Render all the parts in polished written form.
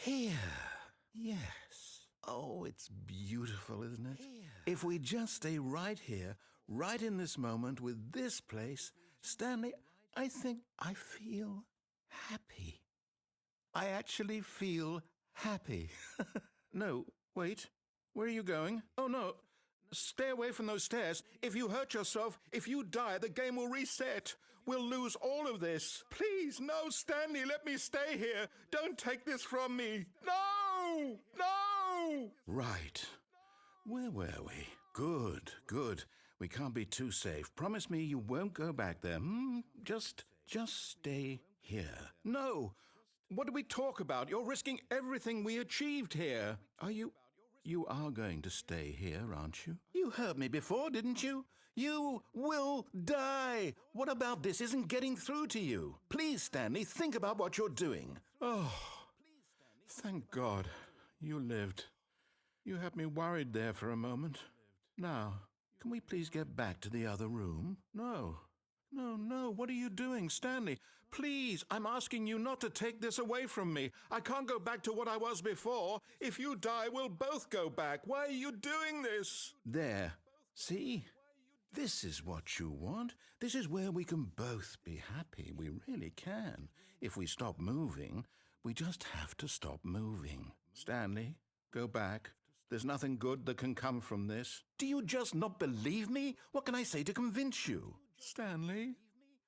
Here. Yes. Oh, it's beautiful, isn't it? If we just stay right here, right in this moment with this place, Stanley, I think I feel happy. I actually feel happy. No, wait. Where are you going? Oh, no. Stay away from those stairs. If you hurt yourself, if you die, the game will reset. We'll lose all of this. Please, no, Stanley, let me stay here. Don't take this from me. No! No! Right. Where were we? Good, good. We can't be too safe. Promise me you won't go back there. Just stay here. No! What do we talk about? You're risking everything we achieved here. You are going to stay here, aren't you? You heard me before, didn't you? You will die. What about this isn't getting through to you? Please, Stanley, think about what you're doing. Oh, thank God you lived. You had me worried there for a moment. Now, can we please get back to the other room? No. No, what are you doing, Stanley? Please, I'm asking you not to take this away from me. I can't go back to what I was before. If you die, we'll both go back. Why are you doing this? There. See? This is what you want. This is where we can both be happy. We really can. If we stop moving, we just have to stop moving. Stanley, go back. There's nothing good that can come from this. Do you just not believe me? What can I say to convince you? Stanley,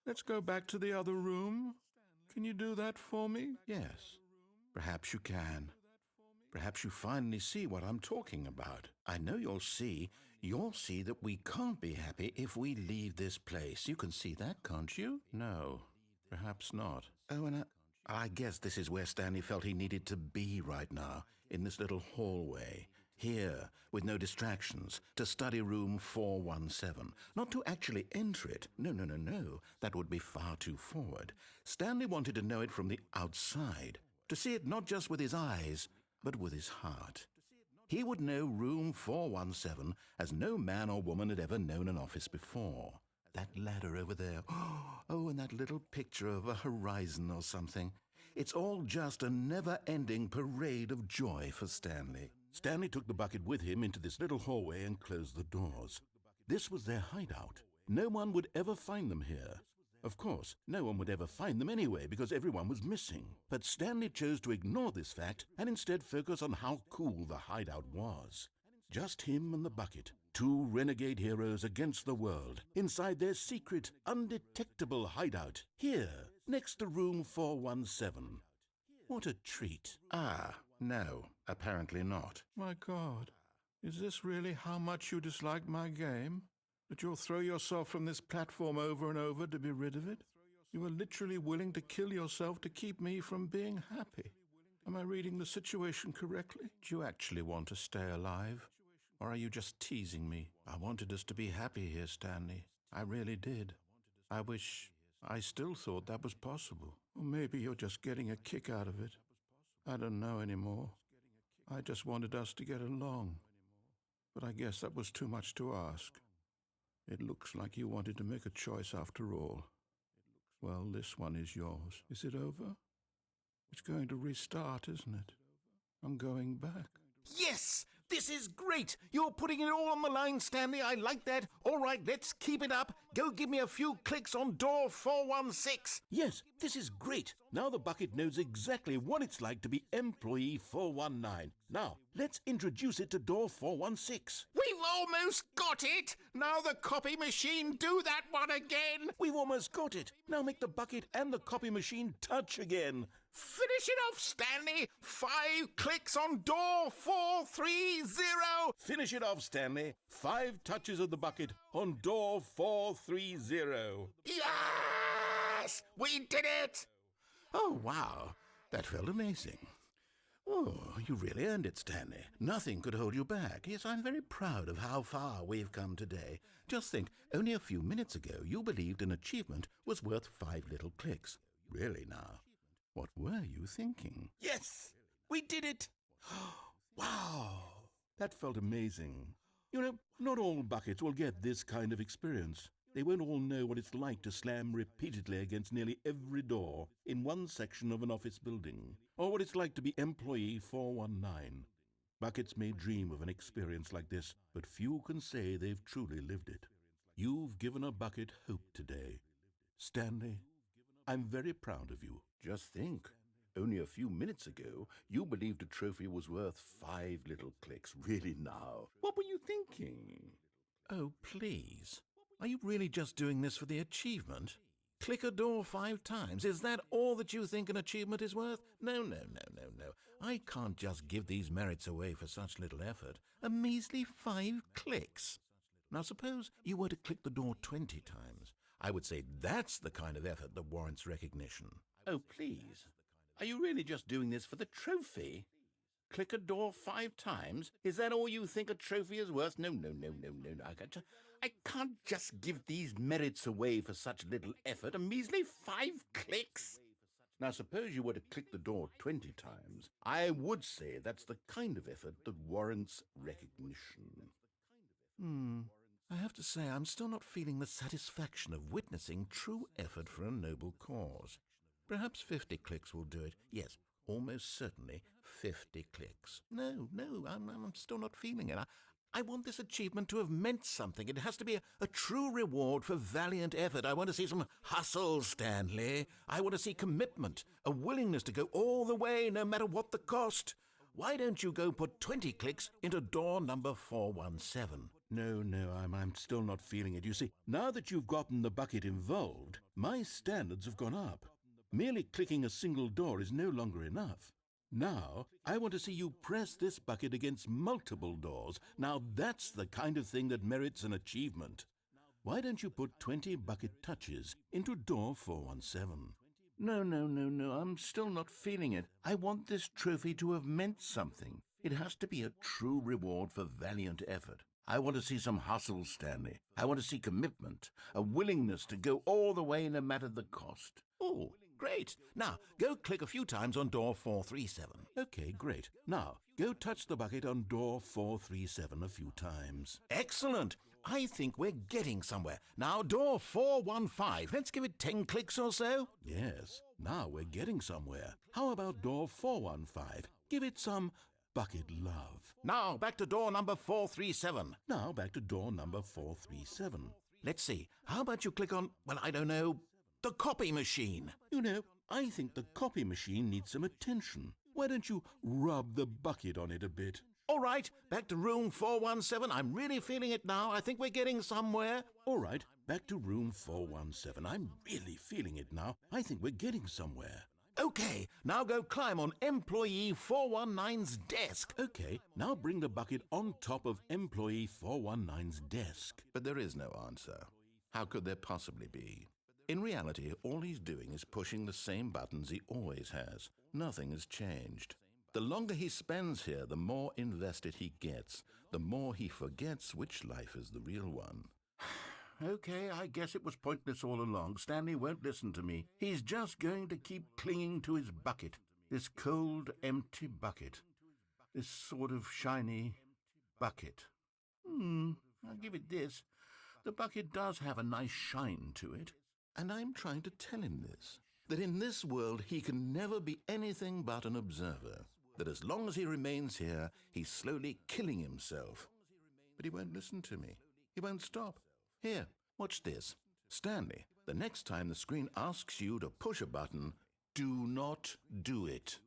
let's go back to the other room. Can you do that for me? Yes, perhaps you can. Perhaps you finally see what I'm talking about. I know you'll see that we can't be happy if we leave this place. You can see that, can't you? No, perhaps not. Oh, and I guess this is where Stanley felt he needed to be right now, in this little hallway. Here, with no distractions, to study room 417. Not to actually enter it. No. That would be far too forward. Stanley wanted to know it from the outside. To see it not just with his eyes, but with his heart. He would know room 417 as no man or woman had ever known an office before. That ladder over there. Oh, and that little picture of a horizon or something. It's all just a never-ending parade of joy for Stanley. Stanley took the bucket with him into this little hallway and closed the doors. This was their hideout. No one would ever find them here. Of course, no one would ever find them anyway because everyone was missing. But Stanley chose to ignore this fact and instead focus on how cool the hideout was. Just him and the bucket, two renegade heroes against the world, inside their secret, undetectable hideout, here, next to room 417. What a treat. No, apparently not. My God, is this really how much you dislike my game? That you'll throw yourself from this platform over and over to be rid of it? You were literally willing to kill yourself to keep me from being happy. Am I reading the situation correctly? Do you actually want to stay alive? Or are you just teasing me? I wanted us to be happy here, Stanley. I really did. I still thought that was possible. Or maybe you're just getting a kick out of it. I don't know anymore. I just wanted us to get along. But I guess that was too much to ask. It looks like you wanted to make a choice after all. Well, this one is yours. Is it over? It's going to restart, isn't it? I'm going back. Yes! This is great! You're putting it all on the line, Stanley. I like that. All right, let's keep it up. Go give me a few clicks on door 416. Yes, this is great. Now the bucket knows exactly what it's like to be employee 419. Now, let's introduce it to door 416. We've almost got it! Now the copy machine do that one again! We've almost got it. Now make the bucket and the copy machine touch again. Finish it off, Stanley! 5 clicks on door 430! Finish it off, Stanley. 5 touches of the bucket on door 430. Yes! We did it! Oh, wow. That felt amazing. Oh, you really earned it, Stanley. Nothing could hold you back. Yes, I'm very proud of how far we've come today. Just think, only a few minutes ago you believed an achievement was worth 5 little clicks. Really now. What were you thinking? Yes! We did it! Wow! That felt amazing. You know, not all buckets will get this kind of experience. They won't all know what it's like to slam repeatedly against nearly every door in one section of an office building, or what it's like to be employee 419. Buckets may dream of an experience like this, but few can say they've truly lived it. You've given a bucket hope today. Stanley, I'm very proud of you. Just think. Only a few minutes ago, you believed a trophy was worth 5 little clicks. Really now? What were you thinking? Oh, please. Are you really just doing this for the achievement? Click a door 5 times. Is that all that you think an achievement is worth? No. I can't just give these merits away for such little effort. A measly 5 clicks. Now suppose you were to click the door 20 times. I would say that's the kind of effort that warrants recognition. Oh, please. Are you really just doing this for the trophy? Click a door 5 times? Is that all you think a trophy is worth? No. I can't just give these merits away for such little effort. A measly 5 clicks? Now, suppose you were to click the door 20 times. I would say that's the kind of effort that warrants recognition. I have to say I'm still not feeling the satisfaction of witnessing true effort for a noble cause. Perhaps 50 clicks will do it. Yes, almost certainly 50 clicks. No, I'm still not feeling it. I want this achievement to have meant something. It has to be a true reward for valiant effort. I want to see some hustle, Stanley. I want to see commitment, a willingness to go all the way no matter what the cost. Why don't you go put 20 clicks into door number 417? No, I'm still not feeling it. You see, now that you've gotten the bucket involved, my standards have gone up. Merely clicking a single door is no longer enough. Now, I want to see you press this bucket against multiple doors. Now that's the kind of thing that merits an achievement. Why don't you put 20 bucket touches into door 417? No, I'm still not feeling it. I want this trophy to have meant something. It has to be a true reward for valiant effort. I want to see some hustle, Stanley. I want to see commitment, a willingness to go all the way no matter the cost. Oh, great. Now, go click a few times on door 437. Okay, great. Now, go touch the bucket on door 437 a few times. Excellent. I think we're getting somewhere. Now, door 415. Let's give it 10 clicks or so. Yes, now we're getting somewhere. How about door 415? Give it some bucket love. Now, back to door number 437. Now, back to door number 437. Let's see. How about you click on, well, I don't know, the copy machine? You know, I think the copy machine needs some attention. Why don't you rub the bucket on it a bit? All right, back to room 417. I'm really feeling it now. I think we're getting somewhere. All right, back to room 417. I'm really feeling it now. I think we're getting somewhere. Okay, now go climb on employee 419's desk. Okay, now bring the bucket on top of employee 419's desk. But there is no answer. How could there possibly be? In reality, all he's doing is pushing the same buttons he always has. Nothing has changed. The longer he spends here, the more invested he gets, the more he forgets which life is the real one. Okay, I guess it was pointless all along. Stanley won't listen to me. He's just going to keep clinging to his bucket. This cold, empty bucket. This sort of shiny bucket. I'll give it this. The bucket does have a nice shine to it. And I'm trying to tell him this. That in this world he can never be anything but an observer. That as long as he remains here, he's slowly killing himself. But he won't listen to me. He won't stop. Here, watch this. Stanley, the next time the screen asks you to push a button, do not do it.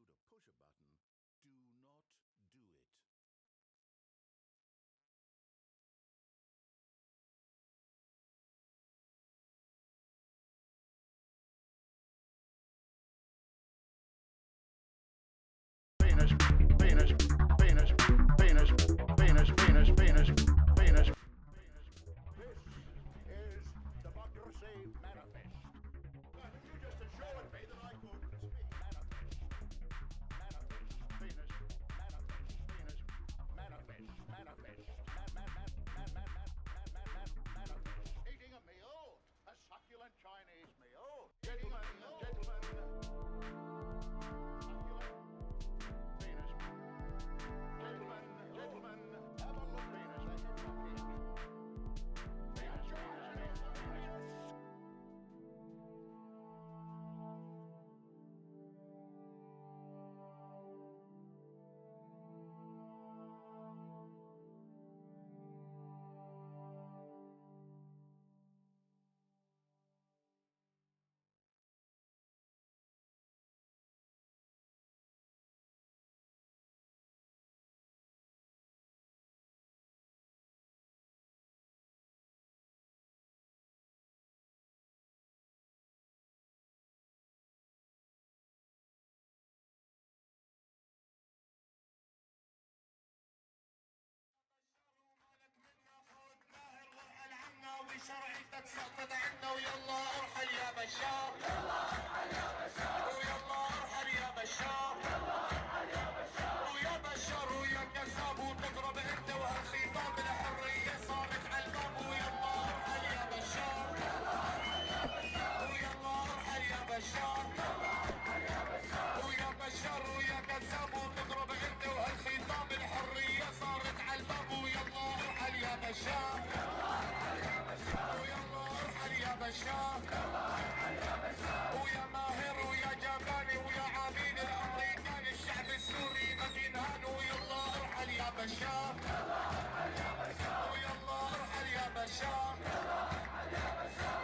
شرعيتك سقطت عنا ويلا ارحل يا بشار ويلا ارحل يا بشار ويا بشار ويا كذاب وتضرب انت وهالخطاب الحرية صارت عالباب ويلا ارحل يا بشار ويلا ارحل يا بشار ويا بشار ويا كذاب وتضرب انت وهالخطاب الحرية صارت عالباب ويلا ارحل يا بشار ويلا ارحل يا بشار ويا ماهر ويا جباني ويا عبيد الامريكان الشعب السوري ما بينهان ويلا ارحل يا بشار ويلا ارحل يا بشار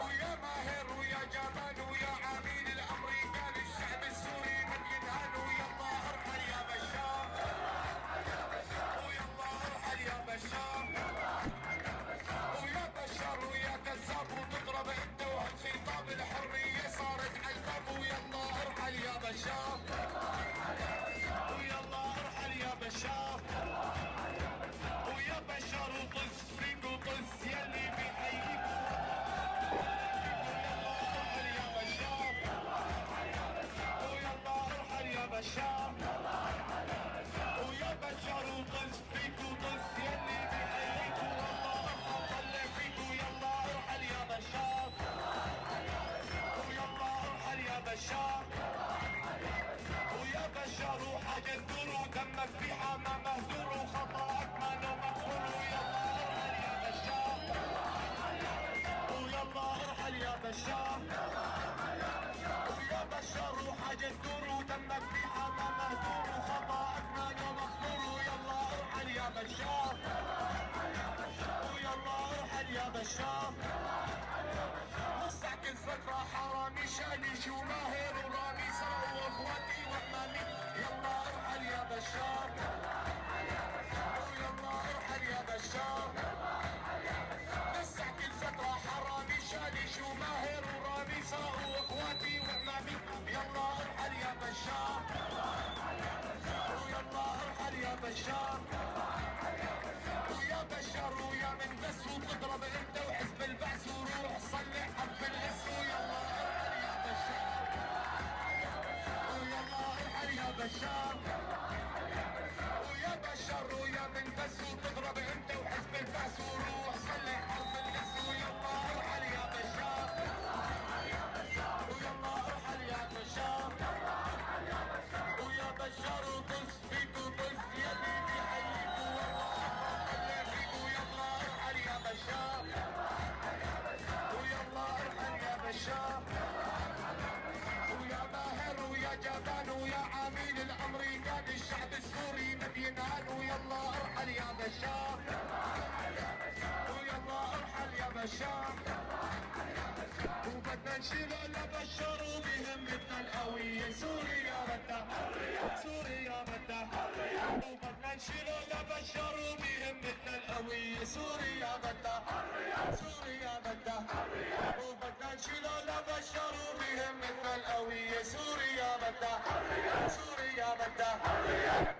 ويا ماهر ويا جبان ويا عبيد الامريكان الشعب السوري ما بينهان ويلا ارحل يا بشار ويلا ارحل يا بشار ويا بشار ويا كذاب وتضرب انت وهالخطاب الحرية صارت عالباب ويلا ارحل يا بشار ويلا ارحل يا بشار ويا بشار وطز فيك وطز يلي بيحييك ويلا ارحل يا بشار ويلا ارحل يا بشار ويا بشار وطز فيك وطز يلي بيحييك والله ارحل طلع فيك ويلا ارحل يا بشار ويلا ارحل يا بشار ويا بشار وحاجة تدور ودمك في حمى مهدور وخطأك ما له مغفور ويلا ارحل يا بشار ويلا ارحل يا بشار ويا بشار وحاجة تدور ودمك في حمى مهدور وخطأك ما له مغفور ويلا ارحل يا بشار ويلا ارحل يا بشار وسع كل فترة حرامي شالش وماهر ورامي سرقوا واخواتي وامامي يلا ارحل يا بشار ويلا ارحل يا بشار وسع كل فترة حرامي شالش وماهر ورامي سرقوا واخواتي وامامي يلا ارحل يا بشار ويلا ارحل يا بشار ويا بشار ويا من بس وتضرب انت وحزب البعث وروح صلح حرف الاس ويلا ارحل يا بشار ويلا ارحل يا بشار ويا بشار ويا من بس وتضرب انت وحزب البعث وروح صلح حرف الاس ويلا ارحل يا بشار ويلا ارحل يا بشار ويا بشار وطز فيك وطز يلي بيحييك والله ويلا ارحل يا بشار ويلا ارحل يا بشار ويا ماهر ويا جبان ويا عميل الامريكان الشعب السوري ما بينهان ويلا ارحل يا بشار ويلا ارحل يا بشار وبدنا نشيل لبشار وبهمتنا القوية سوريا بدها سوريا بدها وبدنا نشيل لبشار وبهمتنا القوية سوريا بدها سوريا بدها وبدنا نشيل لبشار وبهمتنا القوية سوريا بدها سوريا بدها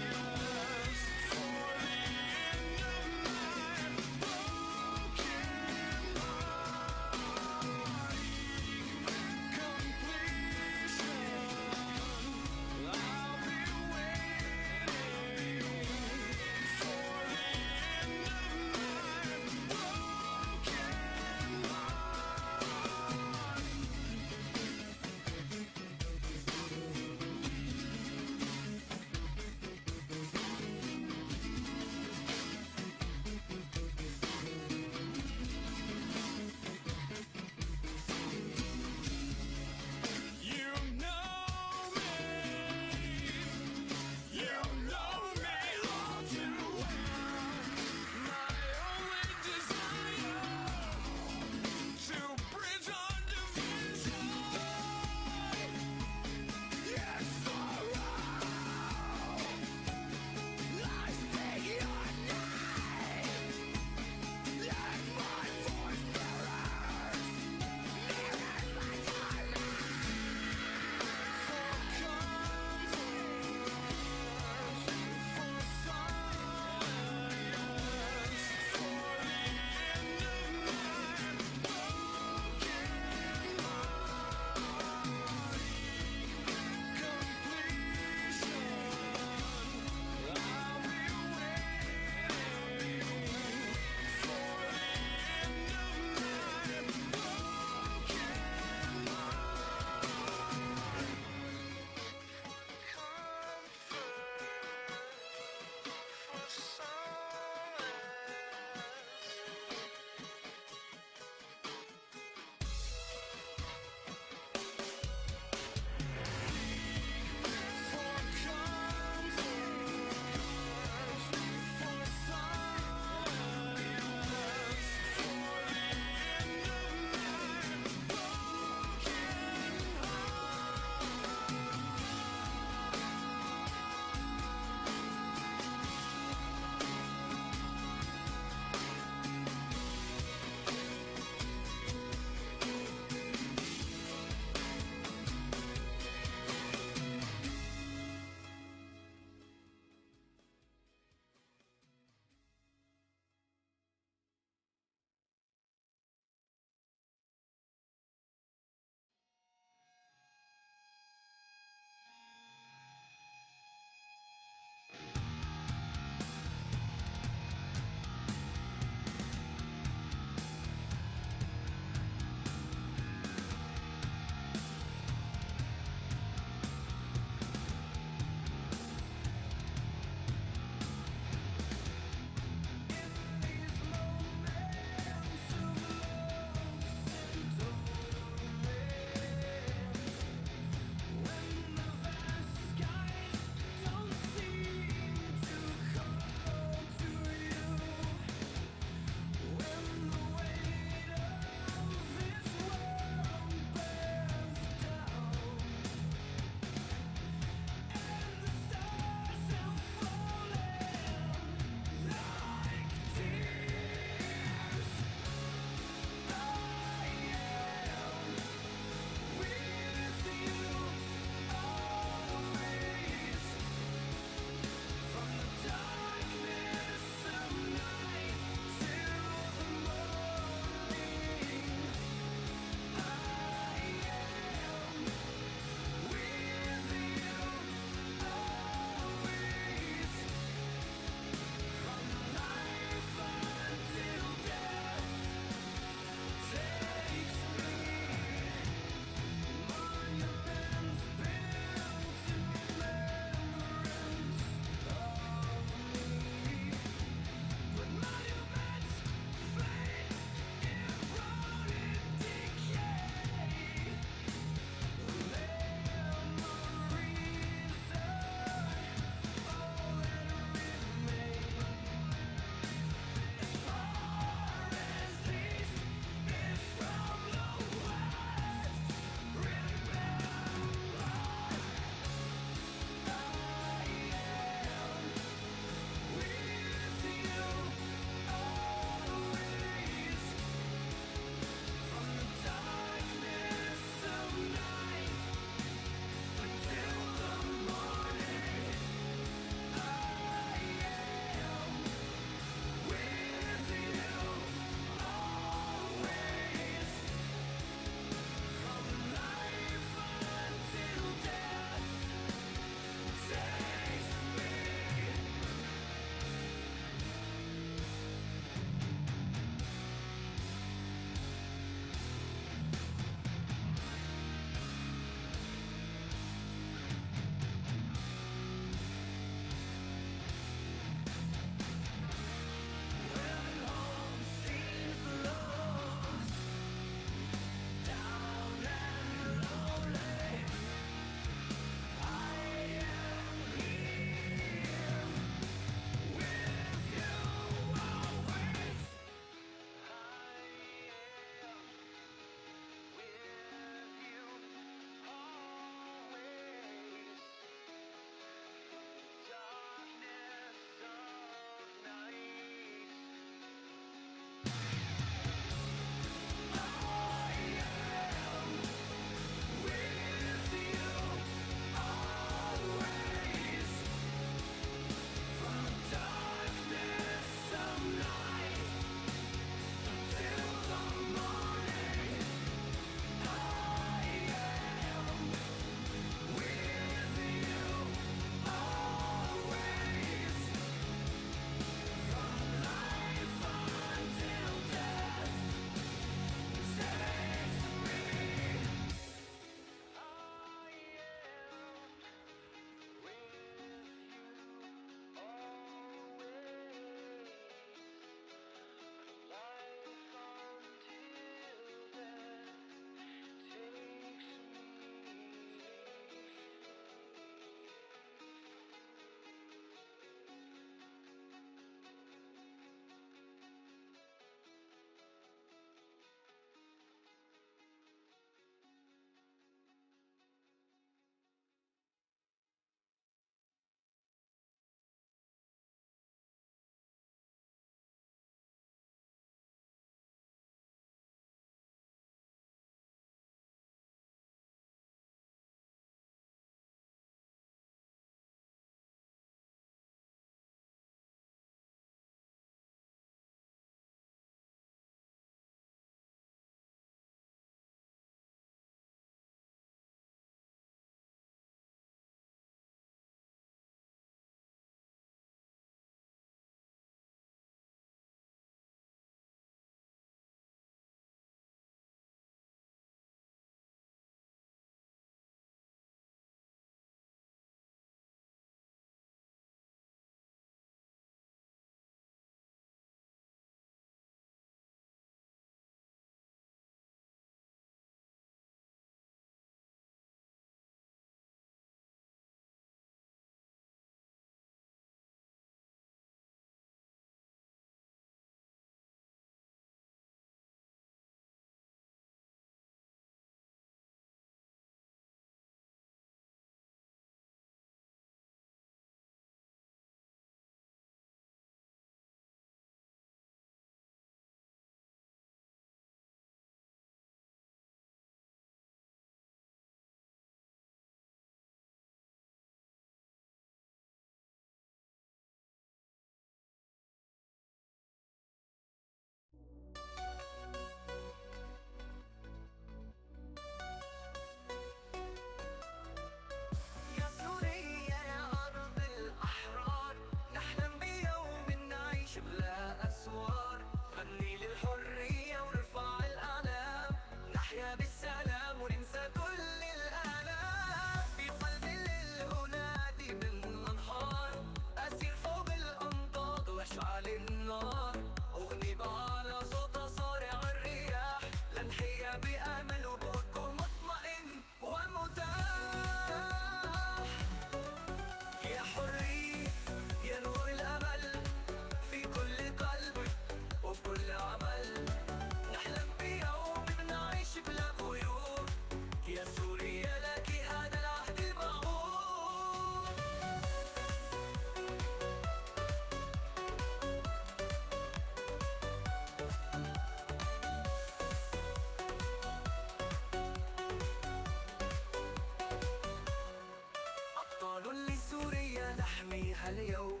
هاليوم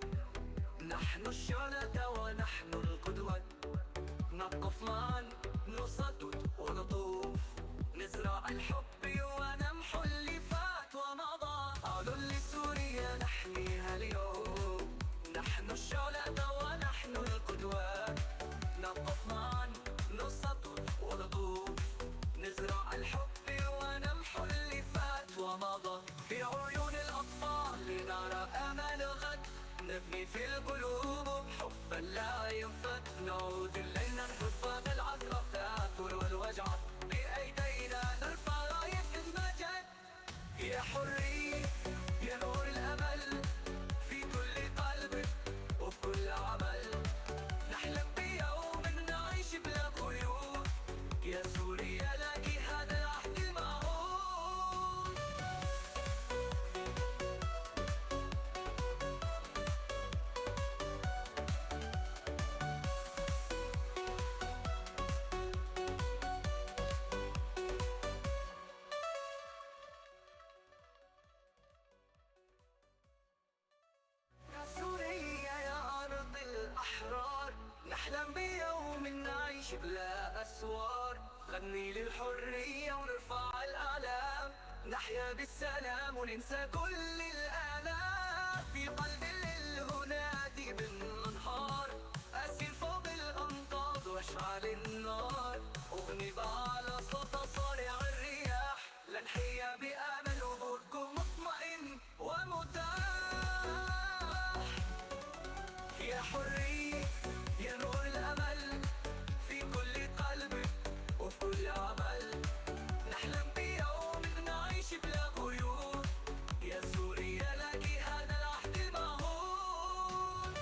نحن الشهداء ونحن القدوة، نقف معا نصدد ونطوف، نزرع الحب ونمحو اللي فات ومضى. قالوا لسوريا نحميها اليوم، نحن الشهداء ونحن القدوة، نقف معا نصدد ونطوف، نزرع الحب ونمحو اللي فات ومضى. في عيون الأطفال لنرى أمل غد، نبني في القلوب حبا لا ينفد، نعود إلينا الحب العذراء تاكل والوجع، بأيدينا نرفع راية المجد. يا حرية يا نور الأمل في كل قلب وفي كل عمل، نحلم بيوم نعيش بلا قيود، يا سوريا لك هذا العهد المعهود. يا سوريا يا أرض الأحرار، نحلم بيوم نعيش بلا أسوار، غني للحرية ونرفع الأعلام، نحيا بالسلام وننسى كل الآلام. في قلب الليل هنادي بالنهار، أسير فوق الأنقاض واشعل النار، أغني على صوت صارع الرياح، لنحيا بأمل وبرج مطمئن ومتاح. يا حرية يا نور الأمل في كل قلب وفي كل عمل، نحلم بيوم نعيش بلا قيود، يا سوريا لك هذا العهد المعهود.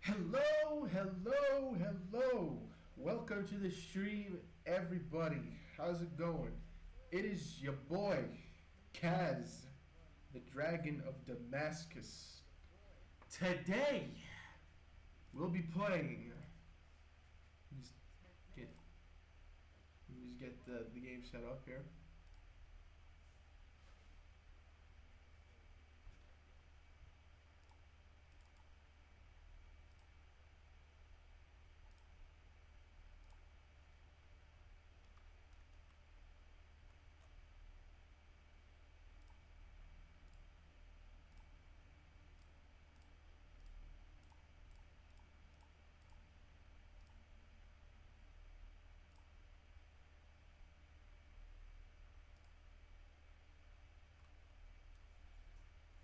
Hello, hello, hello. Welcome to the stream, everybody. How's it going? It is your boy, Kaz, the Dragon of Damascus. Today, we'll be playing. Let me just get the game set up here.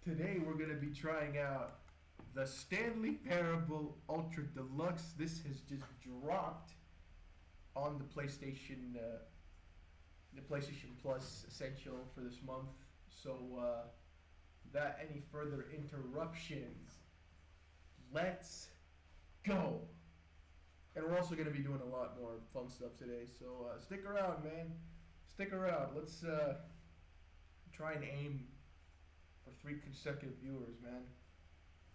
Today we're going to be trying out the Stanley Parable Ultra Deluxe. This has just dropped on the PlayStation Plus Essential for this month. So without any further interruptions, let's go. And we're also going to be doing a lot more fun stuff today. So stick around, man. Stick around. Let's try and aim for 3 consecutive viewers, man.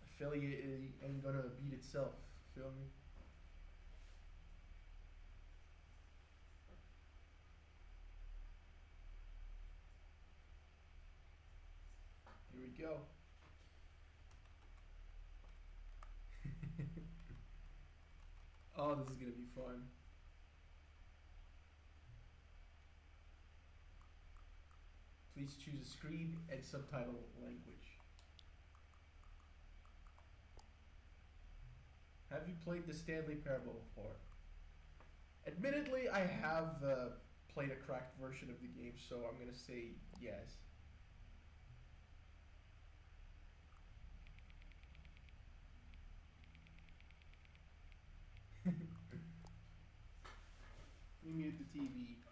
Affiliate ain't gonna beat itself. Feel me? Here we go. Oh, this is gonna be fun. Please choose a screen and subtitle language. Have you played the Stanley Parable before? Admittedly, I have played a cracked version of the game, so I'm gonna say yes. Let me mute the TV.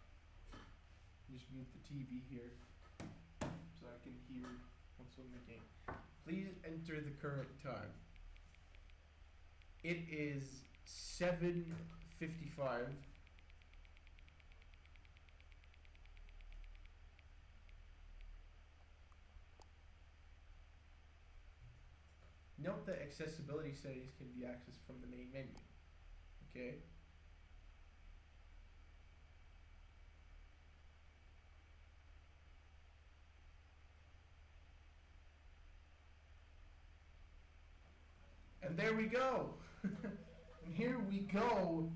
Just mute the TV here, so I can hear what's on the game. Please enter the current time. It is 7:55. Note that accessibility settings can be accessed from the main menu. Okay. And there we go. And here we go.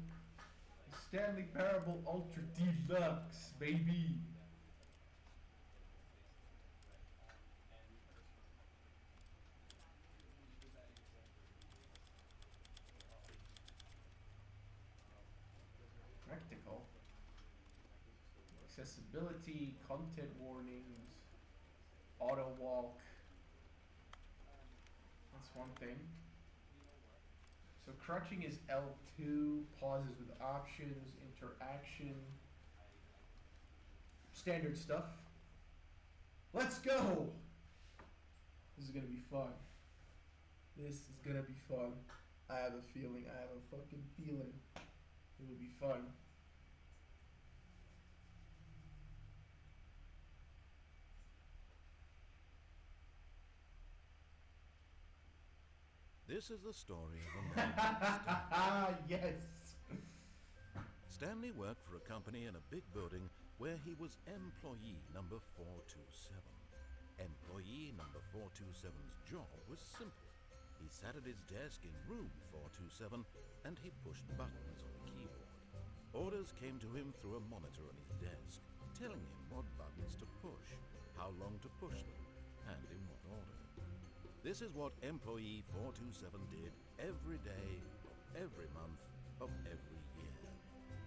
Stanley Parable Ultra Deluxe, baby. Practical. Accessibility, content warnings, auto walk. That's one thing. So crouching is L2, pauses with options, interaction, standard stuff. Let's go! This is gonna be fun. This is gonna be fun. I have a feeling, I have a fucking feeling it will be fun. This is the story of a man named Stanley. Yes! Stanley worked for a company in a big building where he was employee number 427. Employee number 427's job was simple. He sat at his desk in room 427 and he pushed buttons on a keyboard. Orders came to him through a monitor on his desk, telling him what buttons to push, how long to push them, and in what order. This is what employee 427 did every day, every month, of every year.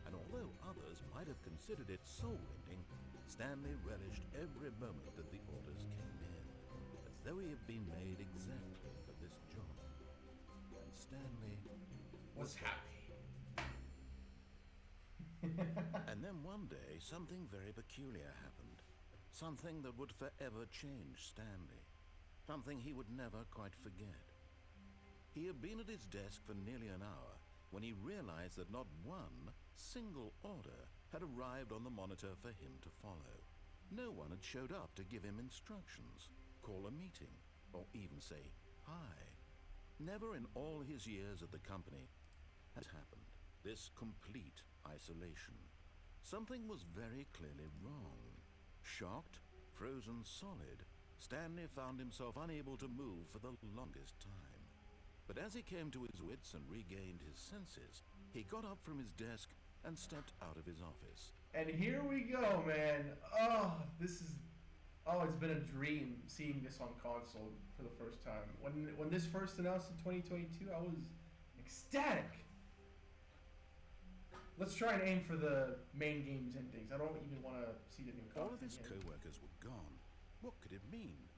And although others might have considered it soul-rending, Stanley relished every moment that the orders came in, as though he had been made exactly for this job. And Stanley Was happy. And then one day, something very peculiar happened. Something that would forever change Stanley. Something he would never quite forget. He had been at his desk for nearly an hour when he realized that not one single order had arrived on the monitor for him to follow. No one had showed up to give him instructions, call a meeting, or even say hi. Never in all his years at the company had happened. This complete isolation. Something was very clearly wrong. Shocked, frozen solid, Stanley found himself unable to move for the longest time. But as he came to his wits and regained his senses, he got up from his desk and stepped out of his office. And here we go, man. Oh, it's been a dream seeing this on console for the first time. When this first announced in 2022, I was ecstatic. Let's try and aim for the main game's endings. I don't even want to see the new content. All of his co-workers were gone. What could it mean?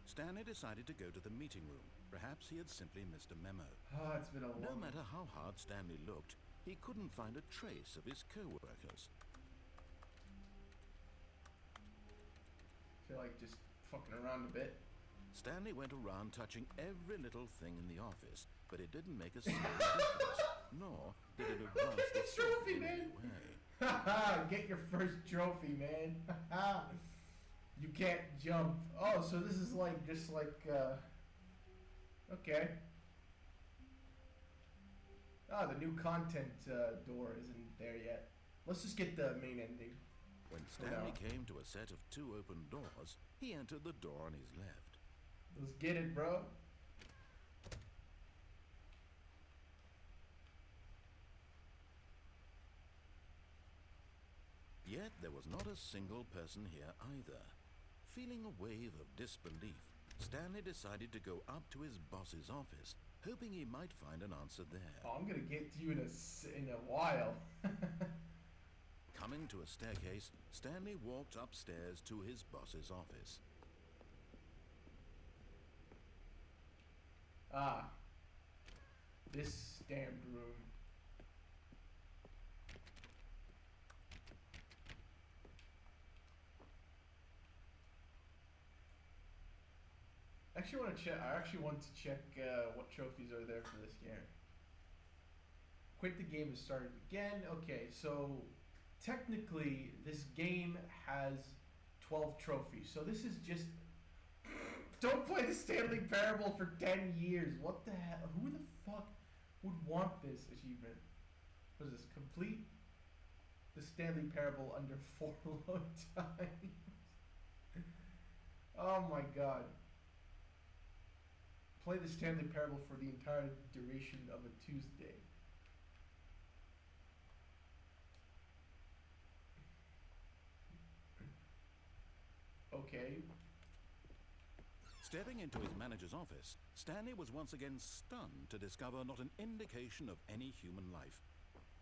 Stanley decided to go to the meeting room. Perhaps he had simply missed a memo. It's been a long... No matter how hard Stanley looked, he couldn't find a trace of his co-workers. I feel like just fucking around a bit. Stanley went around touching every little thing in the office, but it didn't make a single difference. Nor did it advance the Trophy, in man. any way. Haha, get your first trophy, man. Haha. You can't jump. Oh, so this is like, just like, okay. The new content door isn't there yet. Let's just get the main ending. When Stanley came to a set of 2 open doors, he entered the door on his left. Let's get it, bro. Yet there was not a single person here either. Feeling a wave of disbelief, Stanley decided to go up to his boss's office, hoping he might find an answer there. Oh, I'm gonna get to you in a while. Coming to a staircase, Stanley walked upstairs to his boss's office. This damned room. I actually want to check what trophies are there for this game. Quit the game and start again. Okay, so technically this game has 12 trophies. So this is just... Don't play the Stanley Parable for 10 years. What the hell? Who the fuck would want this achievement? What is this? Complete the Stanley Parable under 4 load times. Oh my god. Play the Stanley Parable for the entire duration of a Tuesday. Okay. Stepping into his manager's office, Stanley was once again stunned to discover not an indication of any human life.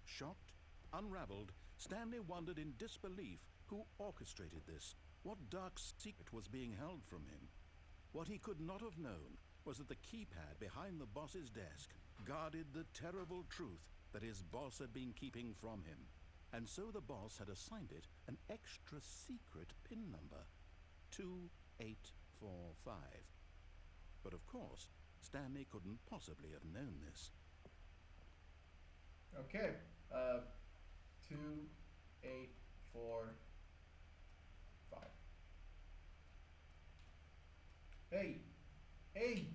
Shocked, unraveled, Stanley wondered in disbelief who orchestrated this. What dark secret was being held from him? What he could not have known was that the keypad behind the boss's desk guarded the terrible truth that his boss had been keeping from him. And so the boss had assigned it an extra secret PIN number, 2845. But of course, Stanley couldn't possibly have known this. Okay. 2845. Hey. Hey.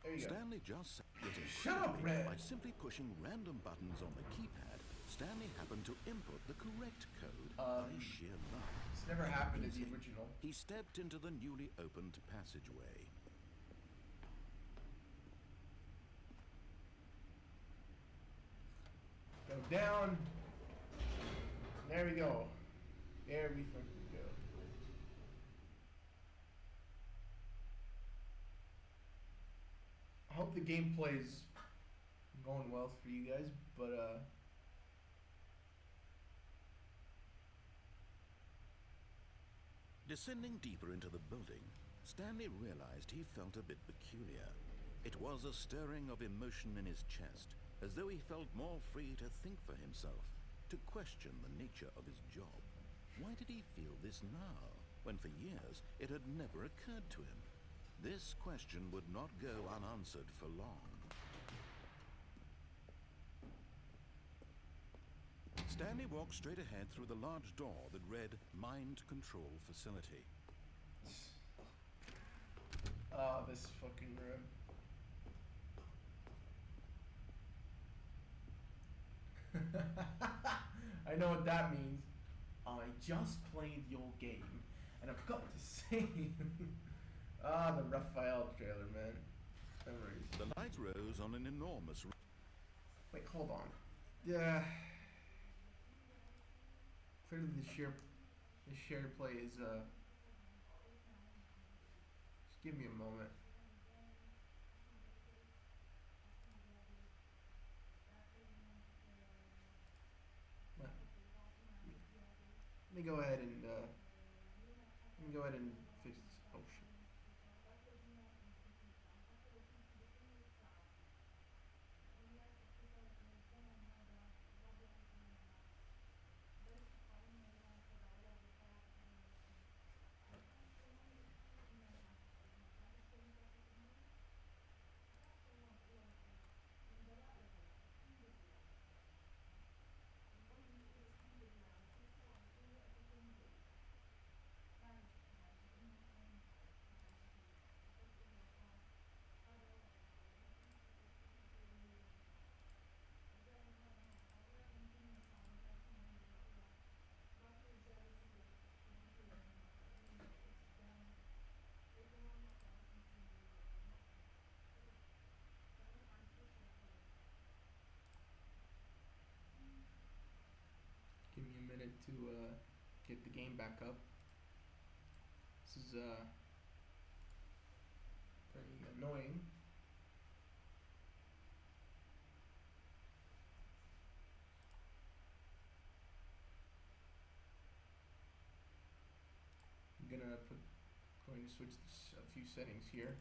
There you go. Stanley just sat getting Shut up, creepy. Red. By simply pushing random buttons on the keypad, Stanley happened to input the correct code by sheer luck. It's never happened in the original. He stepped into the newly opened passageway. Go down. There we go. There we fucking go. I hope the gameplay's going well for you guys, but Descending deeper into the building, Stanley realized he felt a bit peculiar. It was a stirring of emotion in his chest, as though he felt more free to think for himself, to question the nature of his job. Why did he feel this now, when for years it had never occurred to him? This question would not go unanswered for long. Stanley walked straight ahead through the large door that read Mind Control Facility. Oh, this fucking room. I know what that means. I just played your game, and I've got to say, the Raphael trailer, man. Memories. The lights rose on an enormous... Wait, hold on. Yeah. Clearly, the shared play is Just give me a moment. Let me go ahead and fix this. Oh shit. Give me a minute to get the game back up. This is pretty annoying. I'm going to switch a few settings here.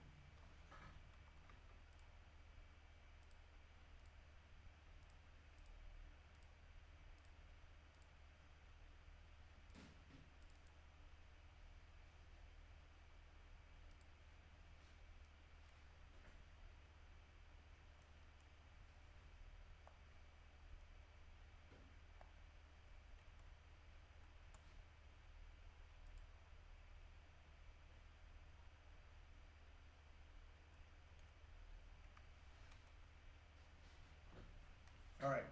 All right.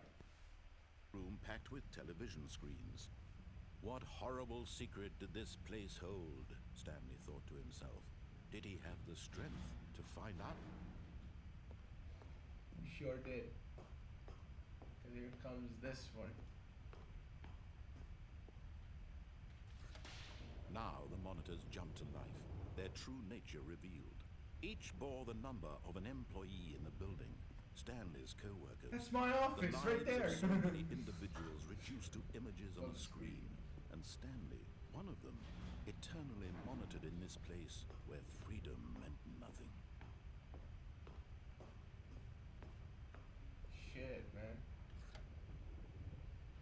Room packed with television screens. What horrible secret did this place hold? Stanley thought to himself. Did he have the strength to find out? You sure did. Because here comes this one. Now the monitors jumped to life, their true nature revealed. Each bore the number of an employee in the building. Stanley's co-workers. That's my The office lives right there. of so many individuals reduced to images on the screen. And Stanley, one of them, eternally monitored in this place where freedom meant nothing. Shit, man.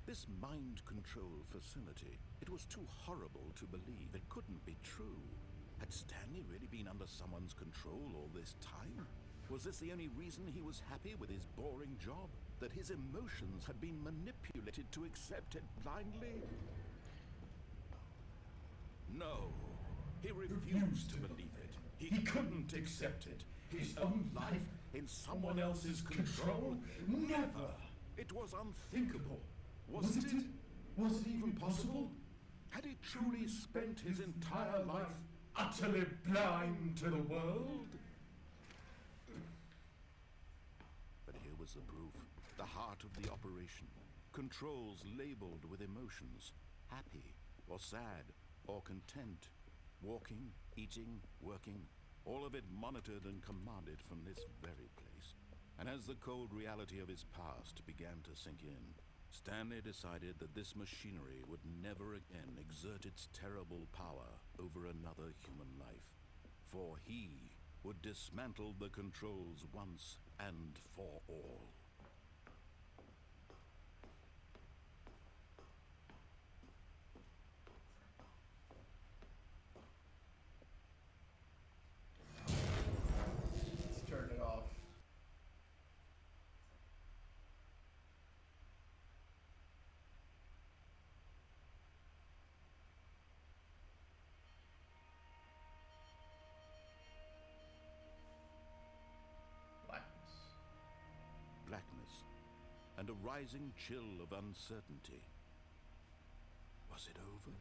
This mind control facility, it was too horrible to believe. It couldn't be true. Had Stanley really been under someone's control all this time? Was this the only reason he was happy with his boring job? That his emotions had been manipulated to accept it blindly? No. He refused to believe it. He couldn't accept it. His own life in someone else's control? Never! It was unthinkable. Wasn't it? Was it even possible? Had he truly spent his entire life utterly blind to the world? But here was the proof. The heart of the operation. Controls labeled with emotions. Happy, or sad, or content. Walking, eating, working. All of it monitored and commanded from this very place. And as the cold reality of his past began to sink in, Stanley decided that this machinery would never again exert its terrible power over another human life. For he would dismantle the controls once and for all. Let's turn it off. and a rising chill of uncertainty. Was it over?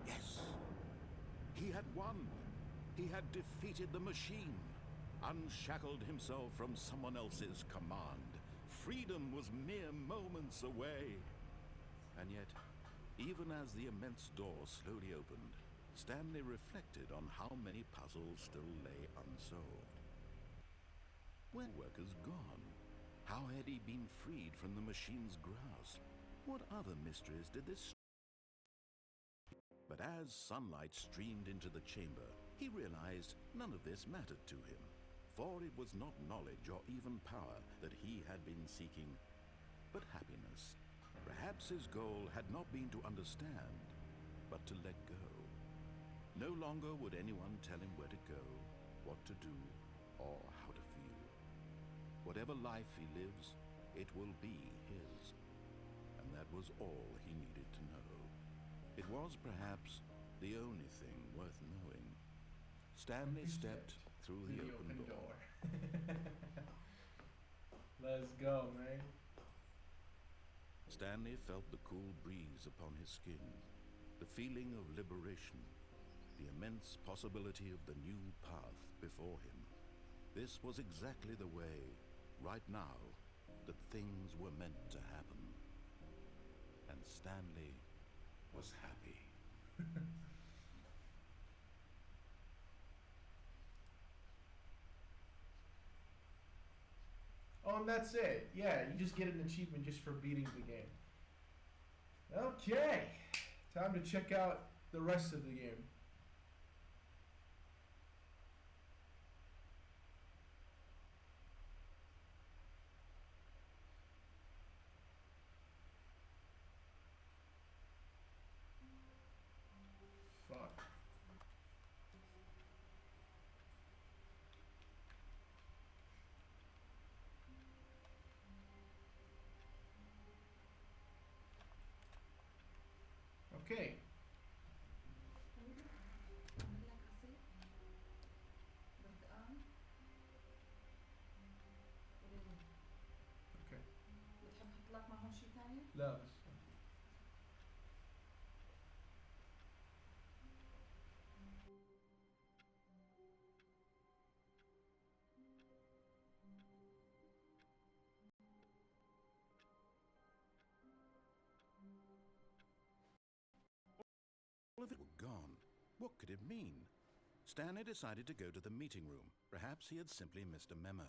Yes! He had won! He had defeated the machine, unshackled himself from someone else's command. Freedom was mere moments away. And yet, even as the immense door slowly opened, Stanley reflected on how many puzzles still lay unsolved. Where were workers gone? How had he been freed from the machine's grasp? What other mysteries did this... But as sunlight streamed into the chamber, he realized none of this mattered to him, for it was not knowledge or even power that he had been seeking, but happiness. Perhaps his goal had not been to understand, but to let go. No longer would anyone tell him where to go, what to do, or how to feel. Whatever life he lives, it will be his. And that was all he needed to know. It was perhaps the only thing worth knowing. Stanley stepped through the open door. Let's go, man. Stanley felt the cool breeze upon his skin, the feeling of liberation, the immense possibility of the new path before him. This was exactly the way, right now, that things were meant to happen. And Stanley was happy. Oh, and that's it. Yeah, you just get an achievement just for beating the game. Okay, time to check out the rest of the game. Fuck. Okay. Okay. بتحب احط لك معهم شيء ثاني؟ لا بس. All of it were gone. What could it mean? Stanley decided to go to the meeting room. Perhaps he had simply missed a memo.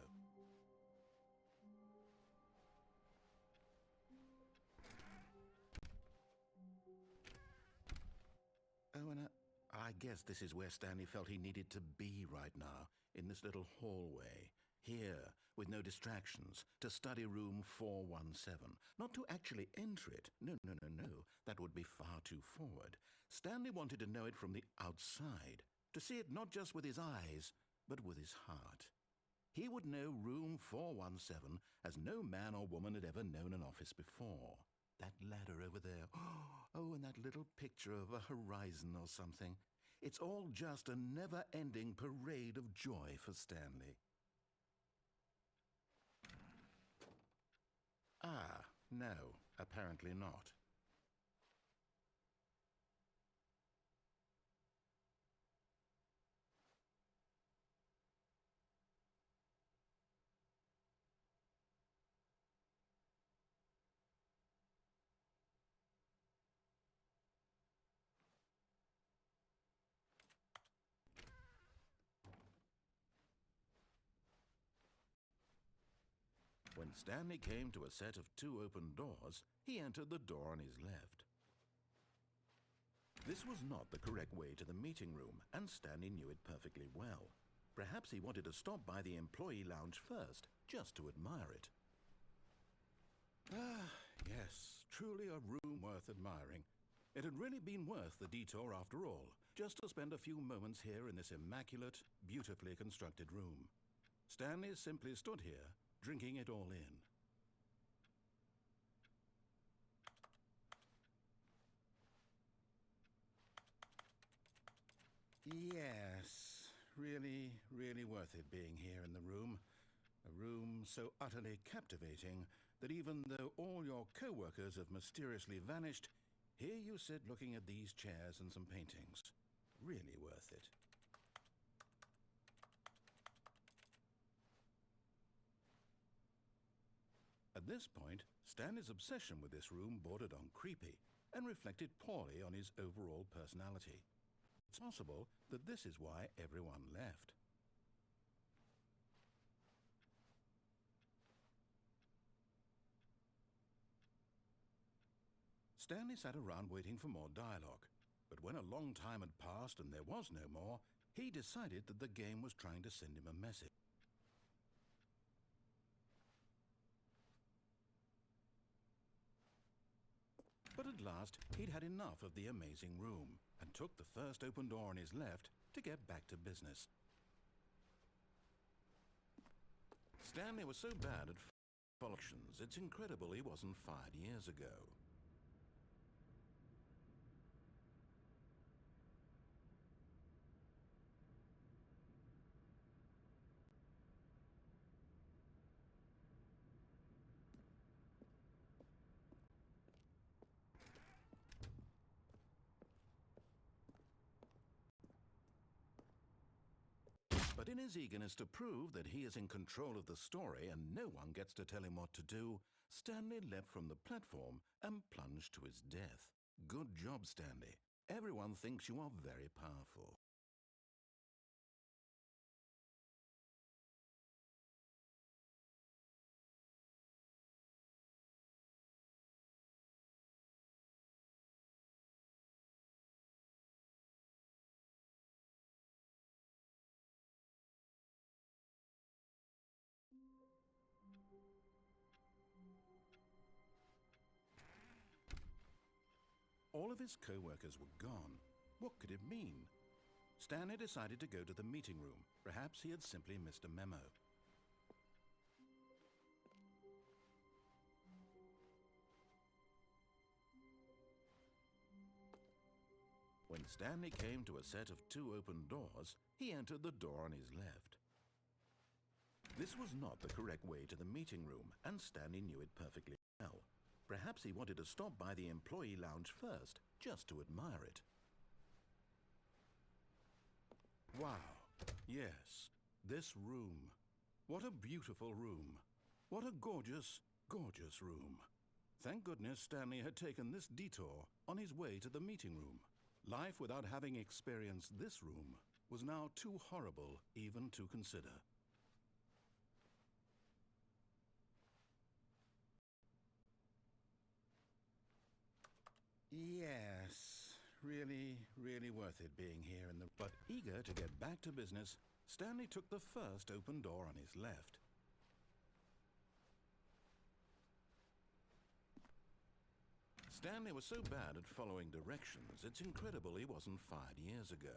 Oh, and I guess this is where Stanley felt he needed to be right now, in this little hallway. Here, with no distractions, to study room 417. Not to actually enter it. No. That would be far too forward. Stanley wanted to know it from the outside, to see it not just with his eyes, but with his heart. He would know room 417 as no man or woman had ever known an office before. That ladder over there. Oh, and that little picture of a horizon or something. It's all just a never-ending parade of joy for Stanley. Ah, no, apparently not. When Stanley came to a set of 2 open doors, he entered the door on his left. This was not the correct way to the meeting room, and Stanley knew it perfectly well. Perhaps he wanted to stop by the employee lounge first, just to admire it. Ah, yes, truly a room worth admiring. It had really been worth the detour after all, just to spend a few moments here in this immaculate, beautifully constructed room. Stanley simply stood here, drinking it all in. Yes, really, really worth it being here in the room. A room so utterly captivating that even though all your co-workers have mysteriously vanished, here you sit looking at these chairs and some paintings. Really worth it. At this point, Stanley's obsession with this room bordered on creepy and reflected poorly on his overall personality. It's possible that this is why everyone left. Stanley sat around waiting for more dialogue, but when a long time had passed and there was no more, he decided that the game was trying to send him a message. But at last, he'd had enough of the amazing room and took the first open door on his left to get back to business. Stanley was so bad at functions, it's incredible he wasn't fired years ago. But in his eagerness to prove that he is in control of the story and no one gets to tell him what to do, Stanley leapt from the platform and plunged to his death. Good job, Stanley. Everyone thinks you are very powerful. All of his co-workers were gone. What could it mean? Stanley decided to go to the meeting room. Perhaps he had simply missed a memo. When Stanley came to a set of 2 open doors, he entered the door on his left. This was not the correct way to the meeting room, and Stanley knew it perfectly well. Perhaps he wanted to stop by the employee lounge first, just to admire it. Wow. Yes, this room. What a beautiful room. What a gorgeous, gorgeous room. Thank goodness Stanley had taken this detour on his way to the meeting room. Life without having experienced this room was now too horrible even to consider. Yes, really, really worth it being here in the... But eager to get back to business, Stanley took the first open door on his left. Stanley was so bad at following directions, it's incredible he wasn't fired years ago.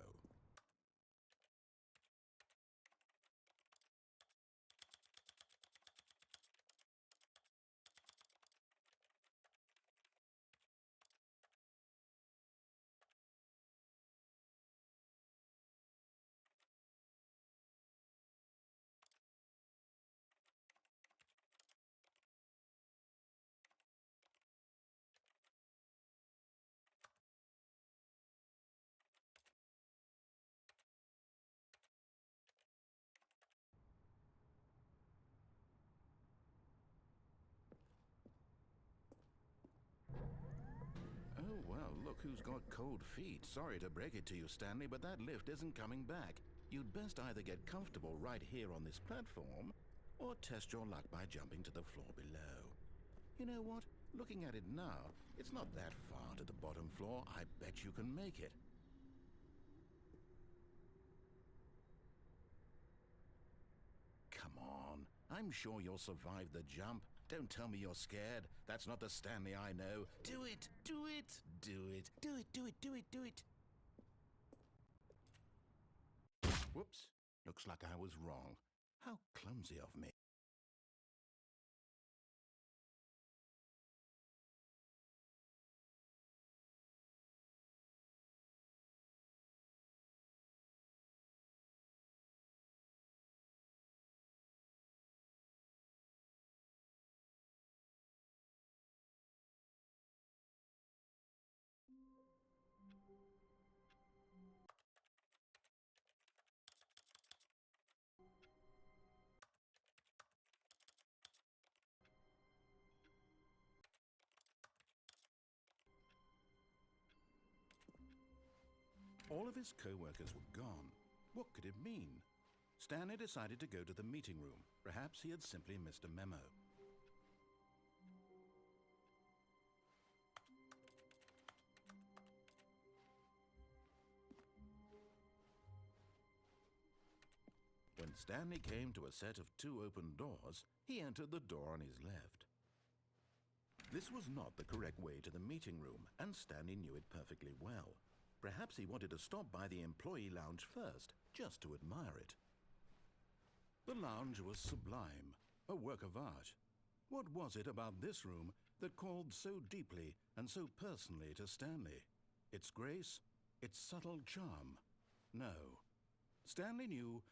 Oh, well, look who's got cold feet. Sorry to break it to you, Stanley, but that lift isn't coming back. You'd best either get comfortable right here on this platform, or test your luck by jumping to the floor below. You know what? Looking at it now, it's not that far to the bottom floor. I bet you can make it. Come on. I'm sure you'll survive the jump. Don't tell me you're scared. That's not the Stanley I know. Do it! Do it! Do it! Do it! Do it! Do it! Do it! Whoops. Looks like I was wrong. How clumsy of me. All of his co-workers were gone. What could it mean? Stanley decided to go to the meeting room. Perhaps he had simply missed a memo. When Stanley came to a set of 2 open doors, he entered the door on his left. This was not the correct way to the meeting room, and Stanley knew it perfectly well. Perhaps he wanted to stop by the employee lounge first, just to admire it. The lounge was sublime, a work of art. What was it about this room that called so deeply and so personally to Stanley? Its grace? Its subtle charm? No. Stanley knew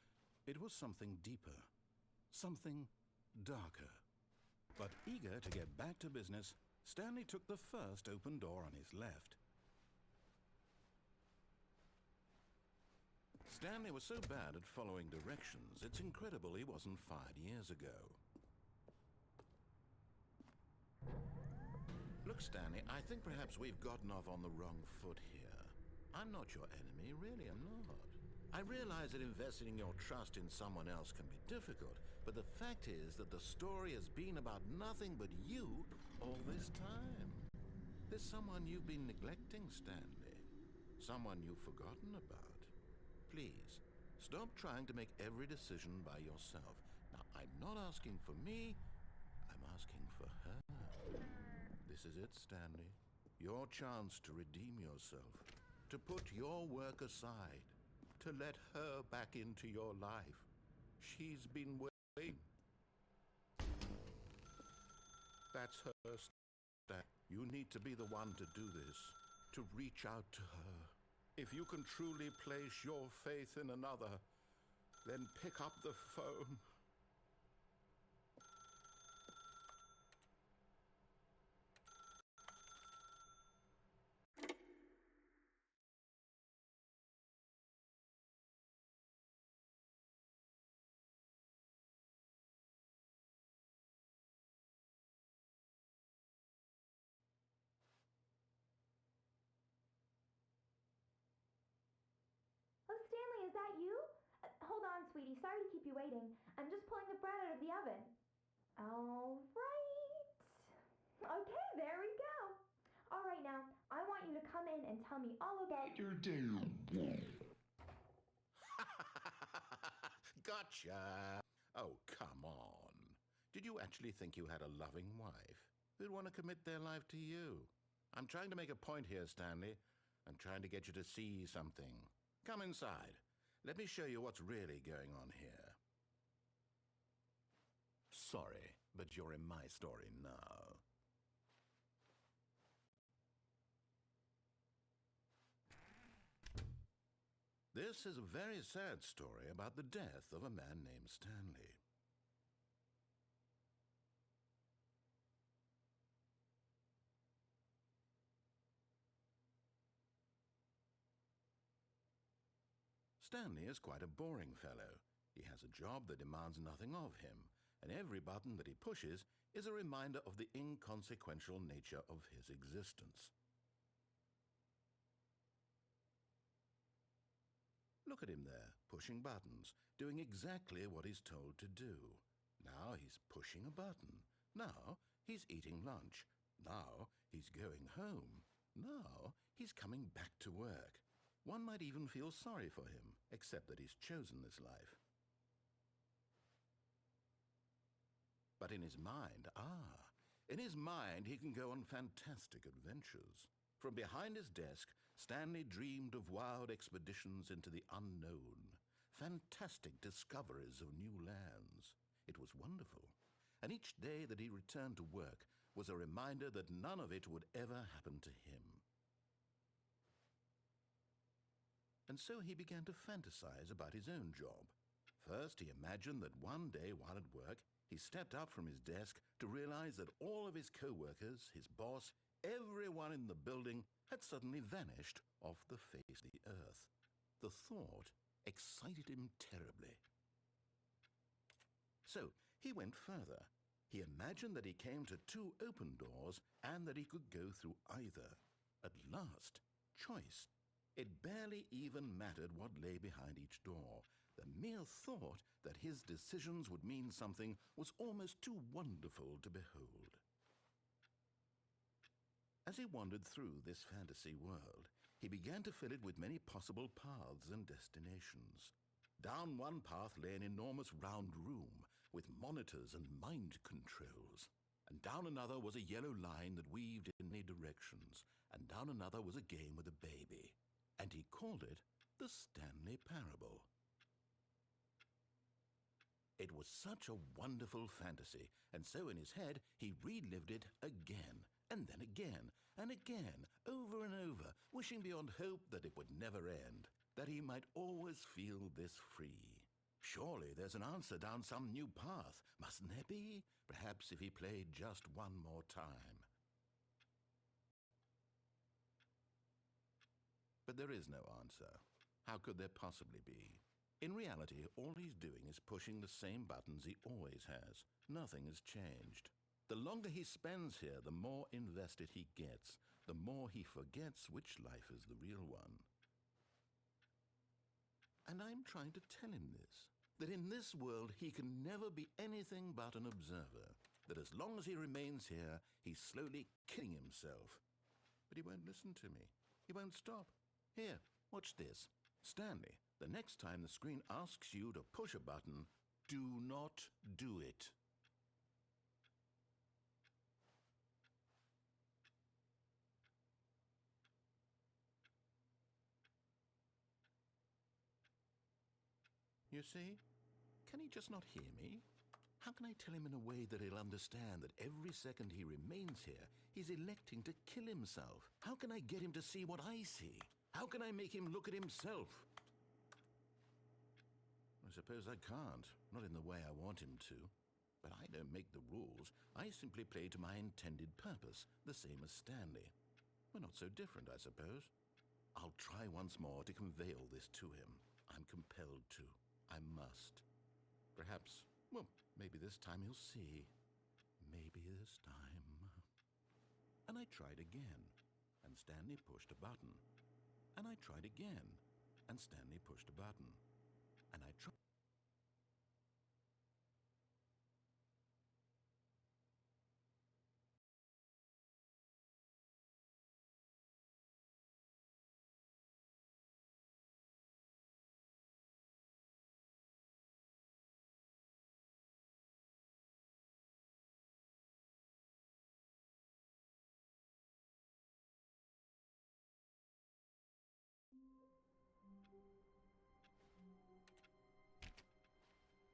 it was something deeper, something darker. But eager to get back to business, Stanley took the first open door on his left. Stanley was so bad at following directions, it's incredible he wasn't fired years ago. Look, Stanley, I think perhaps we've gotten off on the wrong foot here. I'm not your enemy, really, I'm not. I realize that investing your trust in someone else can be difficult, but the fact is that the story has been about nothing but you all this time. There's someone you've been neglecting, Stanley. Someone you've forgotten about. Please, stop trying to make every decision by yourself. Now, I'm not asking for me, I'm asking for her. This is it, Stanley. Your chance to redeem yourself, to put your work aside, to let her back into your life. She's been waiting. That's her, Stan. You need to be the one to do this, to reach out to her. If you can truly place your faith in another, then pick up the phone. Oh, Stanley, is that you? Hold on, sweetie. Sorry to keep you waiting. I'm just pulling the bread out of the oven. All right. Okay, there we go. All right, now, I want you to come in and tell me all about your day. Gotcha. Oh, come on. Did you actually think you had a loving wife who'd want to commit their life to you? I'm trying to make a point here, Stanley. I'm trying to get you to see something. Come inside. Let me show you what's really going on here. Sorry, but you're in my story now. This is a very sad story about the death of a man named Stanley. Stanley is quite a boring fellow. He has a job that demands nothing of him, and every button that he pushes is a reminder of the inconsequential nature of his existence. Look at him there, pushing buttons, doing exactly what he's told to do. Now he's pushing a button. Now he's eating lunch. Now he's going home. Now he's coming back to work. One might even feel sorry for him, except that he's chosen this life. But in his mind, he can go on fantastic adventures. From behind his desk, Stanley dreamed of wild expeditions into the unknown, fantastic discoveries of new lands. It was wonderful, and each day that he returned to work was a reminder that none of it would ever happen to him. And so he began to fantasize about his own job. First, he imagined that one day while at work, he stepped up from his desk to realize that all of his co-workers, his boss, everyone in the building had suddenly vanished off the face of the earth. The thought excited him terribly. So he went further. He imagined that he came to 2 open doors and that he could go through either. At last, choice. It barely even mattered what lay behind each door. The mere thought that his decisions would mean something was almost too wonderful to behold. As he wandered through this fantasy world, he began to fill it with many possible paths and destinations. Down one path lay an enormous round room with monitors and mind controls. And down another was a yellow line that weaved in many directions. And down another was a game with a baby. And he called it the Stanley Parable. It was such a wonderful fantasy, and so in his head he relived it again, and then again, and again, over and over, wishing beyond hope that it would never end, that he might always feel this free. Surely there's an answer down some new path, mustn't there be? Perhaps if he played just one more time. But there is no answer. How could there possibly be? In reality, all he's doing is pushing the same buttons he always has. Nothing has changed. The longer he spends here, the more invested he gets, the more he forgets which life is the real one. And I'm trying to tell him this, that in this world he can never be anything but an observer, that as long as he remains here, he's slowly killing himself. But he won't listen to me. He won't stop. Here, watch this. Stanley, the next time the screen asks you to push a button, do not do it. You see? Can he just not hear me? How can I tell him in a way that he'll understand that every second he remains here, he's electing to kill himself? How can I get him to see what I see? How can I make him look at himself? I suppose I can't, not in the way I want him to. But I don't make the rules. I simply play to my intended purpose, the same as Stanley. We're not so different, I suppose. I'll try once more to convey all this to him. I'm compelled to. I must. Perhaps, well, maybe this time he'll see. Maybe this time. And I tried again, and Stanley pushed a button. And I tried again, and Stanley pushed a button. And I tried.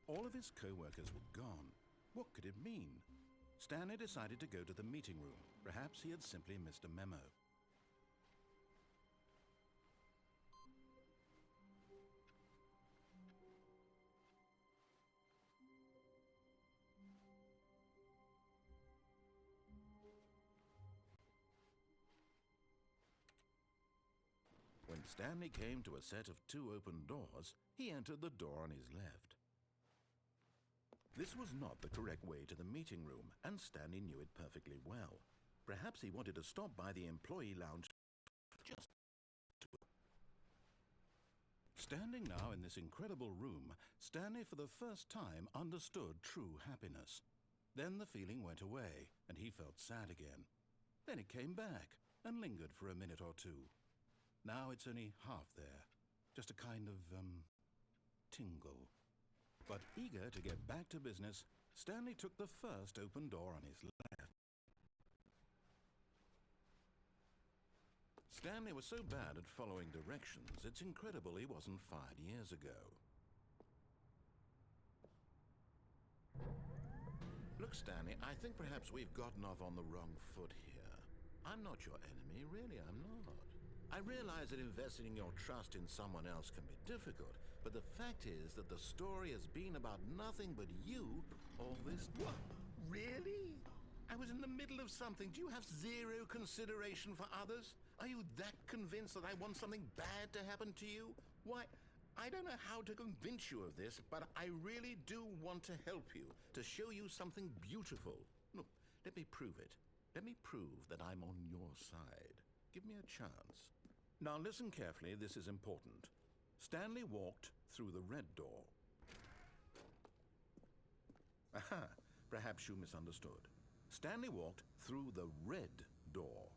All of his co-workers were gone. What could it mean? Stanley decided to go to the meeting room. Perhaps he had simply missed a memo. When Stanley came to a set of 2 open doors, he entered the door on his left. This was not the correct way to the meeting room, and Stanley knew it perfectly well. Perhaps he wanted to stop by the employee lounge just to... Standing now in this incredible room, Stanley for the first time understood true happiness. Then the feeling went away, and he felt sad again. Then it came back, and lingered for a minute or two. Now it's only half there, just a kind of, tingle. But eager to get back to business, Stanley took the first open door on his left. Stanley was so bad at following directions, it's incredible he wasn't fired years ago. Look, Stanley, I think perhaps we've gotten off on the wrong foot here. I'm not your enemy, really, I'm not. I realize that investing your trust in someone else can be difficult, but the fact is that the story has been about nothing but you all this... What? Really? I was in the middle of something. Do you have zero consideration for others? Are you that convinced that I want something bad to happen to you? Why, I don't know how to convince you of this, but I really do want to help you, to show you something beautiful. Look, let me prove it. Let me prove that I'm on your side. Give me a chance. Now listen carefully, this is important. Stanley walked through the red door. Aha, perhaps you misunderstood. Stanley walked through the red door.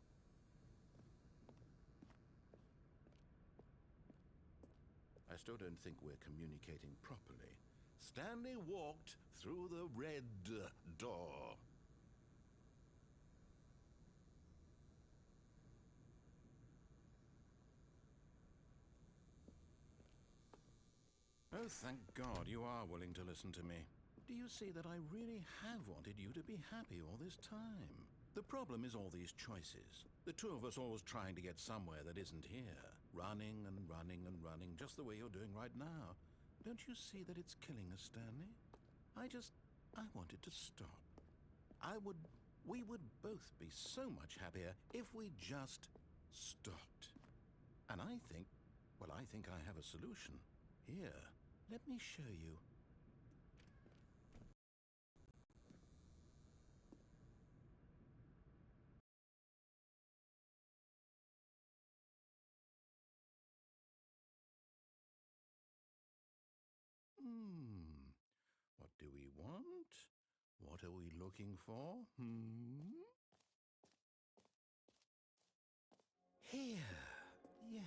I still don't think we're communicating properly. Stanley walked through the red door. Oh, thank God you are willing to listen to me. Do you see that I really have wanted you to be happy all this time? The problem is all these choices. The two of us always trying to get somewhere that isn't here. Running and running and running, just the way you're doing right now. Don't you see that it's killing us, Stanley? I wanted to stop. We would both be so much happier if we just stopped. And I think I have a solution. Here, let me show you. What do we want? What are we looking for? Here. Yes.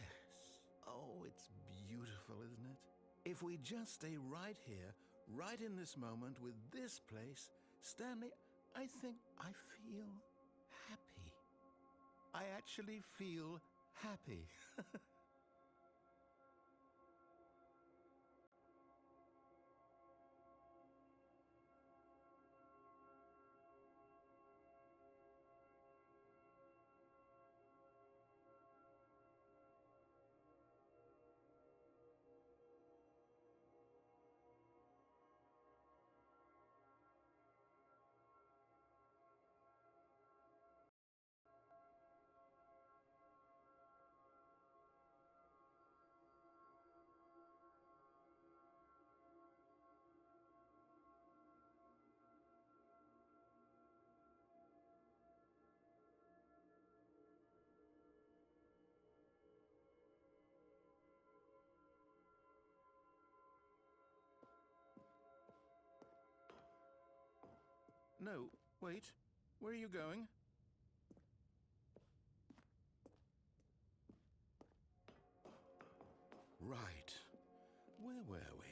Oh, it's beautiful, isn't it? If we just stay right here, right in this moment with this place, Stanley, I think I feel happy. I actually feel happy. No, wait. Where are you going? Right. Where were we?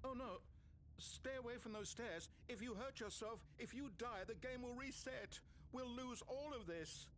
Oh no. Stay away from those stairs. If you hurt yourself, if you die, the game will reset. We'll lose all of this.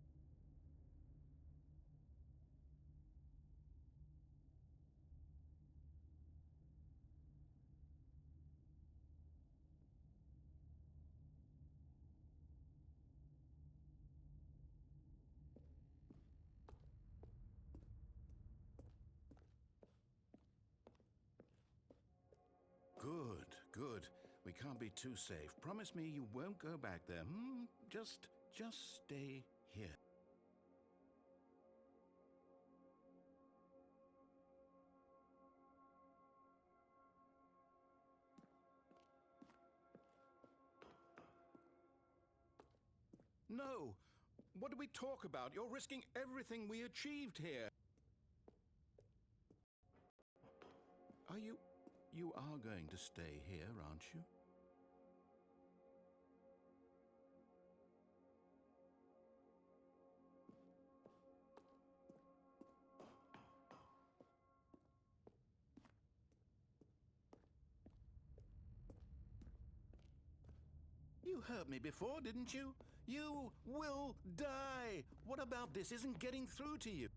Good, good. We can't be too safe. Promise me you won't go back there. Just stay here. No! What do we talk about? You're risking everything we achieved here. Are you... You are going to stay here, aren't you? You hurt me before, didn't you? You will die! What about this isn't getting through to you?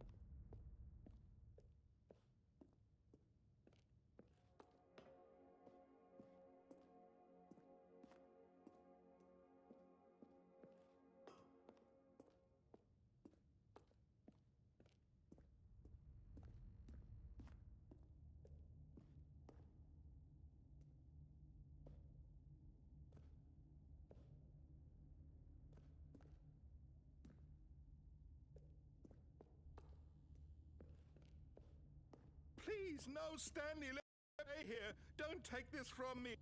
Please, no, Stanley, let me stay here. Don't take this from me.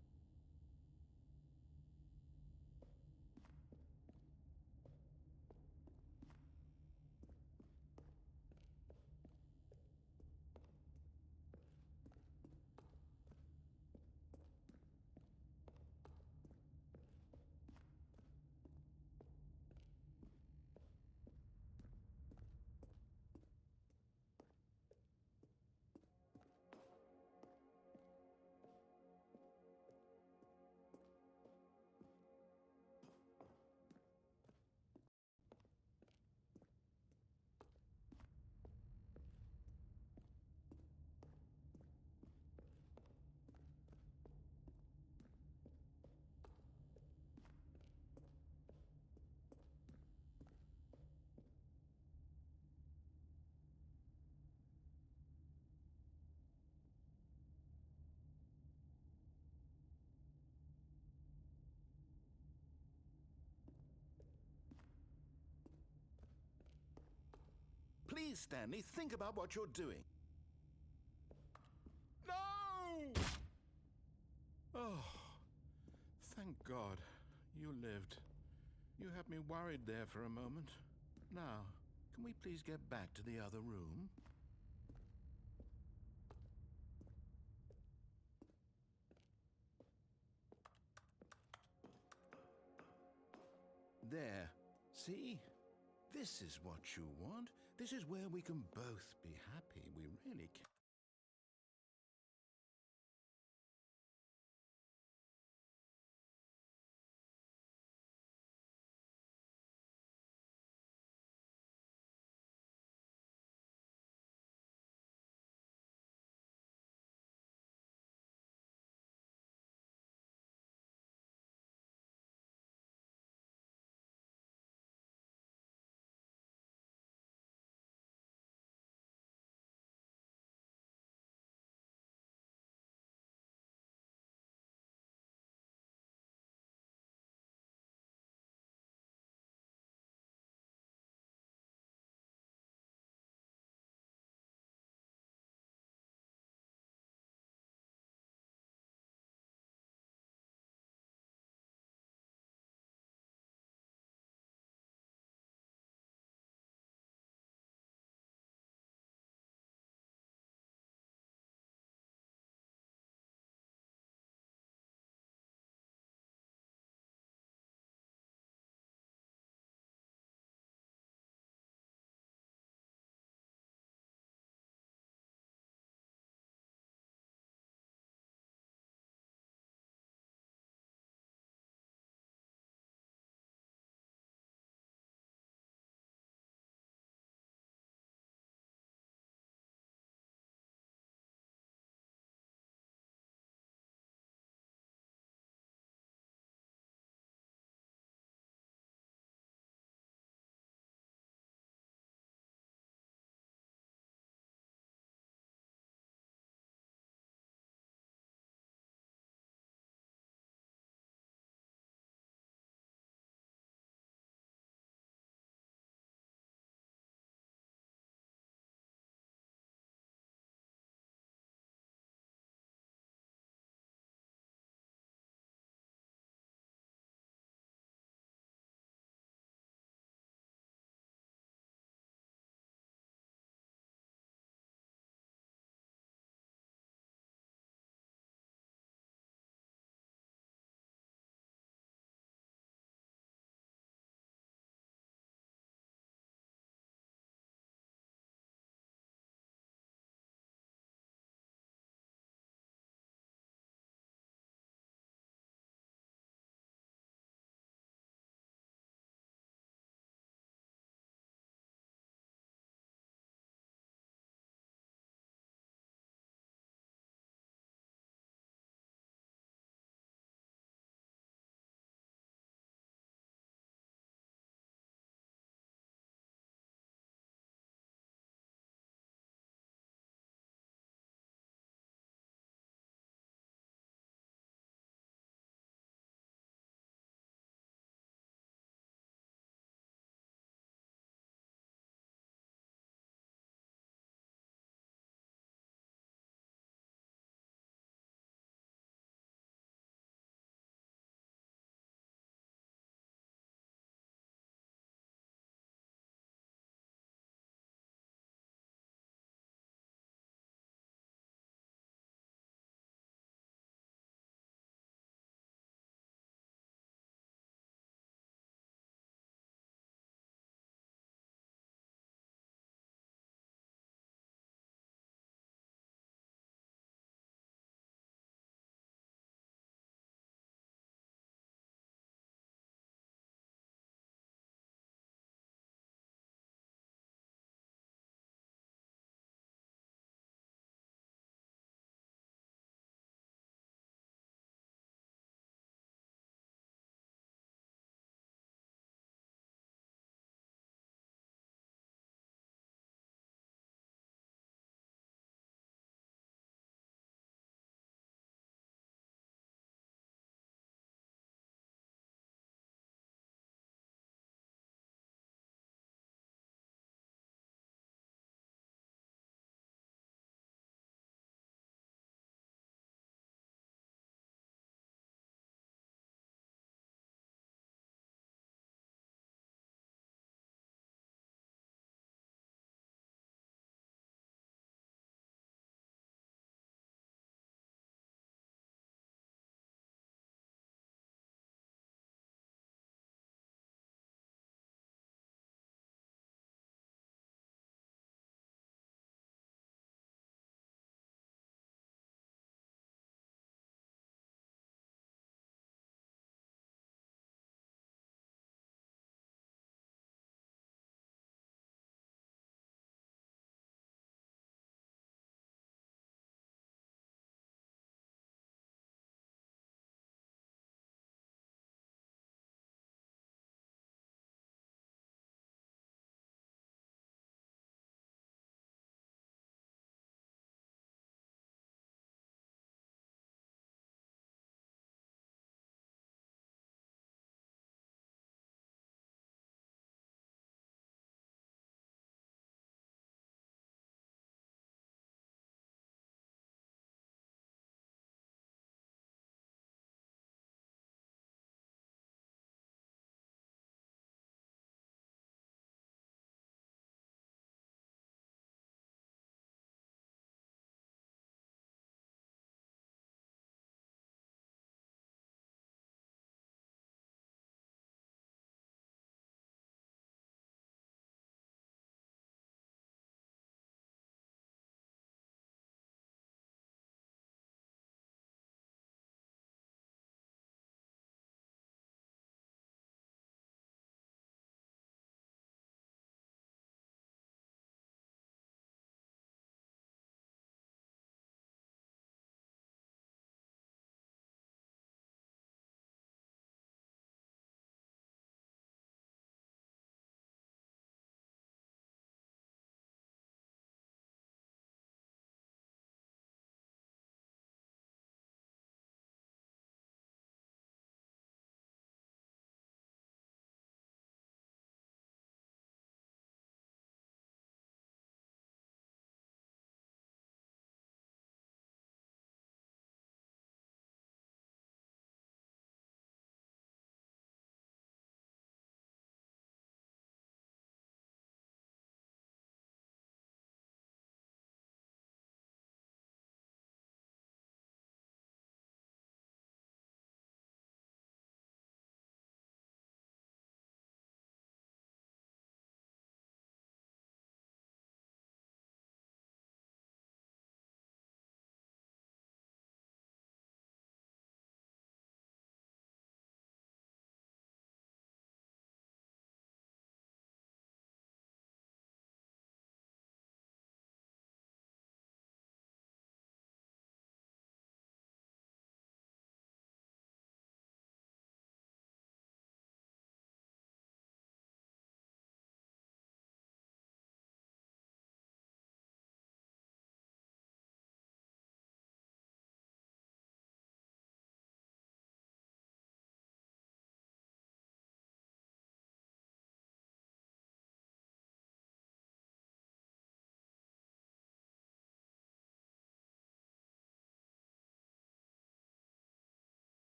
Please, Stanley, think about what you're doing. No! Oh, thank God. You lived. You had me worried there for a moment. Now, can we please get back to the other room? There. See? This is what you want. This is where we can both be happy. We really can.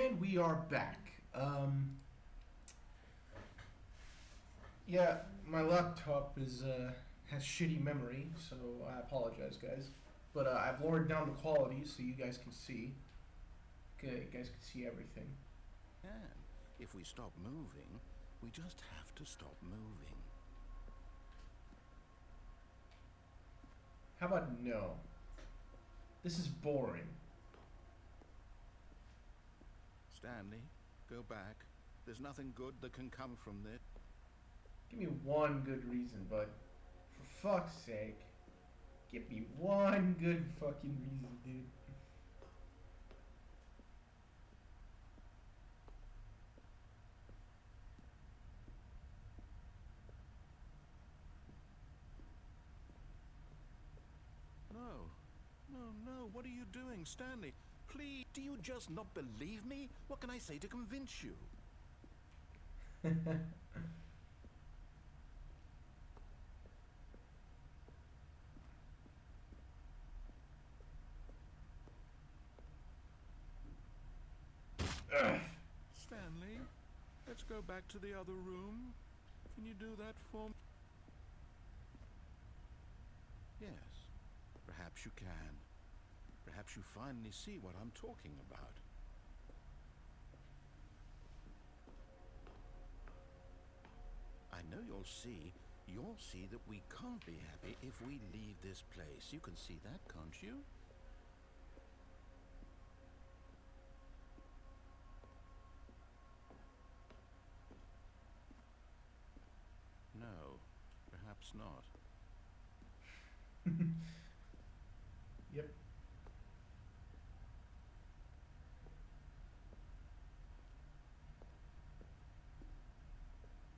And we are back. Yeah, my laptop has shitty memory, so I apologize, guys. But I've lowered down the quality so you guys can see. Okay, you guys can see everything. And if we stop moving, we just have to stop moving. How about no? This is boring. Stanley, go back. There's nothing good that can come from this. Give me one good reason, bud. For fuck's sake. Give me one good fucking reason, dude. No, what are you doing, Stanley? Please, do you just not believe me? What can I say to convince you? Stanley, let's go back to the other room. Can you do that for me? Yes, perhaps you can. Perhaps you finally see what I'm talking about. I know you'll see that we can't be happy if we leave this place. You can see that, can't you? No, perhaps not. Yep.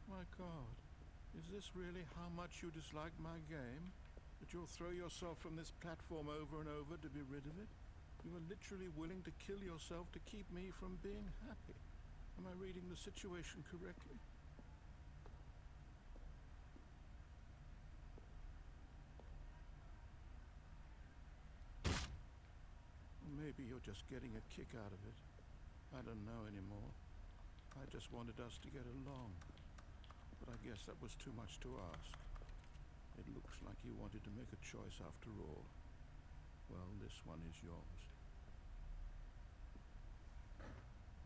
My God, is this really how much you dislike my game? That you'll throw yourself from this platform over and over to be rid of it? You are literally willing to kill yourself to keep me from being happy. Am I reading the situation correctly? Or maybe you're just getting a kick out of it. I don't know anymore. I just wanted us to get along. But I guess that was too much to ask. It looks like you wanted to make a choice after all. Well, this one is yours.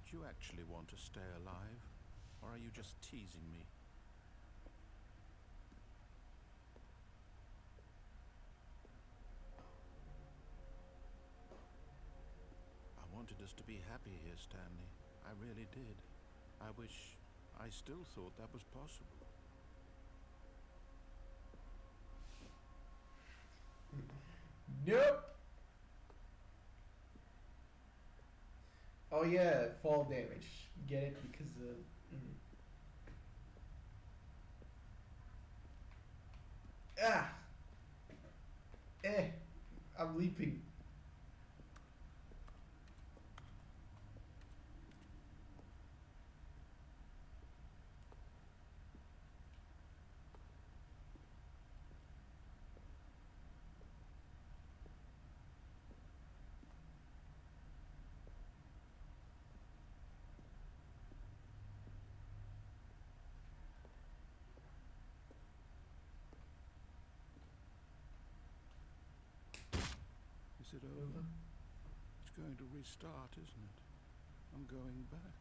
Do you actually want to stay alive? Or are you just teasing me? I wanted us to be happy here, Stanley. I really did. I wish I still thought that was possible. Nope. Oh yeah, fall damage. Get it because of. Ah. I'm leaping. Is it over? It's going to restart, isn't it? I'm going back.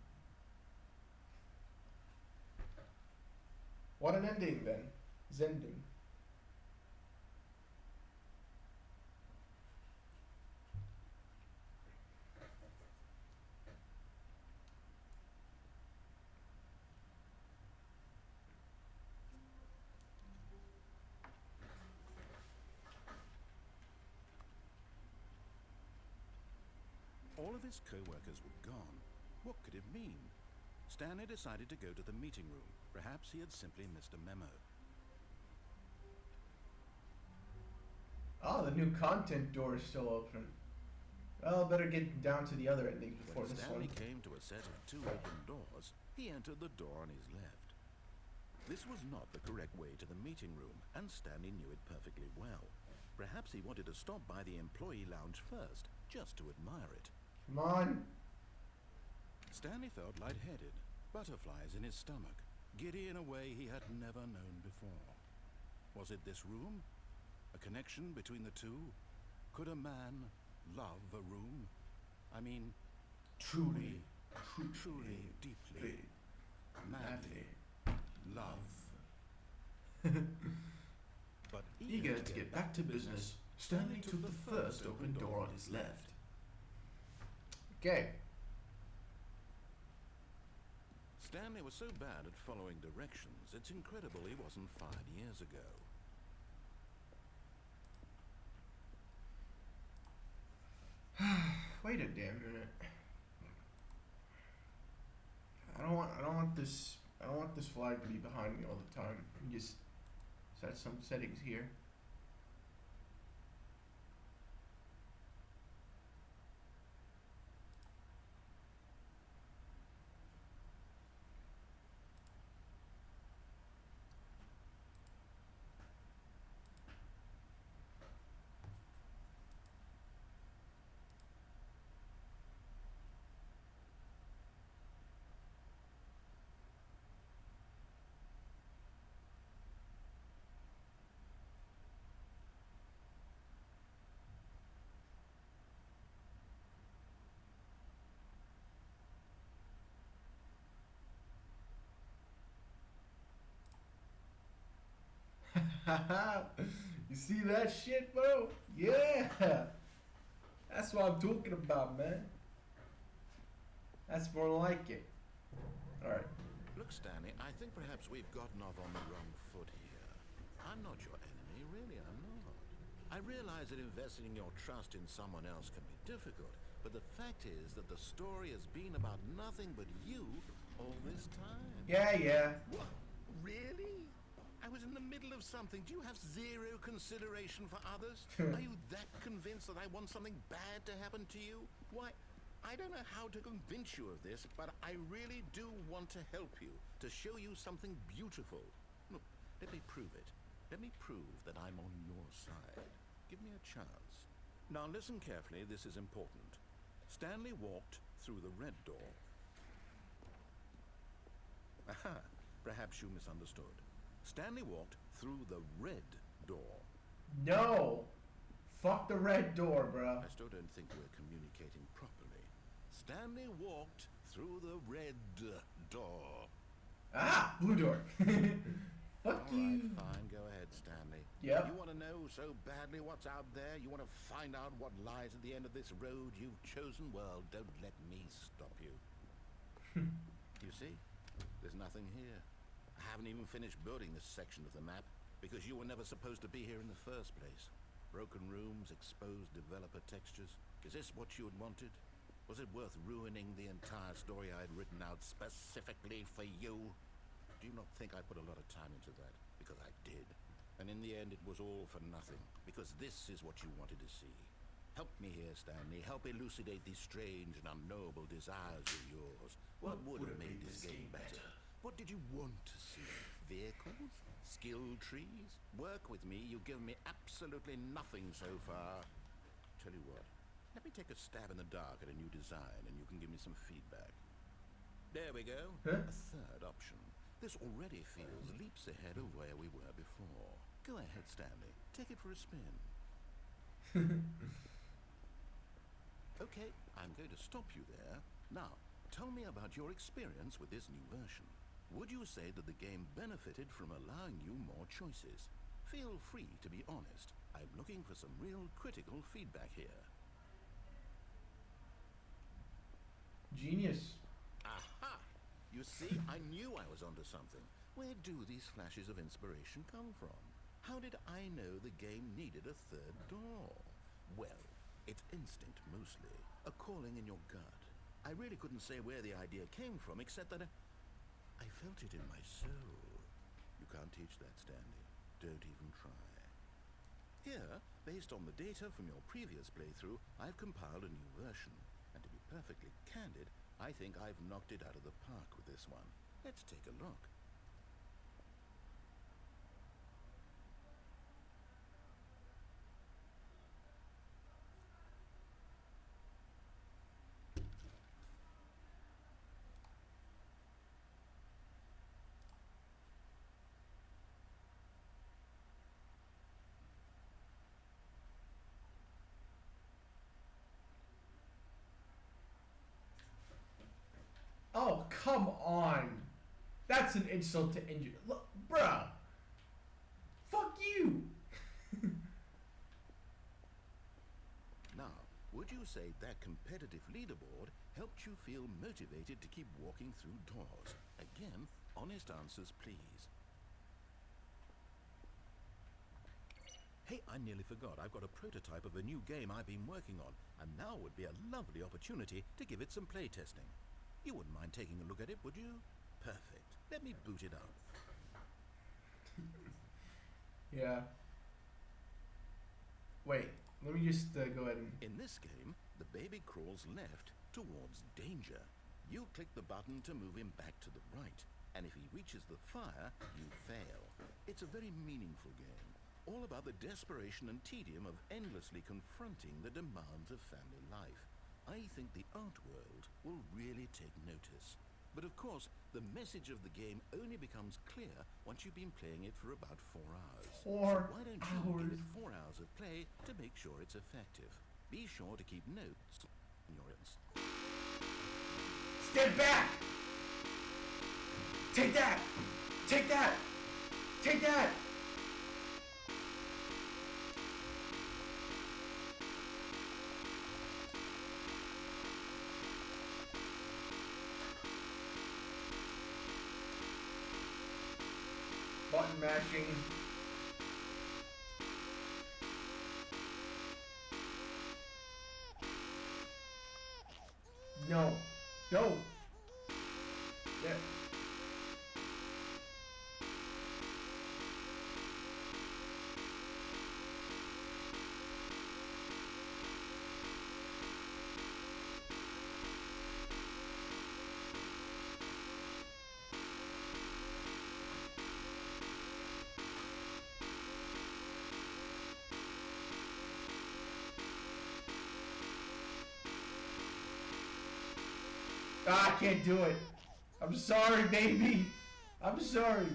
What an ending then. Zending. All of his co-workers were gone. What could it mean? Stanley decided to go to the meeting room. Perhaps he had simply missed a memo. Oh, the new content door is still open. Well, better get down to the other endings before When this Stanley one. came to a set of 2 open doors, he entered the door on his left. This was not the correct way to the meeting room, and Stanley knew it perfectly well. Perhaps he wanted to stop by the employee lounge first, just to admire it. Come on. Stanley felt lightheaded, butterflies in his stomach, giddy in a way he had never known before. Was it this room? A connection between the two? Could a man love a room? I mean, truly, deeply, madly love. But Eager to get back to business, Stanley took the first open door on his left. Okay. Stanley was so bad at following directions, it's incredible he wasn't fired years ago. Wait a damn minute. I don't want this flag to be behind me all the time. Just set some settings here. You see that shit, bro? Yeah. That's what I'm talking about, man. That's more like it. Alright. Look, Stanley, I think perhaps we've gotten off on the wrong foot here. I'm not your enemy, really, I'm not. I realize that investing your trust in someone else can be difficult, but the fact is that the story has been about nothing but you all this time. Yeah. What? Really? I was in the middle of something. Do you have zero consideration for others? Are you that convinced that I want something bad to happen to you? Why, I don't know how to convince you of this, but I really do want to help you, to show you something beautiful. Look, let me prove it. Let me prove that I'm on your side. Give me a chance. Now listen carefully, this is important. Stanley walked through the red door. Aha, perhaps you misunderstood. Stanley walked through the red door. No. Fuck the red door, bro. I still don't think we're communicating properly. Stanley walked through the red door. Ah, blue door. Fuck All you. right, fine, go ahead, Stanley. Yep. You want to know so badly what's out there? You want to find out what lies at the end of this road you've chosen? Well, don't let me stop you. You see? There's nothing here. I haven't even finished building this section of the map because you were never supposed to be here in the first place. Broken rooms, exposed developer textures. Is this what you had wanted? Was it worth ruining the entire story I had written out specifically for you? Do you not think I put a lot of time into that? Because I did. And in the end, it was all for nothing. Because this is what you wanted to see. Help me here, Stanley. Help elucidate these strange and unknowable desires of yours. What would have made this game better? What did you want to see? Vehicles? Skill trees? Work with me. You've given me absolutely nothing so far. Tell you what. Let me take a stab in the dark at a new design and you can give me some feedback. There we go. Huh? A third option. This already feels leaps ahead of where we were before. Go ahead, Stanley. Take it for a spin. Okay, I'm going to stop you there. Now, tell me about your experience with this new version. Would you say that the game benefited from allowing you more choices? Feel free to be honest. I'm looking for some real critical feedback here. Genius. Aha! You see, I knew I was onto something. Where do these flashes of inspiration come from? How did I know the game needed a third door? Well, it's instinct mostly, a calling in your gut. I really couldn't say where the idea came from, except that I felt it in my soul. You can't teach that, Stanley. Don't even try. Here, based on the data from your previous playthrough, I've compiled a new version. And to be perfectly candid, I think I've knocked it out of the park with this one. Let's take a look. come on. That's an insult to injury. Look, bruh. Fuck you. Now, would you say that competitive leaderboard helped you feel motivated to keep walking through doors? Again, honest answers, please. Hey, I nearly forgot. I've got a prototype of a new game I've been working on, and now would be a lovely opportunity to give it some playtesting. You wouldn't mind taking a look at it, would you? Perfect. Let me boot it up. Yeah. Wait, let me just go ahead and... In this game, the baby crawls left towards danger. You click the button to move him back to the right, and if he reaches the fire, you fail. It's a very meaningful game, all about the desperation and tedium of endlessly confronting the demands of family life. I think the art world will really take notice. But of course, the message of the game only becomes clear once you've been playing it for about 4 hours. 4 So why don't you hours. give it 4 hours of play to make sure it's effective? Be sure to keep notes on your Step back! Take that! Take that! Take that! Button mashing. No. No. Yeah. Ah, I can't do it. I'm sorry, baby. I'm sorry.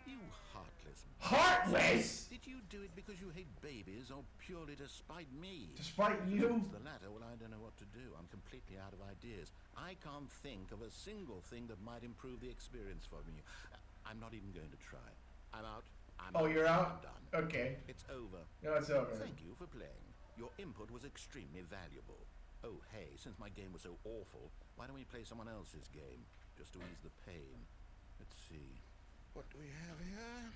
You heartless... Heartless? Did you do it because you hate babies or purely to spite me? To spite If you? it's the latter, well, I don't know what to do. I'm completely out of ideas. I can't think of a single thing that might improve the experience for me. I'm not even going to try. I'm out. Oh, you're out? I'm done. Okay. It's over. No, it's over. Thank you for playing. Your input was extremely valuable. Oh, hey, since my game was so awful, why don't we play someone else's game, just to ease the pain? Let's see. What do we have here?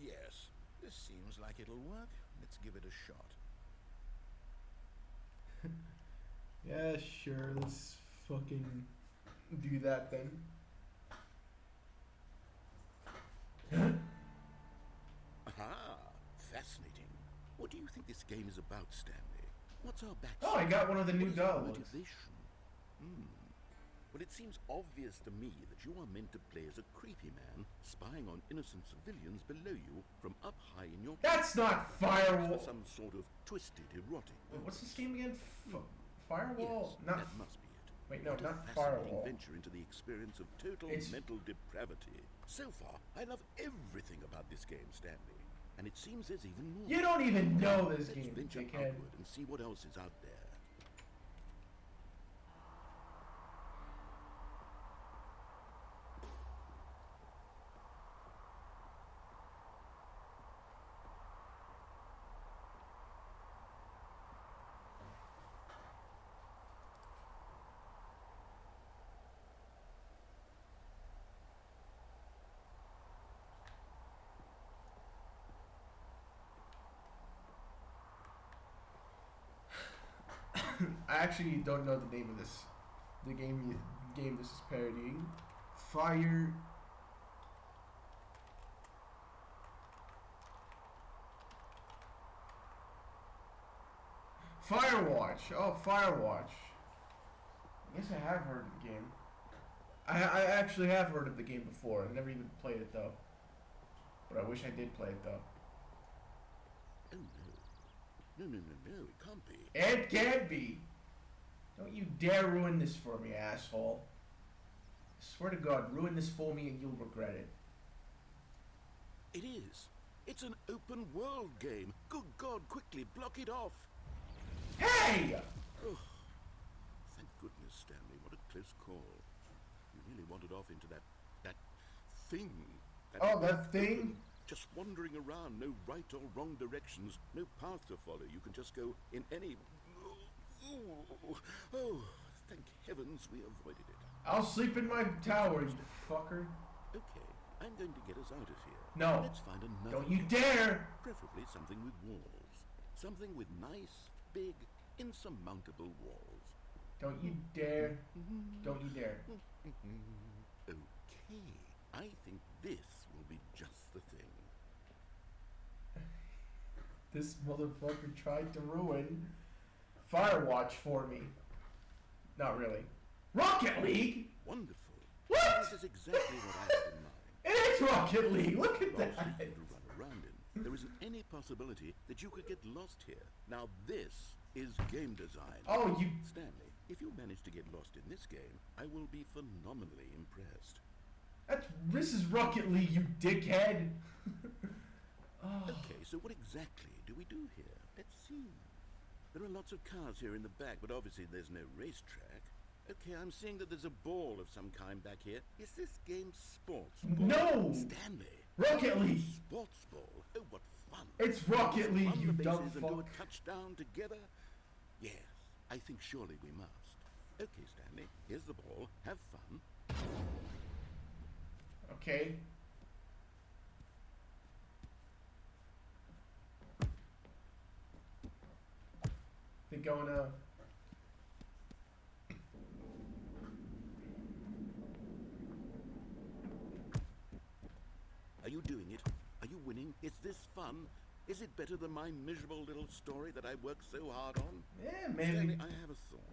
Yes, this seems like it'll work. Let's give it a shot. Yeah, sure. Let's fucking do that then. Aha! Fascinating. What do you think this game is about, Stanley? What's our backstory? Oh, I got one of the new What is our dogs. motivation? Well, it seems obvious to me that you are meant to play as a creepy man spying on innocent civilians below you from up high in your... That's not For Firewall. some sort of twisted erotic... What's this game again? Firewall? Yes, Not. that must be it. Wait, no, What a not fascinating Firewall. venture into the experience of total It's- mental depravity. So far, I love everything about this game, Stanley. And it seems there's even more. You don't even know this Let's game, venture dickhead. outward and see what else is out there. I actually don't know the name of this. The game this is parodying. Fire. Firewatch. Oh, Firewatch. I guess I have heard of the game. I actually have heard of the game before. I never even played it though. But I wish I did play it though. Oh no. No, it can't be. It can be. Don't you dare ruin this for me, asshole. I swear to God, ruin this for me and you'll regret it. It is. It's an open world game. Good God, quickly block it off. Hey! Oh, thank goodness, Stanley. What a close call. You really wandered off into that thing. That thing? Open, just wandering around, no right or wrong directions, no path to follow. You can just go in any... Oh, thank heavens we avoided it. I'll sleep in my tower, you fucker. Okay, I'm going to get us out of here. No. Let's find another... Don't you game. dare! Preferably something with walls. Something with nice, big, insurmountable walls. Don't you dare. Don't you dare. Okay, I think this will be just the thing. This motherfucker tried to ruin Firewatch for me. Not really. Rocket League? Wonderful. What? This is exactly what I had in mind. It is Rocket League. Look at Lots that. of people to run around in. There isn't any possibility that you could get lost here. Now this is game design. Oh, you... Stanley, if you manage to get lost in this game, I will be phenomenally impressed. This is Rocket League, you dickhead. Oh. Okay, so what exactly do we do here? Let's see. There are lots of cars here in the back, but obviously there's no racetrack. Okay, I'm seeing that there's a ball of some kind back here. Is this game sports ball? No! Stanley! Rocket League! Sports ball? Oh, what fun! It's Rocket League, Run you the dumb bases and do fuck. a touchdown together? Yes, I think surely we must. Okay, Stanley, here's the ball. Have fun. Okay. Think I'm gonna... Are you doing it? Are you winning? Is this fun? Is it better than my miserable little story that I worked so hard on? Yeah, maybe. Stanley, I have a thought.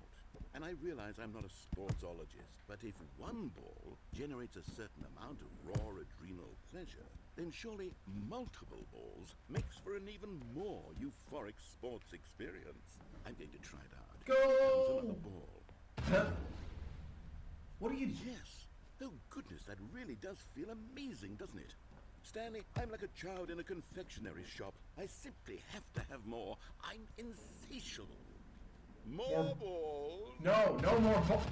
And I realize I'm not a sportsologist, but if one ball generates a certain amount of raw adrenal pleasure, then surely multiple balls makes for an even more euphoric sports experience. I'm going to try it out. Go! Here comes another ball. Huh? What are you... Yes. Oh, goodness, that really does feel amazing, doesn't it? Stanley, I'm like a child in a confectionery shop. I simply have to have more. I'm insatiable. More balls. No, no more balls.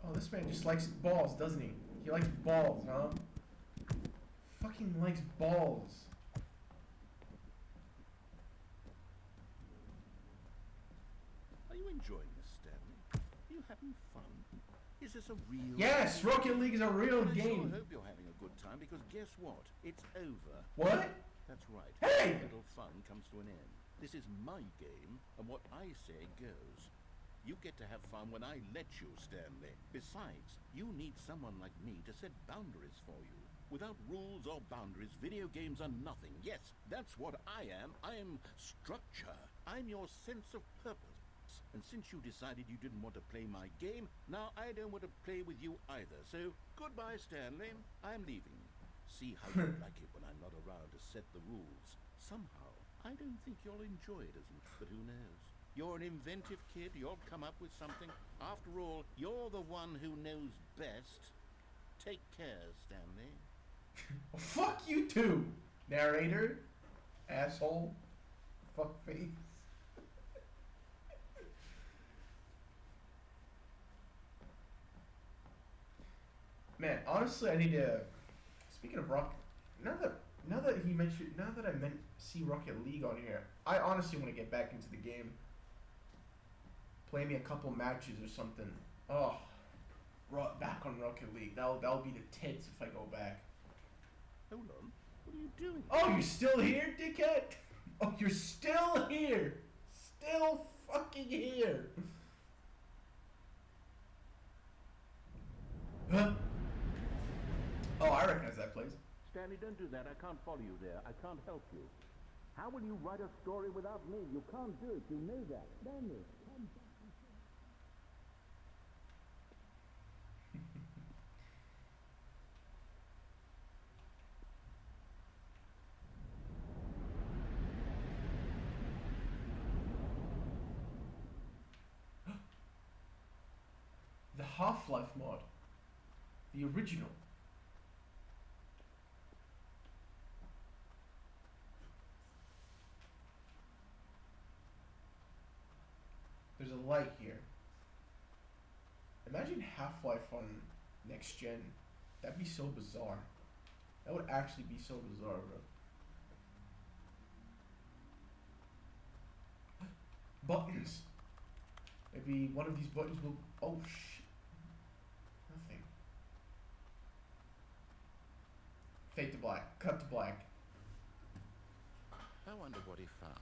Oh, this man just likes balls, doesn't he? He likes balls, huh? Fucking likes balls. Are you enjoying this, Stanley? Are you having fun? Is this a real... Yes, Rocket League is a real I game. sure hope you're having a good time, because guess what? It's over. What? That's right. Hey! Little fun comes to an end. This is my game, and what I say goes. You get to have fun when I let you, Stanley. Besides, you need someone like me to set boundaries for you. Without rules or boundaries, video games are nothing. Yes, that's what I am. I am structure. I'm your sense of purpose. And since you decided you didn't want to play my game, now I don't want to play with you either. So, goodbye, Stanley. I'm leaving. See how you like it when I'm not around to set the rules. Somehow, I don't think you'll enjoy it as much, but who knows? You're an inventive kid. You'll come up with something. After all, you're the one who knows best. Take care, Stanley. Well, fuck you too, narrator. Asshole. Fuckface. Man, honestly, I need to. Speaking of Rocket, now that he mentioned, now that I see Rocket League on here, I honestly want to get back into the game. Play me a couple matches or something. Oh, back on Rocket League. That'll be the tits if I go back. Hold on. What are you doing? Oh, you're still here, dickhead? Oh, you're still here. Still fucking here. Huh? Oh, I recognize that place. Stanley, don't do that. I can't follow you there. I can't help you. How will you write a story without me? You can't do it. You know that. Stanley, come back. The Half-Life mod. The original. light here. Imagine Half-Life on next gen. That'd be so bizarre. That would actually be so bizarre, bro. Buttons. Maybe one of these buttons will. Oh shit. Nothing. Fade to black. Cut to black. I wonder what he found.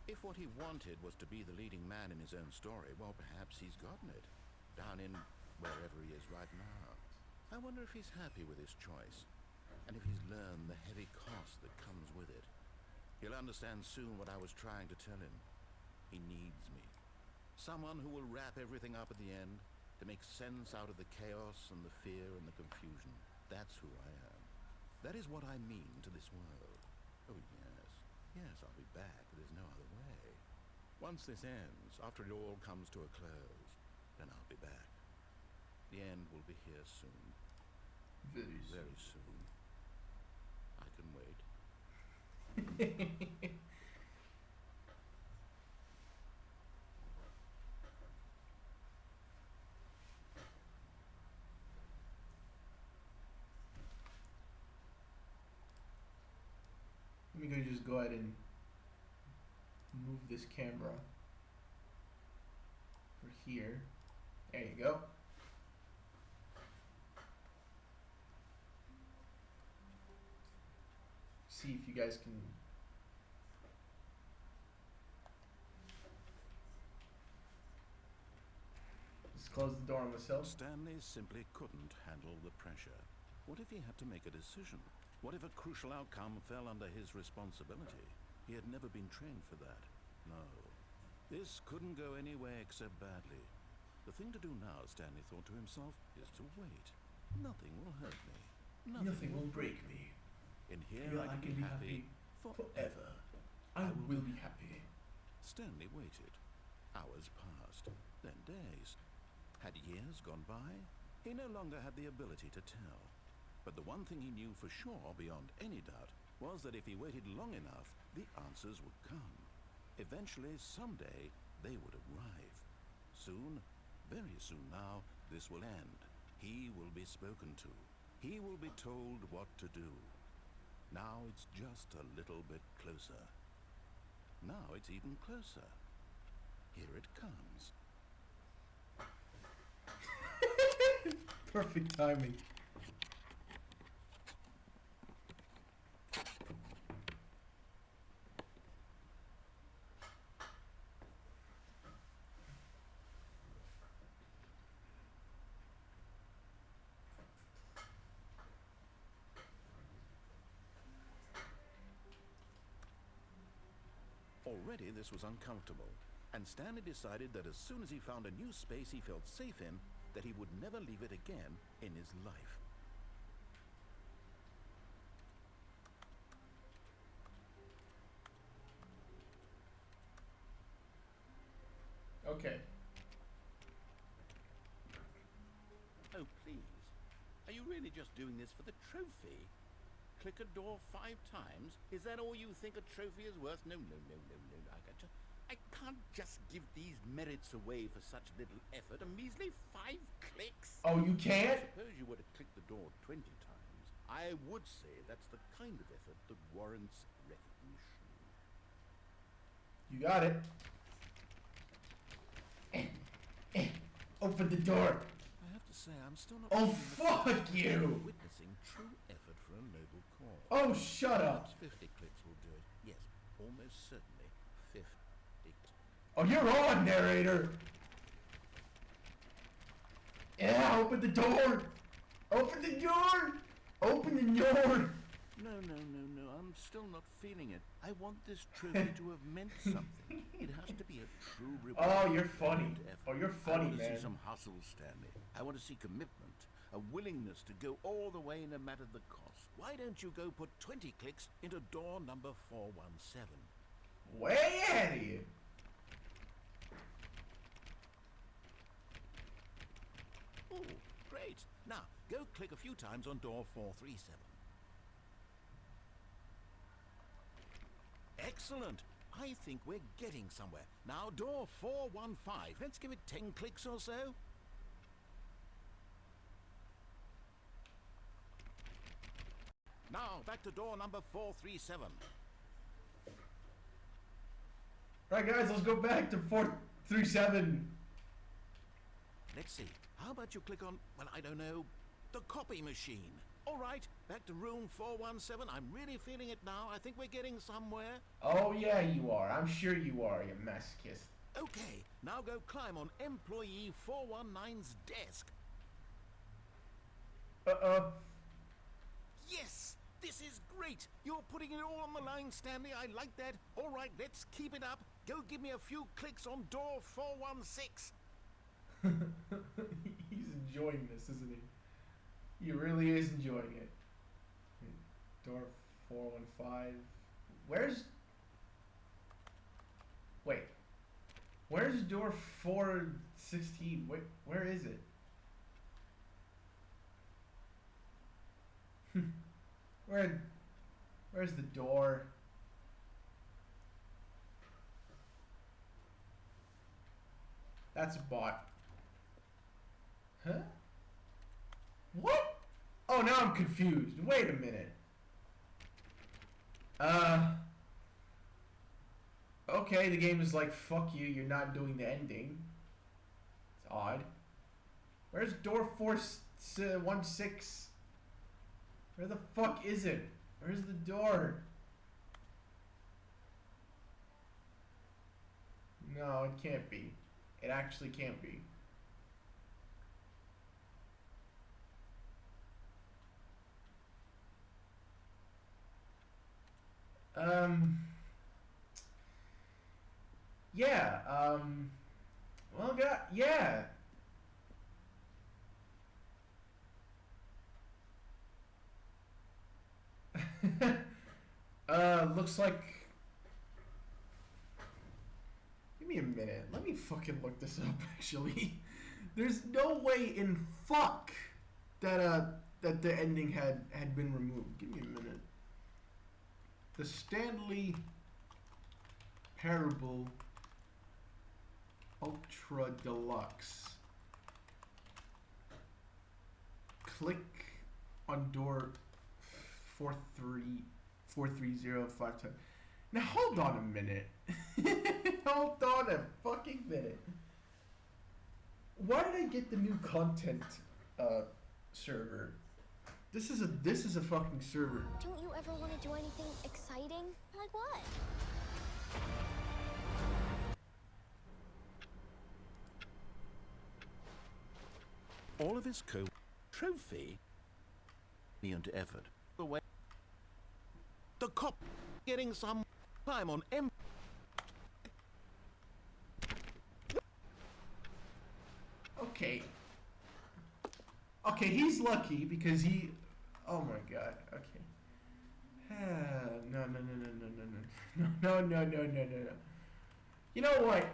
If what he wanted was to be the leading man in his own story, well, perhaps he's gotten it. Down in wherever he is right now. I wonder if he's happy with his choice. And if he's learned the heavy cost that comes with it. He'll understand soon what I was trying to tell him. He needs me. Someone who will wrap everything up at the end, to make sense out of the chaos and the fear and the confusion. That's who I am. That is what I mean to this world. Oh, yes. Yes, I'll be back. There's no other way. Once this ends, after it all comes to a close, then I'll be back. The end will be here soon. Very soon. Very soon. I can wait. Let me just go ahead and move this camera for here. There you go. See if you guys can. Just close the door on myself. Stanley simply couldn't handle the pressure. What if he had to make a decision? What if a crucial outcome fell under his responsibility? He had never been trained for that. No. This couldn't go any way except badly. The thing to do now, Stanley thought to himself, is to wait. Nothing will hurt me. Nothing will break me. In here Here I can be happy forever. I will be happy. Stanley waited. Hours passed, then days. Had years gone by? He no longer had the ability to tell. But the one thing he knew for sure, beyond any doubt, was that if he waited long enough, the answers would come. Eventually, someday, they would arrive. Soon, very soon now, this will end. He will be spoken to. He will be told what to do. Now it's just a little bit closer. Now it's even closer. Here it comes. Perfect timing. Already this was uncomfortable, and Stanley decided that as soon as he found a new space he felt safe in, that he would never leave it again in his life. Okay. Oh, please. Are you really just doing this for the trophy? Click a door 5 times? Is that all you think a trophy is worth? No. I can't just give these merits away for such little effort. A measly 5 clicks? Oh, you can't? Suppose you were to click the door 20 times. I would say that's the kind of effort that warrants recognition. You got it. Open the door. I have to say, I'm still not... Oh, feeling the fuck sense of you. Witnessing true effort for a noble cause. Oh, shut up. Perhaps 50 clicks will do it. Yes, almost certainly 50. Oh, you're on, narrator. Yeah, open the door. Open the door. Open the door. No, I'm still not feeling it. I want this trophy to have meant something. It has to be a true reward. Oh, you're funny. Effort. Oh, you're I funny, want to man. see some hustle, Stanley. I want to see commitment, a willingness to go all the way no matter the cost. Why don't you go put 20 clicks into door number 417? Way ahead of you. Oh, great. Now, go click a few times on door 437. Excellent. I think we're getting somewhere. Now, door 415. Let's give it 10 clicks or so. Now, back to door number 437. Alright, guys, let's go back to 437. Let's see. How about you click on, well, I don't know, the copy machine? All right, back to room 417. I'm really feeling it now. I think we're getting somewhere. Oh, yeah, you are. I'm sure you are, you masochist. Okay, now go climb on employee 419's desk. Yes, this is great. You're putting it all on the line, Stanley. I like that. All right, let's keep it up. Go give me a few clicks on door 416. He's enjoying this, isn't he? He really is enjoying it. Door 415. Wait. Where's door 416? Where is it? Where's the door? That's a bot. Huh? What? Oh, now I'm confused. Wait a minute. Okay, the game is like, fuck you, you're not doing the ending. It's odd. Where's door 416? Where the fuck is it? Where's the door? No, it can't be. It actually can't be. Yeah, well, yeah. Looks like... Give me a minute. Let me fucking look this up, actually. There's no way in fuck that, that the ending had been removed. Give me a minute. The Stanley Parable Ultra Deluxe. Click on door 43052. Now hold on a minute. Hold on a fucking minute. Why did I get the new content server? This is a fucking server. Don't you ever want to do anything exciting? Like what? All of his trophy and effort. The way the cop getting some time on Okay. Okay, he's lucky because he... Oh my god, okay. No. You know what?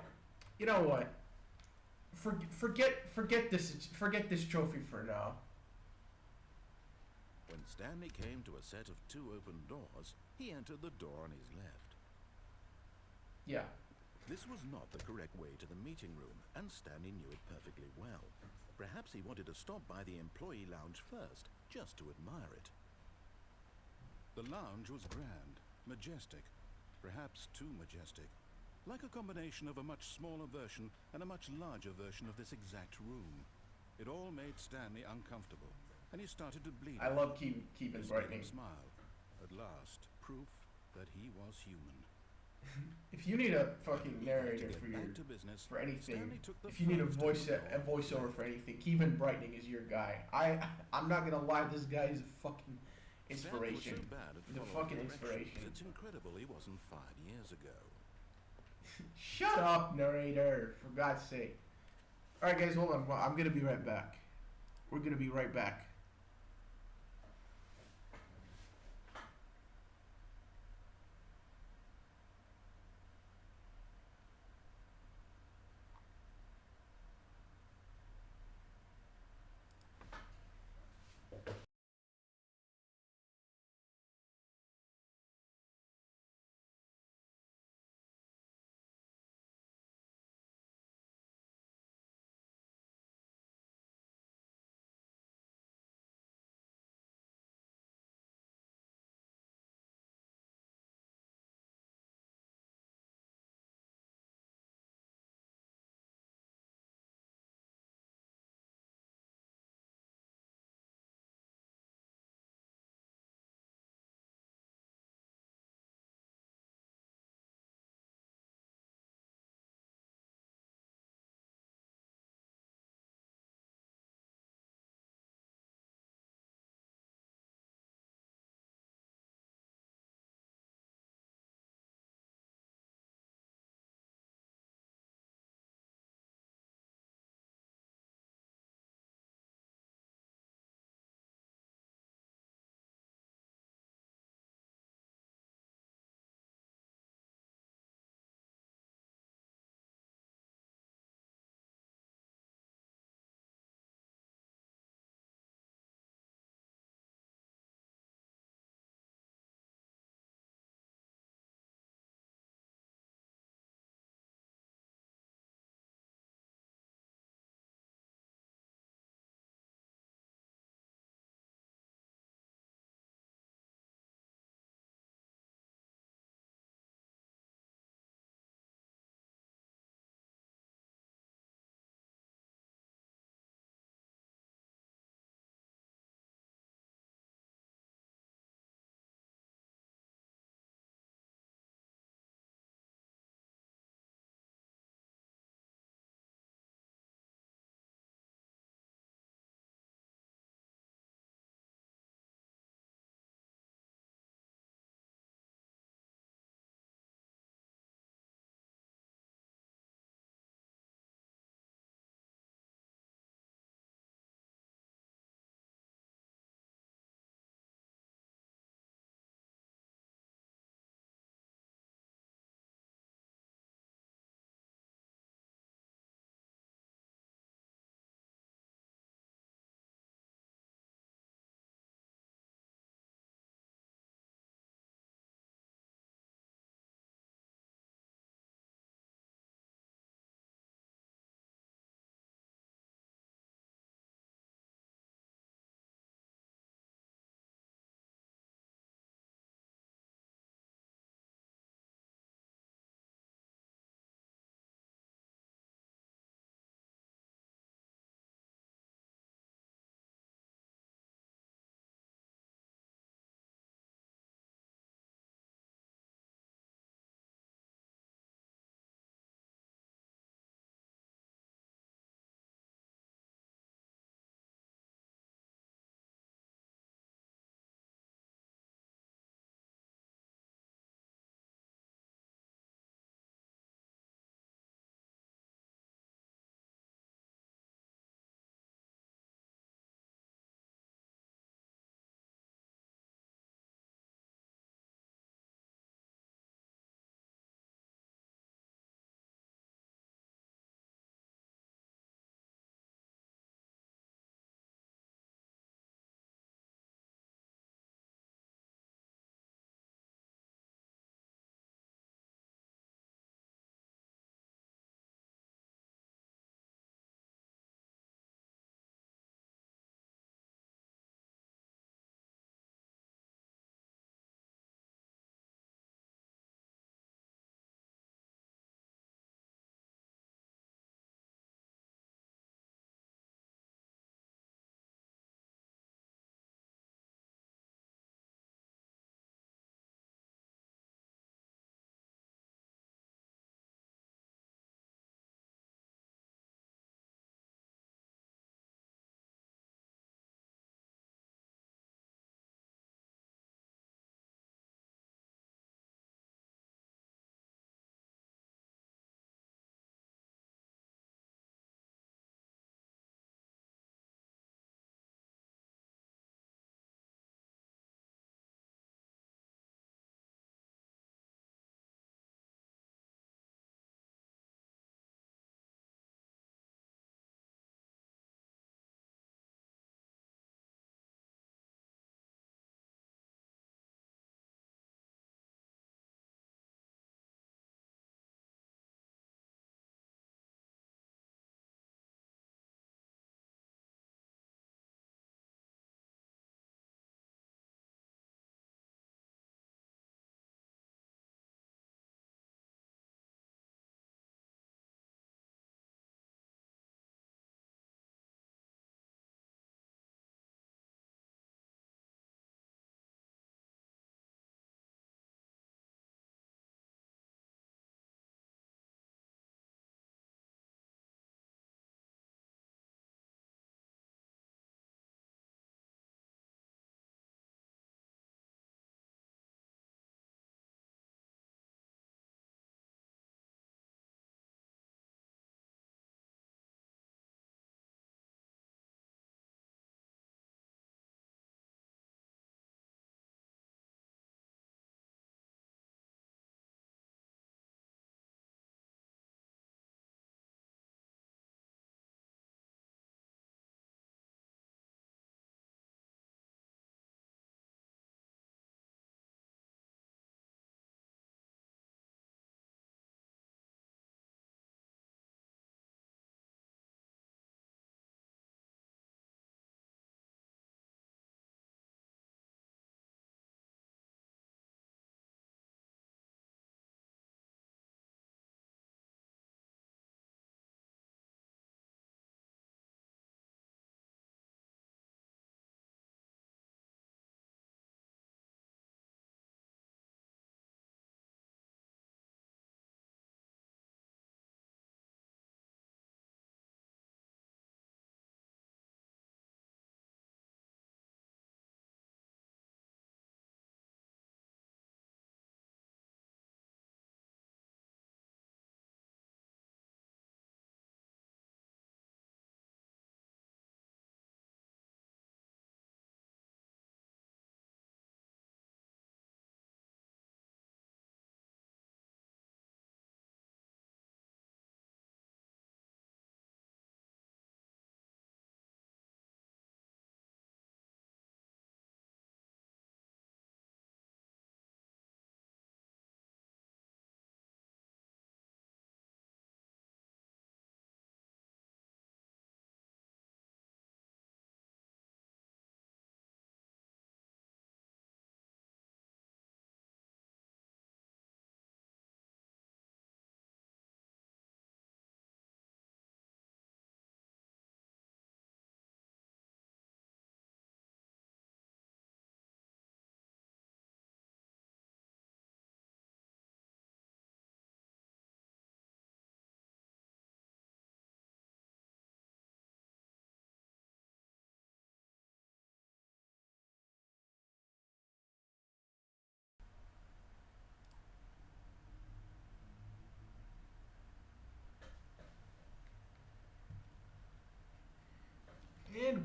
Forget this trophy for now. When Stanley came to a set of 2 open doors, he entered the door on his left. Yeah. This was not the correct way to the meeting room, and Stanley knew it perfectly well. Perhaps he wanted to stop by the employee lounge first, just to admire it. The lounge was grand, majestic, perhaps too majestic, like a combination of a much smaller version and a much larger version of this exact room. It all made Stanley uncomfortable, and he started to bleed. I love keeping This brightening. made him smile. At last, proof that he was human. If you need a fucking narrator for Back to business, for anything, Stanley took the if you need a first voiceover for anything, Kevin Brightening is your guy. I'm not gonna lie, this guy is a fucking inspiration. Stanley was so bad at The following fucking directions, inspiration. It's incredible he wasn't fired years ago. Shut up, narrator! For God's sake. All right, guys, hold on. I'm gonna be right back. We're gonna be right back.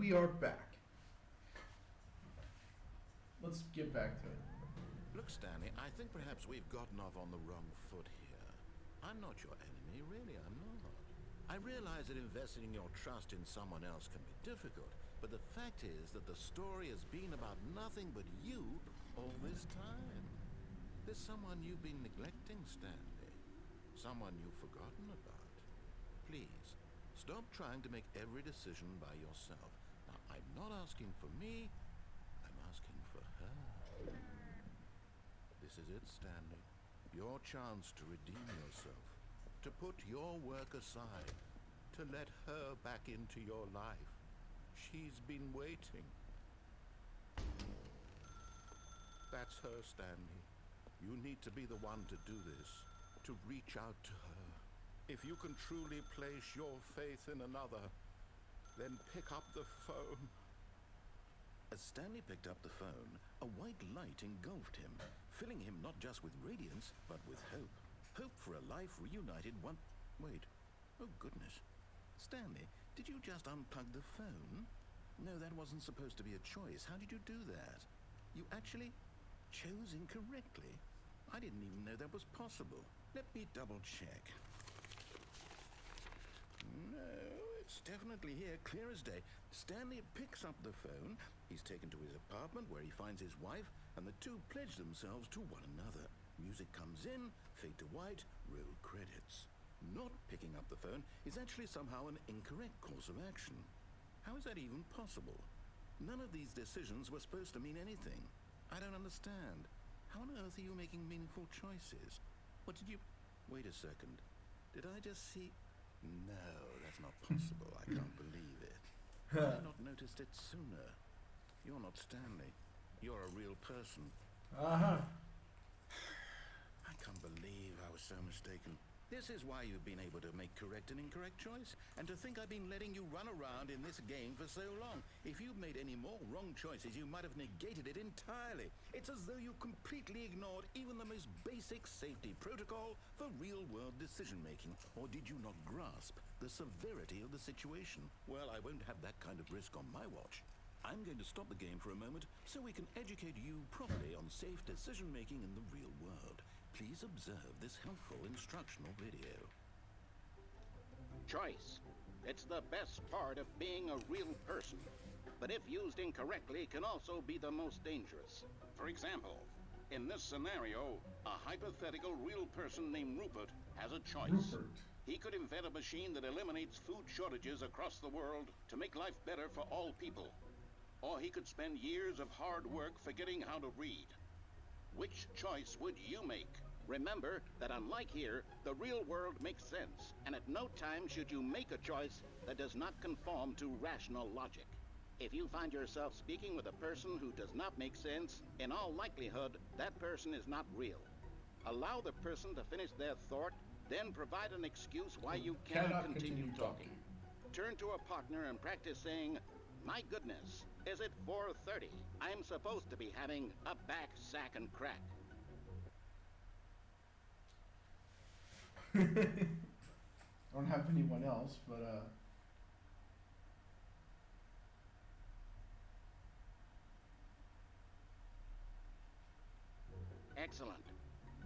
we are back. Let's get back to it. Look, Stanley, I think perhaps we've gotten off on the wrong foot here. I'm not your enemy, really, I'm not. I realize that investing your trust in someone else can be difficult, but the fact is that the story has been about nothing but you all this time. There's someone you've been neglecting, Stanley. Someone you've forgotten about. Please, stop trying to make every decision by yourself. Now, I'm not asking for me, I'm asking for her. This is it, Stanley. Your chance to redeem yourself. To put your work aside. To let her back into your life. She's been waiting. That's her, Stanley. You need to be the one to do this. To reach out to her. If you can truly place your faith in another, then pick up the phone. As Stanley picked up the phone, a white light engulfed him, filling him not just with radiance, but with hope. Hope for a life reunited one... Wait. Oh, goodness. Stanley, did you just unplug the phone? No, that wasn't supposed to be a choice. How did you do that? You actually chose incorrectly? I didn't even know that was possible. Let me double check. No, it's definitely here, clear as day. Stanley picks up the phone. He's taken to his apartment where he finds his wife, and the two pledge themselves to one another. Music comes in, fade to white, roll credits. Not picking up the phone is actually somehow an incorrect course of action. How is that even possible? None of these decisions were supposed to mean anything. I don't understand. How on earth are you making meaningful choices? What did you... Wait a second. Did I just see... No, that's not possible. I can't believe it. Why have I not noticed it sooner? You're not Stanley. You're a real person. Uh-huh. I can't believe I was so mistaken. This is why you've been able to make correct and incorrect choice. And to think I've been letting you run around in this game for so long. If you'd made any more wrong choices, you might have negated it entirely. It's as though you completely ignored even the most basic safety protocol for real-world decision-making. Or did you not grasp the severity of the situation? Well, I won't have that kind of risk on my watch. I'm going to stop the game for a moment so we can educate you properly on safe decision-making in the real world. Please observe this helpful instructional video. Choice. It's the best part of being a real person. But if used incorrectly, can also be the most dangerous. For example, in this scenario, a hypothetical real person named Rupert has a choice. Rupert. He could invent a machine that eliminates food shortages across the world to make life better for all people. Or he could spend years of hard work forgetting how to read. Which choice would you make? Remember that unlike here, the real world makes sense, and at no time should you make a choice that does not conform to rational logic. If you find yourself speaking with a person who does not make sense, in all likelihood, that person is not real. Allow the person to finish their thought, then provide an excuse why you cannot continue talking. Turn to a partner and practice saying, "My goodness, is it 4:30? I'm supposed to be having a back, sack, and crack." I don't have anyone else, but Excellent.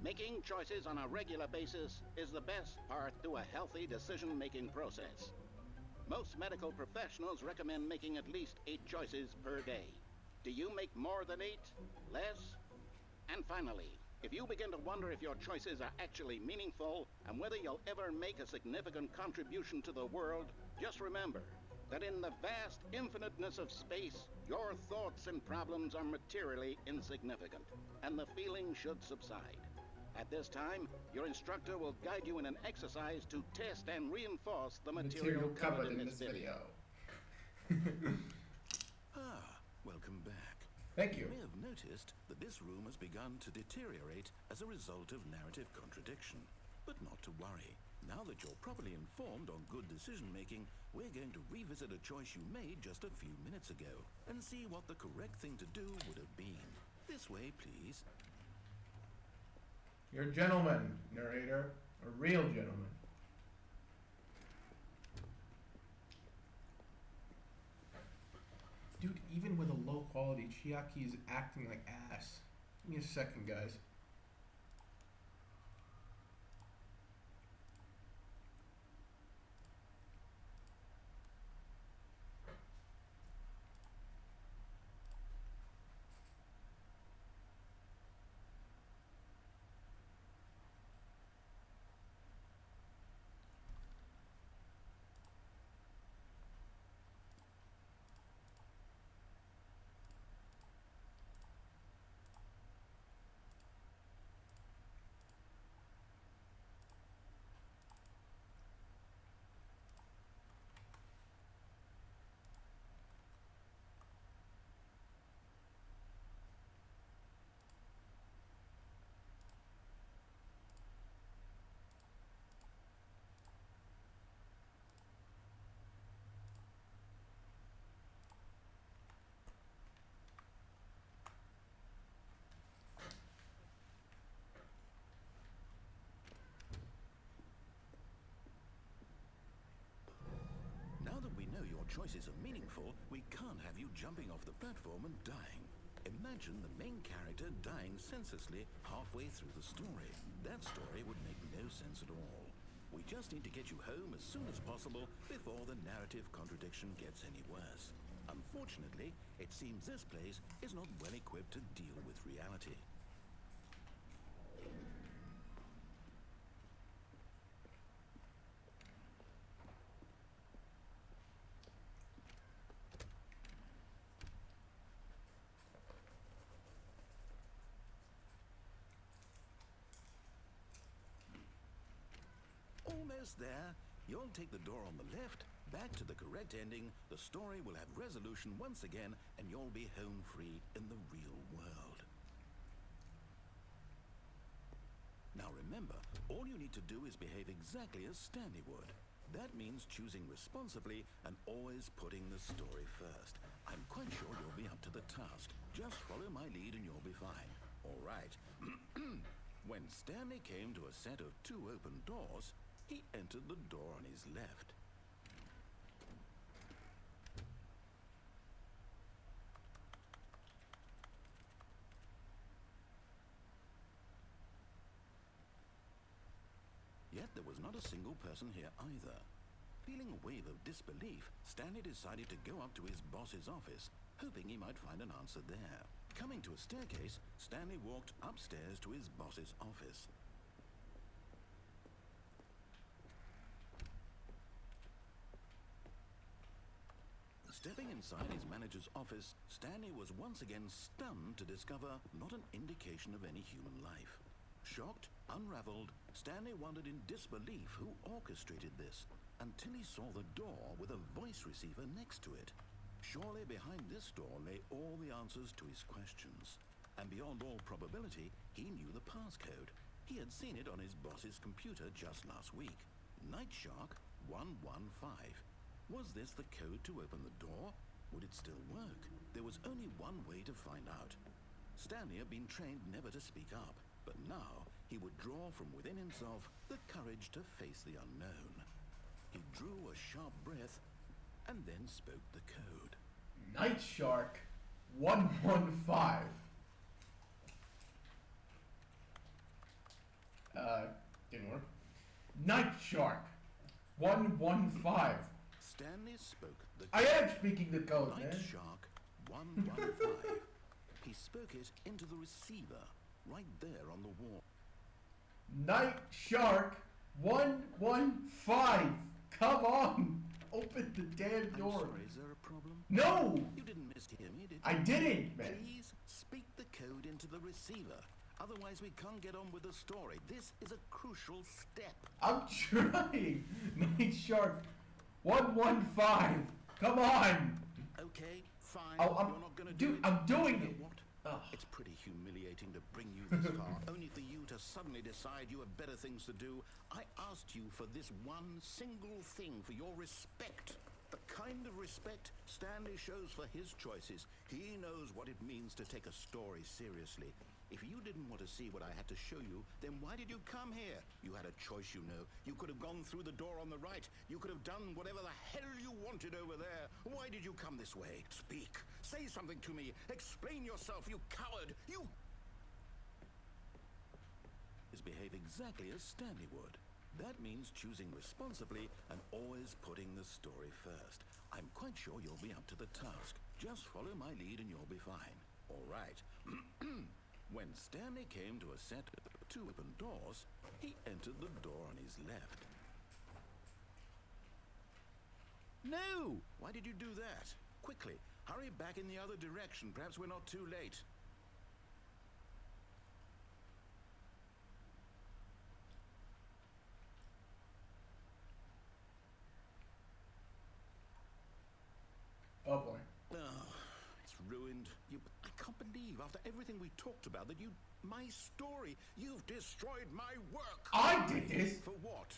Making choices on a regular basis is the best part to a healthy decision-making process. Most medical professionals recommend making at least 8 choices per day. Do you make more than 8? Less? And finally, if you begin to wonder if your choices are actually meaningful and whether you'll ever make a significant contribution to the world, just remember that in the vast infiniteness of space, your thoughts and problems are materially insignificant, and the feeling should subside. At this time, your instructor will guide you in an exercise to test and reinforce the material covered in this video. Welcome back. Thank You you. may have noticed that this room has begun to deteriorate as a result of narrative contradiction. But not to worry. Now that you're properly informed on good decision-making, we're going to revisit a choice you made just a few minutes ago and see what the correct thing to do would have been. This way, please. You're a gentleman, narrator. A real gentleman. quality. Chiaki is acting like ass. Give me a second, guys. Now that we know your choices are meaningful, we can't have you jumping off the platform and dying. Imagine the main character dying senselessly halfway through the story. That story would make no sense at all. We just need to get you home as soon as possible before the narrative contradiction gets any worse. Unfortunately, it seems this place is not well equipped to deal with reality. Almost there. You'll take the door on the left, back to the correct ending, the story will have resolution once again, and you'll be home free in the real world. Now remember, all you need to do is behave exactly as Stanley would. That means choosing responsibly and always putting the story first. I'm quite sure you'll be up to the task. Just follow my lead and you'll be fine. All right. When Stanley came to a set of 2 open doors, he entered the door on his left. Yet there was not a single person here either. Feeling a wave of disbelief, Stanley decided to go up to his boss's office, hoping he might find an answer there. Coming to a staircase, Stanley walked upstairs to his boss's office. Stepping inside his manager's office, Stanley was once again stunned to discover not an indication of any human life. Shocked, unraveled, Stanley wondered in disbelief who orchestrated this, until he saw the door with a voice receiver next to it. Surely behind this door lay all the answers to his questions. And beyond all probability, he knew the passcode. He had seen it on his boss's computer just last week. Night Shark 115. Was this the code to open the door? Would it still work? There was only one way to find out. Stanley had been trained never to speak up, but now he would draw from within himself the courage to face the unknown. He drew a sharp breath and then spoke the code. Night Shark 115. Didn't work. Night Shark 115. Stanley spoke the I am speaking the code, Night man. Shark 115. He spoke it into the receiver, right there on the wall. Night Shark 115. Come on. Open the damn I'm door. sorry, is there a problem? No. You didn't mishear me, did you? I didn't, man. Please speak the code into the receiver. Otherwise, we can't get on with the story. This is a crucial step. I'm trying. Night Shark 115. Come on. Okay, fine. Oh, You're not gonna do it. I'm doing You it. know what? Ugh. It's pretty humiliating to bring you this far, only for you to suddenly decide you have better things to do. I asked you for this one single thing, for your respect. The kind of respect Stanley shows for his choices. He knows what it means to take a story seriously. If you didn't want to see what I had to show you, then why did you come here? You had a choice, you know. You could have gone through the door on the right. You could have done whatever the hell you wanted over there. Why did you come this way? Speak. Say something to me. Explain yourself, you coward. You is behave exactly as Stanley would. That means choosing responsibly and always putting the story first. I'm quite sure you'll be up to the task. Just follow my lead and you'll be fine. All right. When Stanley came to a set of 2 open doors, he entered the door on his left. No! Why did you do that? Quickly, hurry back in the other direction. Perhaps we're not too late. Oh boy. Oh, it's ruined. I can't believe after everything we talked about that my story, you've destroyed my work. I did this. For what?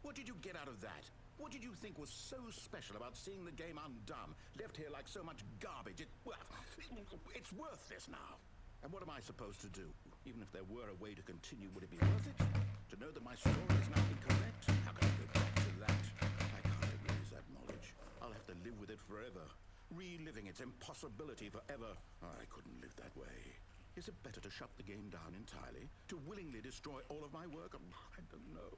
What did you get out of that? What did you think was so special about seeing the game undone, left here like so much garbage? It's worthless now. And what am I supposed to do? Even if there were a way to continue, would it be worth it? To know that my story is now incorrect? How can I go back to that? I can't erase that knowledge. I'll have to live with it forever, reliving its impossibility forever. I couldn't live that way. Is it better to shut the game down entirely? To willingly destroy all of my work? I don't know.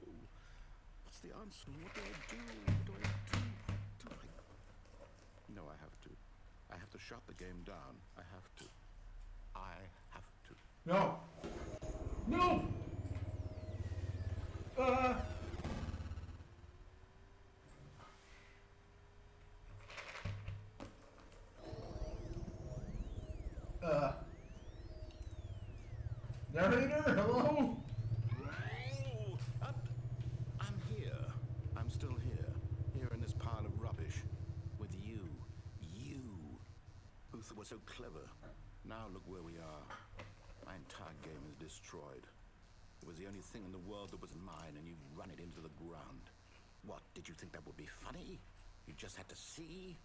What's the answer? What do I do? What do I do? No, I have to. I have to shut the game down. I have to. I have to. No. No. Narrator, hello? I'm here. I'm still here. Here in this pile of rubbish. With you. You. Who was so clever. Now look where we are. My entire game is destroyed. It was the only thing in the world that was mine, and you've run it into the ground. What, did you think that would be funny? You just had to see?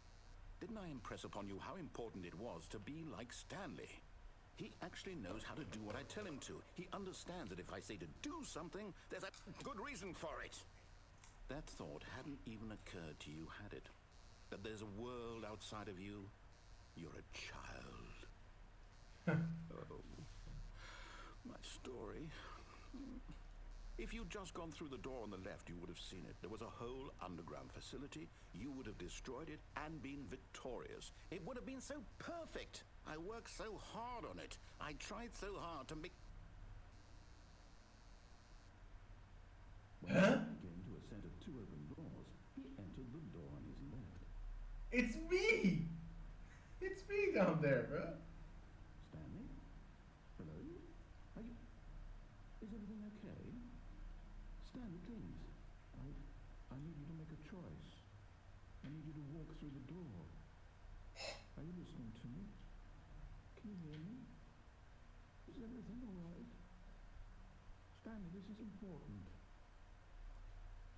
Didn't I impress upon you how important it was to be like Stanley? He actually knows how to do what I tell him to. He understands that if I say to do something, there's a good reason for it. That thought hadn't even occurred to you, had it? That there's a world outside of you? You're a child. Oh, my story. If you'd just gone through the door on the left, you would have seen it. There was a whole underground facility. You would have destroyed it and been victorious. It would have been so perfect. I worked so hard on it. I tried so hard to make... When he came to a set of 2 open doors, he entered the door on his left. It's me! It's me down there, bro. Stanley? Hello? Are you... Is everything okay? Stanley, please. I need you to make a choice. I need you to walk through the door. Are you listening to me? Can you hear me? Is everything all right? Stanley, this is important.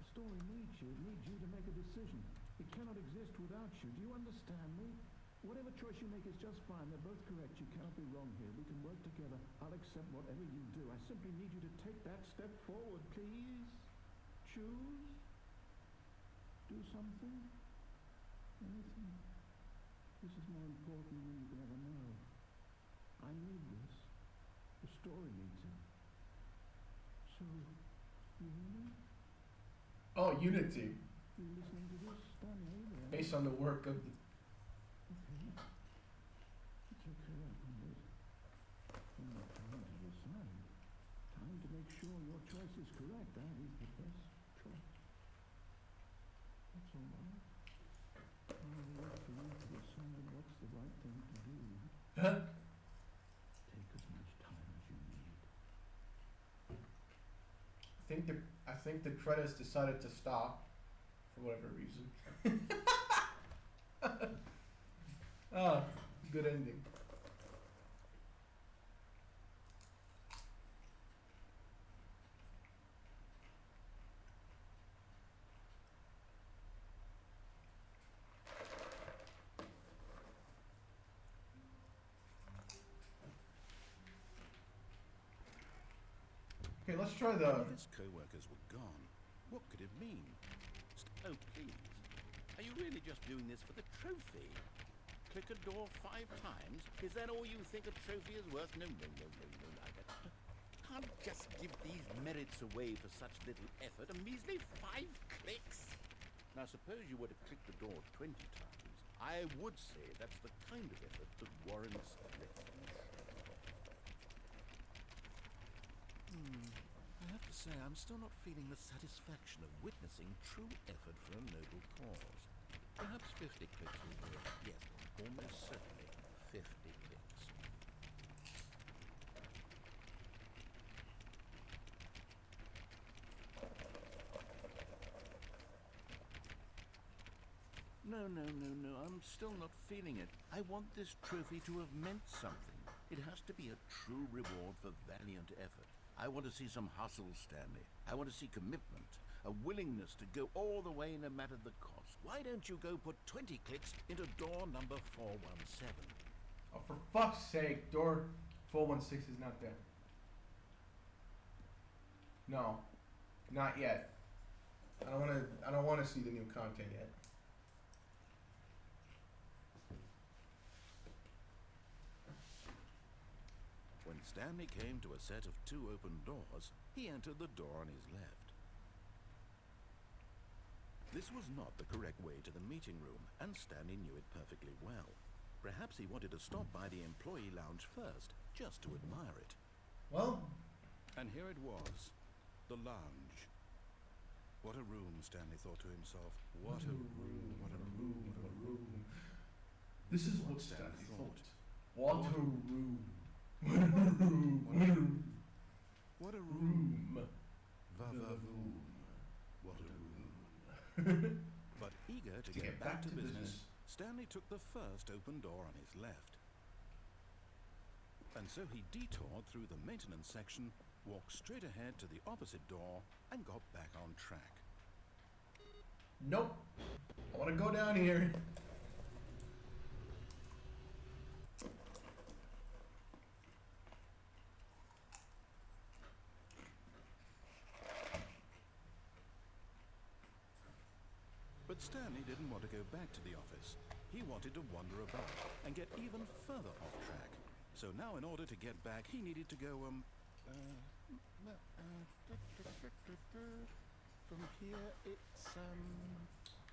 The story needs you. It needs you to make a decision. It cannot exist without you. Do you understand me? Whatever choice you make is just fine. They're both correct. You cannot be wrong here. We can work together. I'll accept whatever you do. I simply need you to take that step forward, please. Choose. Do something. Anything. This is more important than you can ever know. I need this. The story needs it. So, you hear me? Oh, Unity. You listening to this, Stanley? Based on the work of the... Okay. It's okay, I can wait. Only time to decide. Time to make sure your choice is correct. That is the best choice. That's all right. I'll wait for you to decide what's the right thing to do. Huh? Take as much time as you need. I think the credits decided to stop for whatever reason. Ah, good ending. Okay, let's try the... If his co-workers were gone, what could it mean? Oh, please. Are you really just doing this for the trophy? click a door 5 times? Is that all you think a trophy is worth? No, no, no, no, no. I can't just give these merits away for such little effort. A measly 5 clicks. Now, suppose you were to click the door 20 times. I would say that's the kind of effort that warrants recognition. I have to say, I'm still not feeling the satisfaction of witnessing true effort for a noble cause. Perhaps 50 clicks will do it. Yes, almost certainly 50 clicks. No, no, no, no. I'm still not feeling it. I want this trophy to have meant something. It has to be a true reward for valiant effort. I want to see some hustle, Stanley. I want to see commitment, a willingness to go all the way no matter the cost. Why don't you go put 20 clicks into door number 417? Oh, for fuck's sake, door 416 is not there. No, not yet. I don't want to see the new content yet. When Stanley came to a set of 2 open doors, he entered the door on his left. This was not the correct way to the meeting room, and Stanley knew it perfectly well. Perhaps he wanted to stop by the employee lounge first, just to admire it. Well, And here it was, the lounge. What a room, Stanley thought to himself. What a room, what a room, what a room. this is what Stanley thought. What a room. What a room. Room. Va-va-voom. What a room. But eager to get back to business, Stanley took the first open door on his left. And so he detoured through the maintenance section, walked straight ahead to the opposite door, and got back on track. Nope. I want to go down here. But Stanley didn't want to go back to the office. He wanted to wander about and get even further off track. So now in order to get back, he needed to go, from here it's,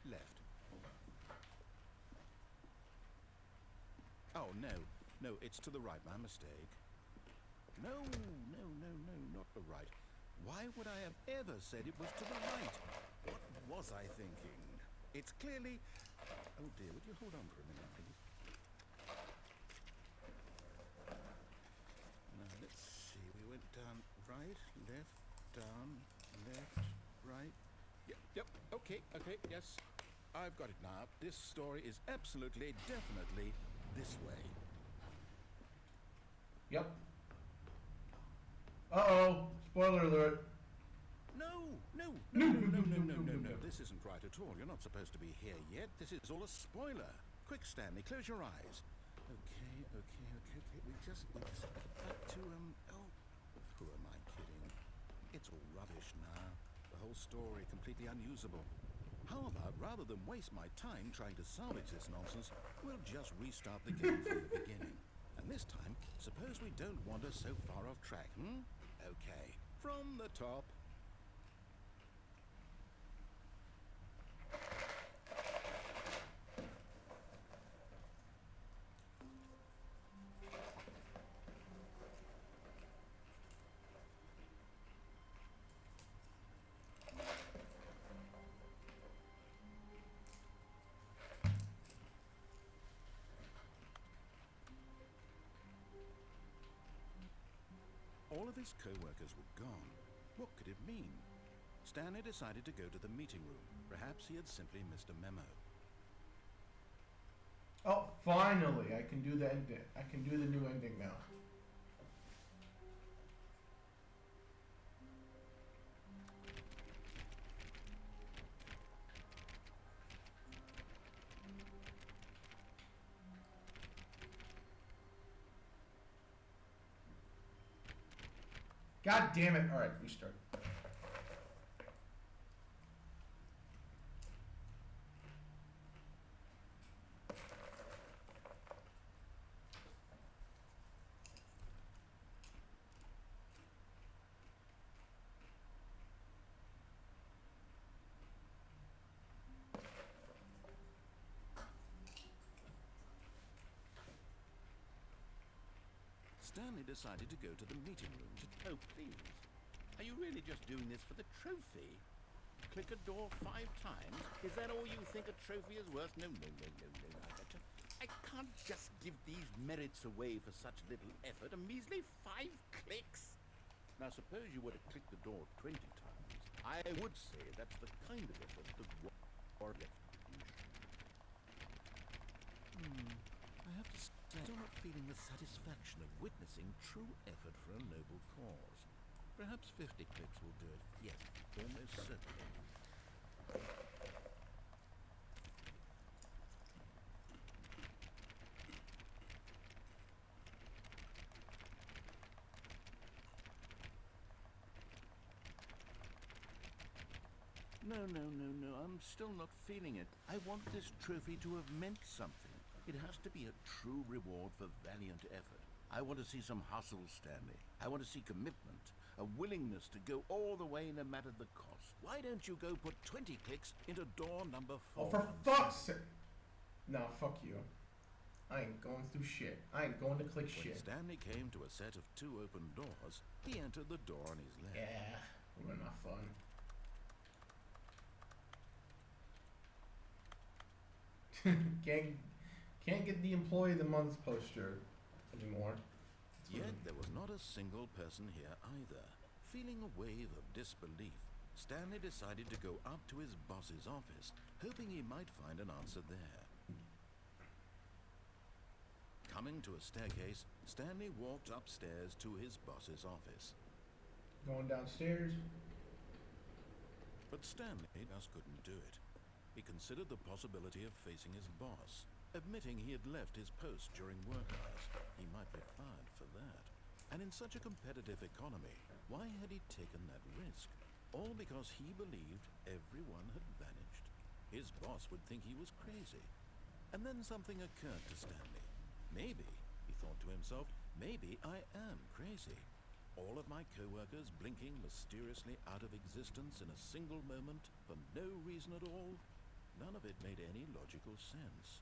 left. Oh, no, it's to the right, my mistake. No, not the right. Why would I have ever said it was to the right? What was I thinking? It's clearly... Oh dear, would you hold on for a minute, please? Now, let's see. We went down right, left, down, left, right. Yep, okay, yes. I've got it now. This story is absolutely, definitely this way. Yep. Uh-oh. Spoiler alert. No. This isn't right at all. You're not supposed to be here yet. This is all a spoiler. Quick, Stanley, close your eyes. Okay. We just get back to, who am I kidding? It's all rubbish now. The whole story completely unusable. How about, rather than waste my time trying to salvage this nonsense, we'll just restart the game from the beginning. And this time, suppose we don't wander so far off track, Okay, from the top. All of his co-workers were gone. What could it mean? Stanley decided to go to the meeting room. Perhaps he had simply missed a memo. Oh, finally! I can do the ending. I can do the new ending now. God damn it. Alright, restart. Stanley decided to go to the meeting room to... Oh, please. Are you really just doing this for the trophy? Click a door 5 times? Is that all you think a trophy is worth? No, no, no, no, no. I can't just give these merits away for such little effort. A measly 5 clicks. Now, suppose you were to click the door 20 times. I would say that's the kind of effort that warrants. I have to say, I'm still not feeling the satisfaction of witnessing true effort for a noble cause. Perhaps 50 clicks will do it. Yes, almost certainly. No, no, no, no. I'm still not feeling it. I want this trophy to have meant something. It has to be a true reward for valiant effort. I want to see some hustle, Stanley. I want to see commitment, a willingness to go all the way no matter the cost. Why don't you go put 20 clicks into door number 4? Oh, for fuck's sake! No, fuck you. I ain't going through shit. I ain't going to click When shit. Stanley came to a set of 2 open doors, he entered the door on his left. Yeah, ruin my fun. Can't get the employee of the month poster anymore. Yet there was not a single person here either. Feeling a wave of disbelief, Stanley decided to go up to his boss's office, hoping he might find an answer there. Coming to a staircase, Stanley walked upstairs to his boss's office. Going downstairs. But Stanley just couldn't do it. He considered the possibility of facing his boss, admitting he had left his post during work hours. He might be fired for that. And in such a competitive economy, why had he taken that risk? All because he believed everyone had vanished. His boss would think he was crazy. And then something occurred to Stanley. Maybe, he thought to himself, maybe I am crazy. All of my co-workers blinking mysteriously out of existence in a single moment for no reason at all. None of it made any logical sense.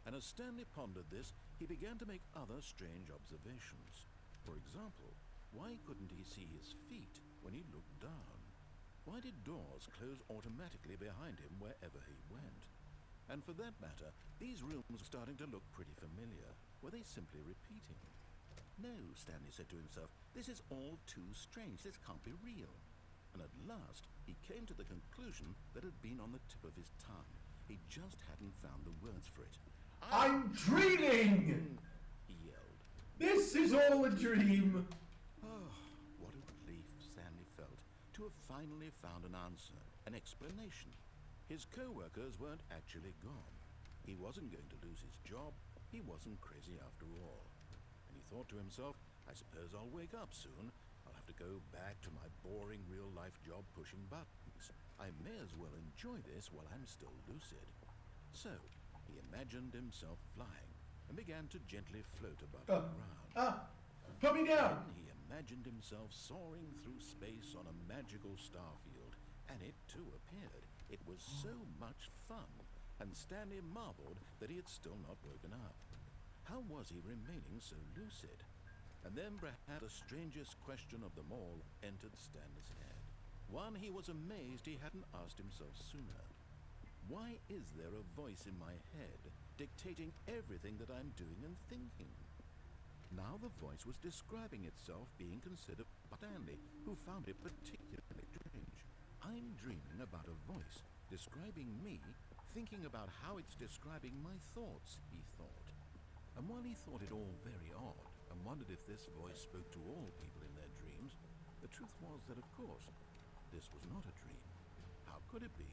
And as Stanley pondered this, he began to make other strange observations. For example, why couldn't he see his feet when he looked down? Why did doors close automatically behind him wherever he went? And for that matter, these rooms were starting to look pretty familiar. Were they simply repeating? No, Stanley said to himself, this is all too strange. This can't be real. And at last, he came to the conclusion that had been on the tip of his tongue. He just hadn't found the words for it. I'm dreaming! He yelled. This is all a dream! Oh, what a relief Stanley felt to have finally found an answer, an explanation. His co-workers weren't actually gone. He wasn't going to lose his job. He wasn't crazy after all. And he thought to himself, I suppose I'll wake up soon. I'll have to go back to my boring real-life job pushing buttons. I may as well enjoy this while I'm still lucid. So, he imagined himself flying and began to gently float above the ground. Put me down! Then he imagined himself soaring through space on a magical starfield, and it too appeared. It was so much fun, and Stanley marveled that he had still not woken up. How was he remaining so lucid? And then perhaps the strangest question of them all entered Stanley's head. One he was amazed he hadn't asked himself sooner. Why is there a voice in my head dictating everything that I'm doing and thinking? Now the voice was describing itself being considered by Stanley, who found it particularly strange. I'm dreaming about a voice describing me, thinking about how it's describing my thoughts, he thought. And while he thought it all very odd, and wondered if this voice spoke to all people in their dreams, the truth was that, of course, this was not a dream. How could it be?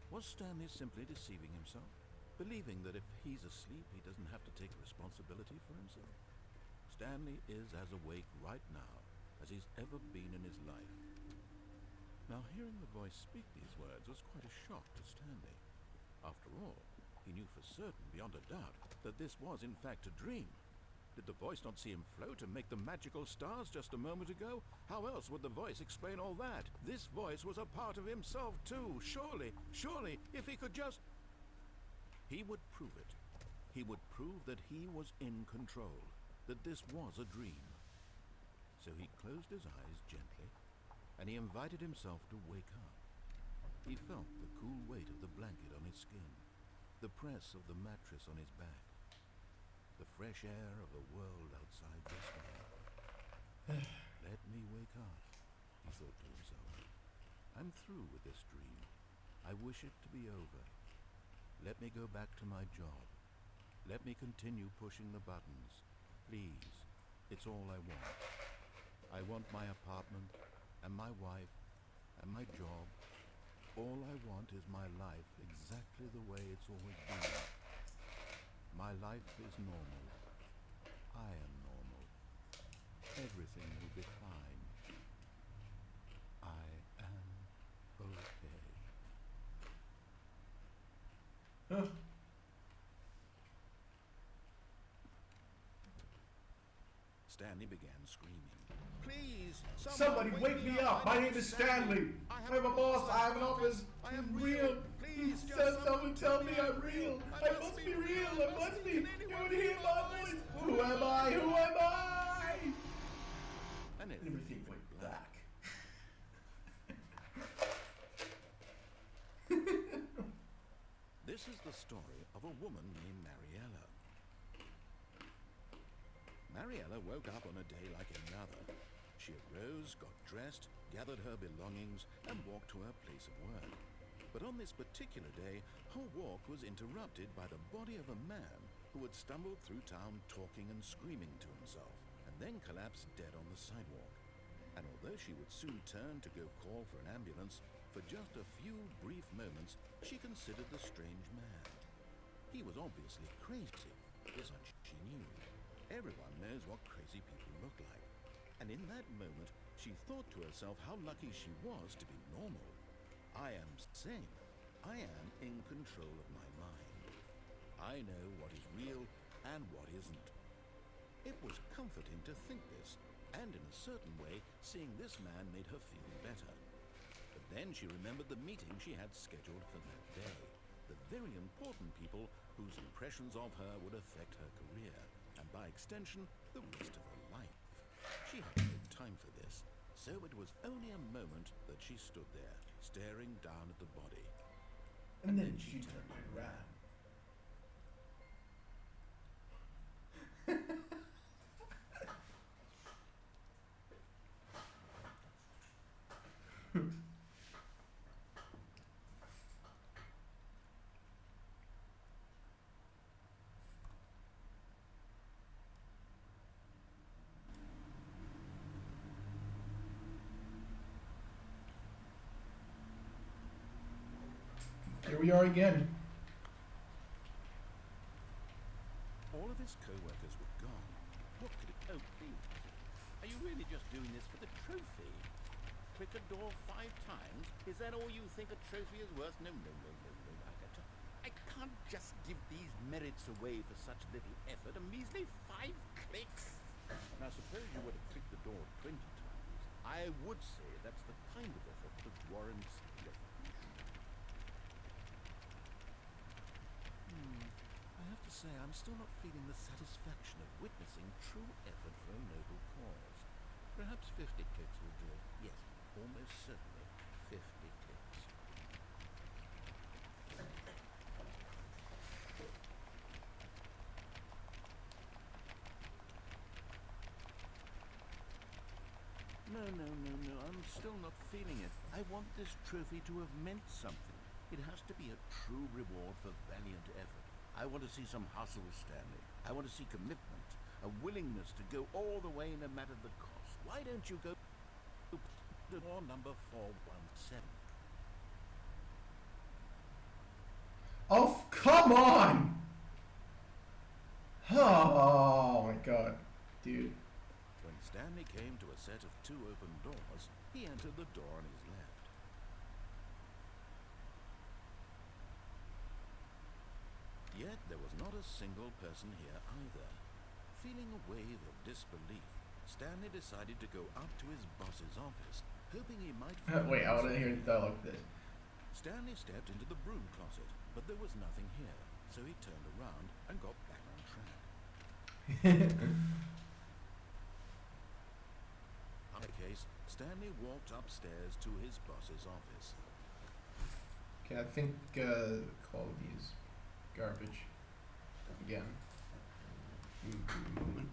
Was Stanley simply deceiving himself, believing that if he's asleep, he doesn't have to take responsibility for himself? Stanley is as awake right now as he's ever been in his life. Now, hearing the voice speak these words was quite a shock to Stanley. After all, he knew for certain, beyond a doubt, that this was in fact a dream. Did the voice not see him float and make the magical stars just a moment ago? How else would the voice explain all that? This voice was a part of himself too. Surely, if he could just... He would prove it. He would prove that he was in control, that this was a dream, So he closed his eyes gently, and he invited himself to wake up. He felt the cool weight of the blanket on his skin, the press of the mattress on his back, the fresh air of the world outside this way. Let me wake up, he thought to himself. I'm through with this dream. I wish it to be over. Let me go back to my job. Let me continue pushing the buttons. Please, it's all I want. I want my apartment, and my wife, and my job. All I want is my life exactly the way it's always been. My life is normal. I am normal. Everything will be fine. I am okay. Huh. Stanley began screaming. Please, Somebody wake me up. My name is Stanley. I have a boss. I have an office. I'm real. Please, someone tell me I'm real. I must be real. I must be. You would hear my voice. Who am I? Who am I? And Everything went black. This is the story of a woman named Mariella. Mariella woke up on a day like another. She arose, got dressed, gathered her belongings, and walked to her place of work. But on this particular day, her walk was interrupted by the body of a man who had stumbled through town talking and screaming to himself, and then collapsed dead on the sidewalk. And although she would soon turn to go call for an ambulance, for just a few brief moments, she considered the strange man. He was obviously crazy. This much she knew. Everyone knows what crazy people look like. And in that moment, she thought to herself how lucky she was to be normal. I am sane. I am in control of my mind. I know what is real and what isn't. It was comforting to think this, and in a certain way, seeing this man made her feel better. But then she remembered the meeting she had scheduled for that day. The very important people whose impressions of her would affect her career, and by extension, the rest of her life. She had no time for this, so it was only a moment that she stood there, staring down at the body. And then she turned around. Here we are again. All of his co-workers were gone. What could it be? Are you really just doing this for the trophy? Click a door 5 times? Is that all you think a trophy is worth? No. I can't just give these merits away for such little effort. A measly 5 clicks. Now suppose you were to click the door 20 times. I would say that's the kind of effort that warrants recognition. I have to say, I'm still not feeling the satisfaction of witnessing true effort for a noble cause. Perhaps 50 clicks will do it. Yes, almost certainly 50 clicks. No, I'm still not feeling it. I want this trophy to have meant something. It has to be a true reward for valiant effort. I want to see some hustle, Stanley. I want to see commitment, a willingness to go all the way no matter the cost. Why don't you go to door number 417? Oh, come on! Oh my god, dude. When Stanley came to a set of 2 open doors, he entered the door on his left. Yet there was not a single person here either. Feeling a wave of disbelief, Stanley decided to go up to his boss's office, hoping he might find Wait, I want to hear the dialogue for this. Stanley stepped into the broom closet, but there was nothing here, so he turned around and got back on track. Stanley walked upstairs to his boss's office. Okay, I think quality is garbage. Again. Give me a moment.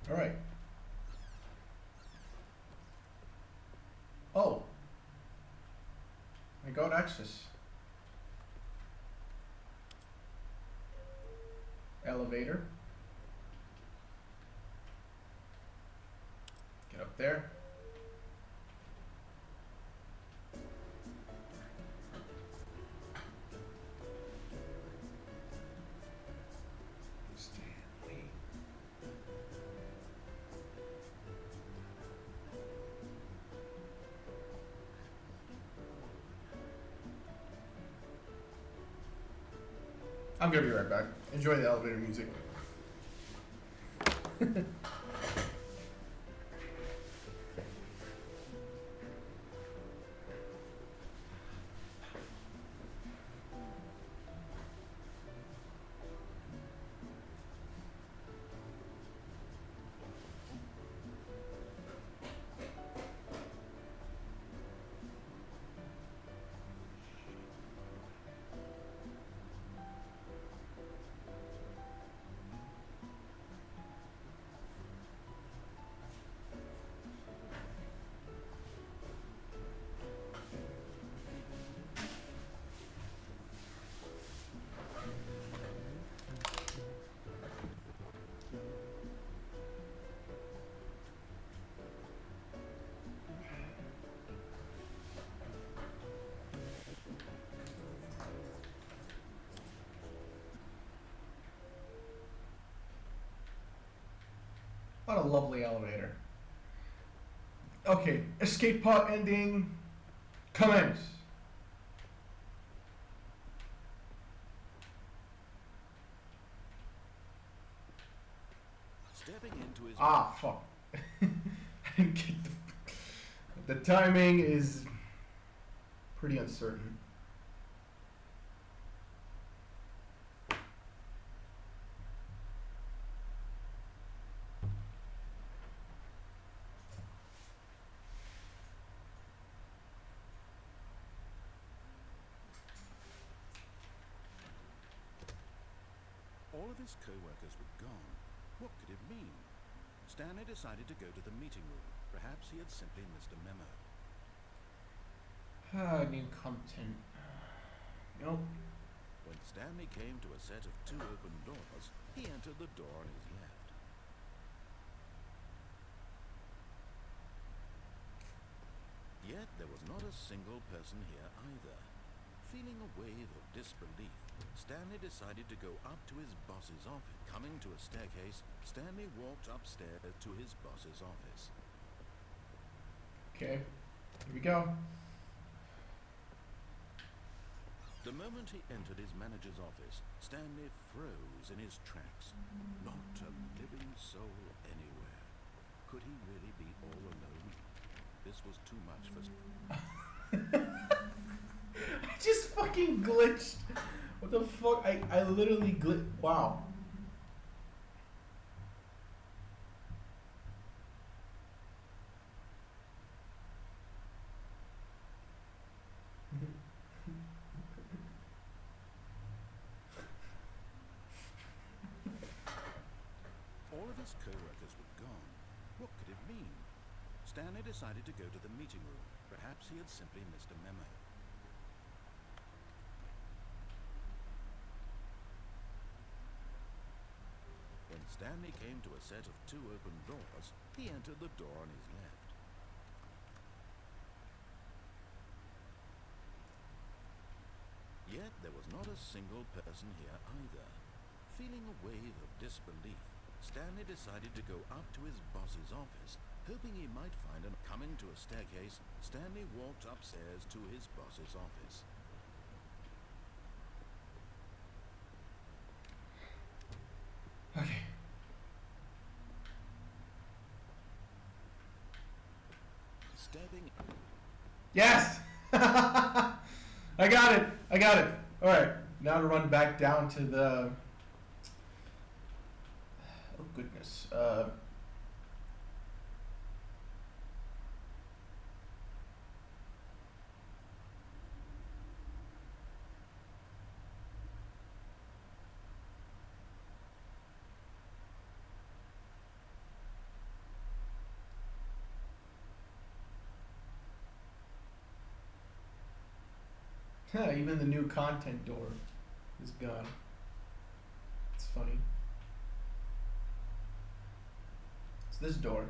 All right. Oh, I got access. Elevator. Get up there. Stanley. I'm gonna be right back. Enjoy the elevator music. a lovely elevator. Okay, escape pod ending. Commence. Stepping into his Ah, fuck. I didn't get the timing is pretty uncertain. All of his co-workers were gone. What could it mean? Stanley decided to go to the meeting room. Perhaps he had simply missed a memo. New content. Nope. When Stanley came to a set of 2 open doors, he entered the door on his left. Yet there was not a single person here either. Feeling a wave of disbelief, Stanley decided to go up to his boss's office. Coming to a staircase, Stanley walked upstairs to his boss's office. Okay, here we go. The moment he entered his manager's office, Stanley froze in his tracks. Not a living soul anywhere. Could he really be all alone? This was too much for... I just fucking glitched. What the fuck? I literally glitched. Wow. All of his co-workers were gone. What could it mean? Stanley decided to go to the meeting room. Perhaps he had simply missed a memo. When Stanley came to a set of 2 open doors, he entered the door on his left. Yet there was not a single person here either. Feeling a wave of disbelief, Stanley decided to go up to his boss's office, hoping he might find him. Coming to a staircase, Stanley walked upstairs to his boss's office. Okay. Stepping... Yes! I got it! I got it! Alright, now to run back down to the... Oh, goodness. Even the new content door is gone. It's funny. It's this door.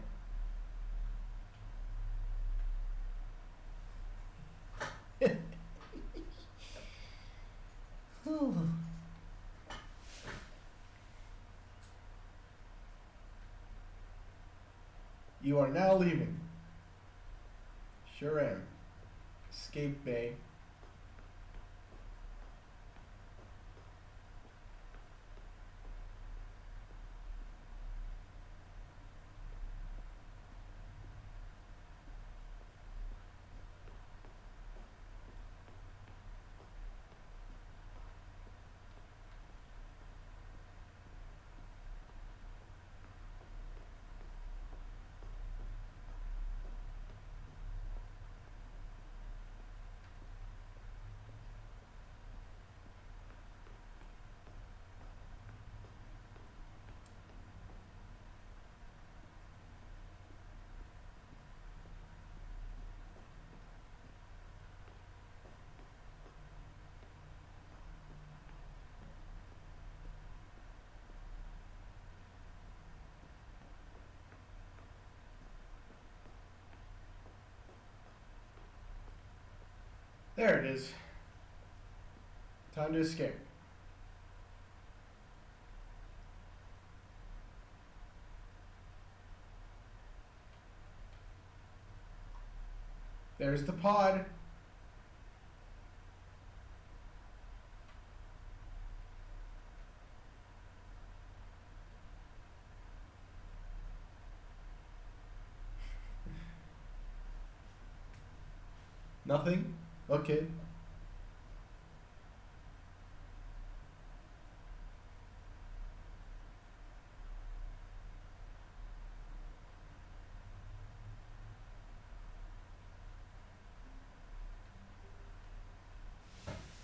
You are now leaving. Sure am. Escape bay. There it is. Time to escape. There's the pod. Nothing? Okay.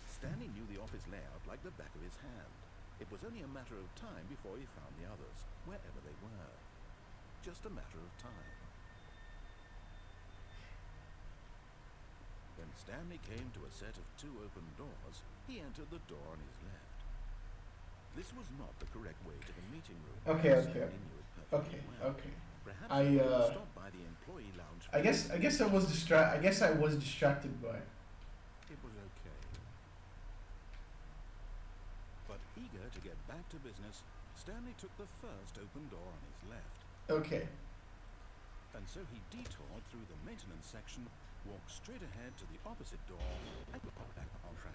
Stanley knew the office layout like the back of his hand. It was only a matter of time before he found the others, wherever they were. Just a matter of time. When Stanley came to a set of 2 open doors, he entered the door on his left. This was not the correct way to the meeting room. Okay. Stanley knew it perfectly well. Okay. Perhaps I, he would stop by the employee lounge. I guess I was distracted by. It was okay. But eager to get back to business, Stanley took the first open door on his left. Okay. And so he detoured through the maintenance section, walked straight ahead to the opposite door, and got back on track.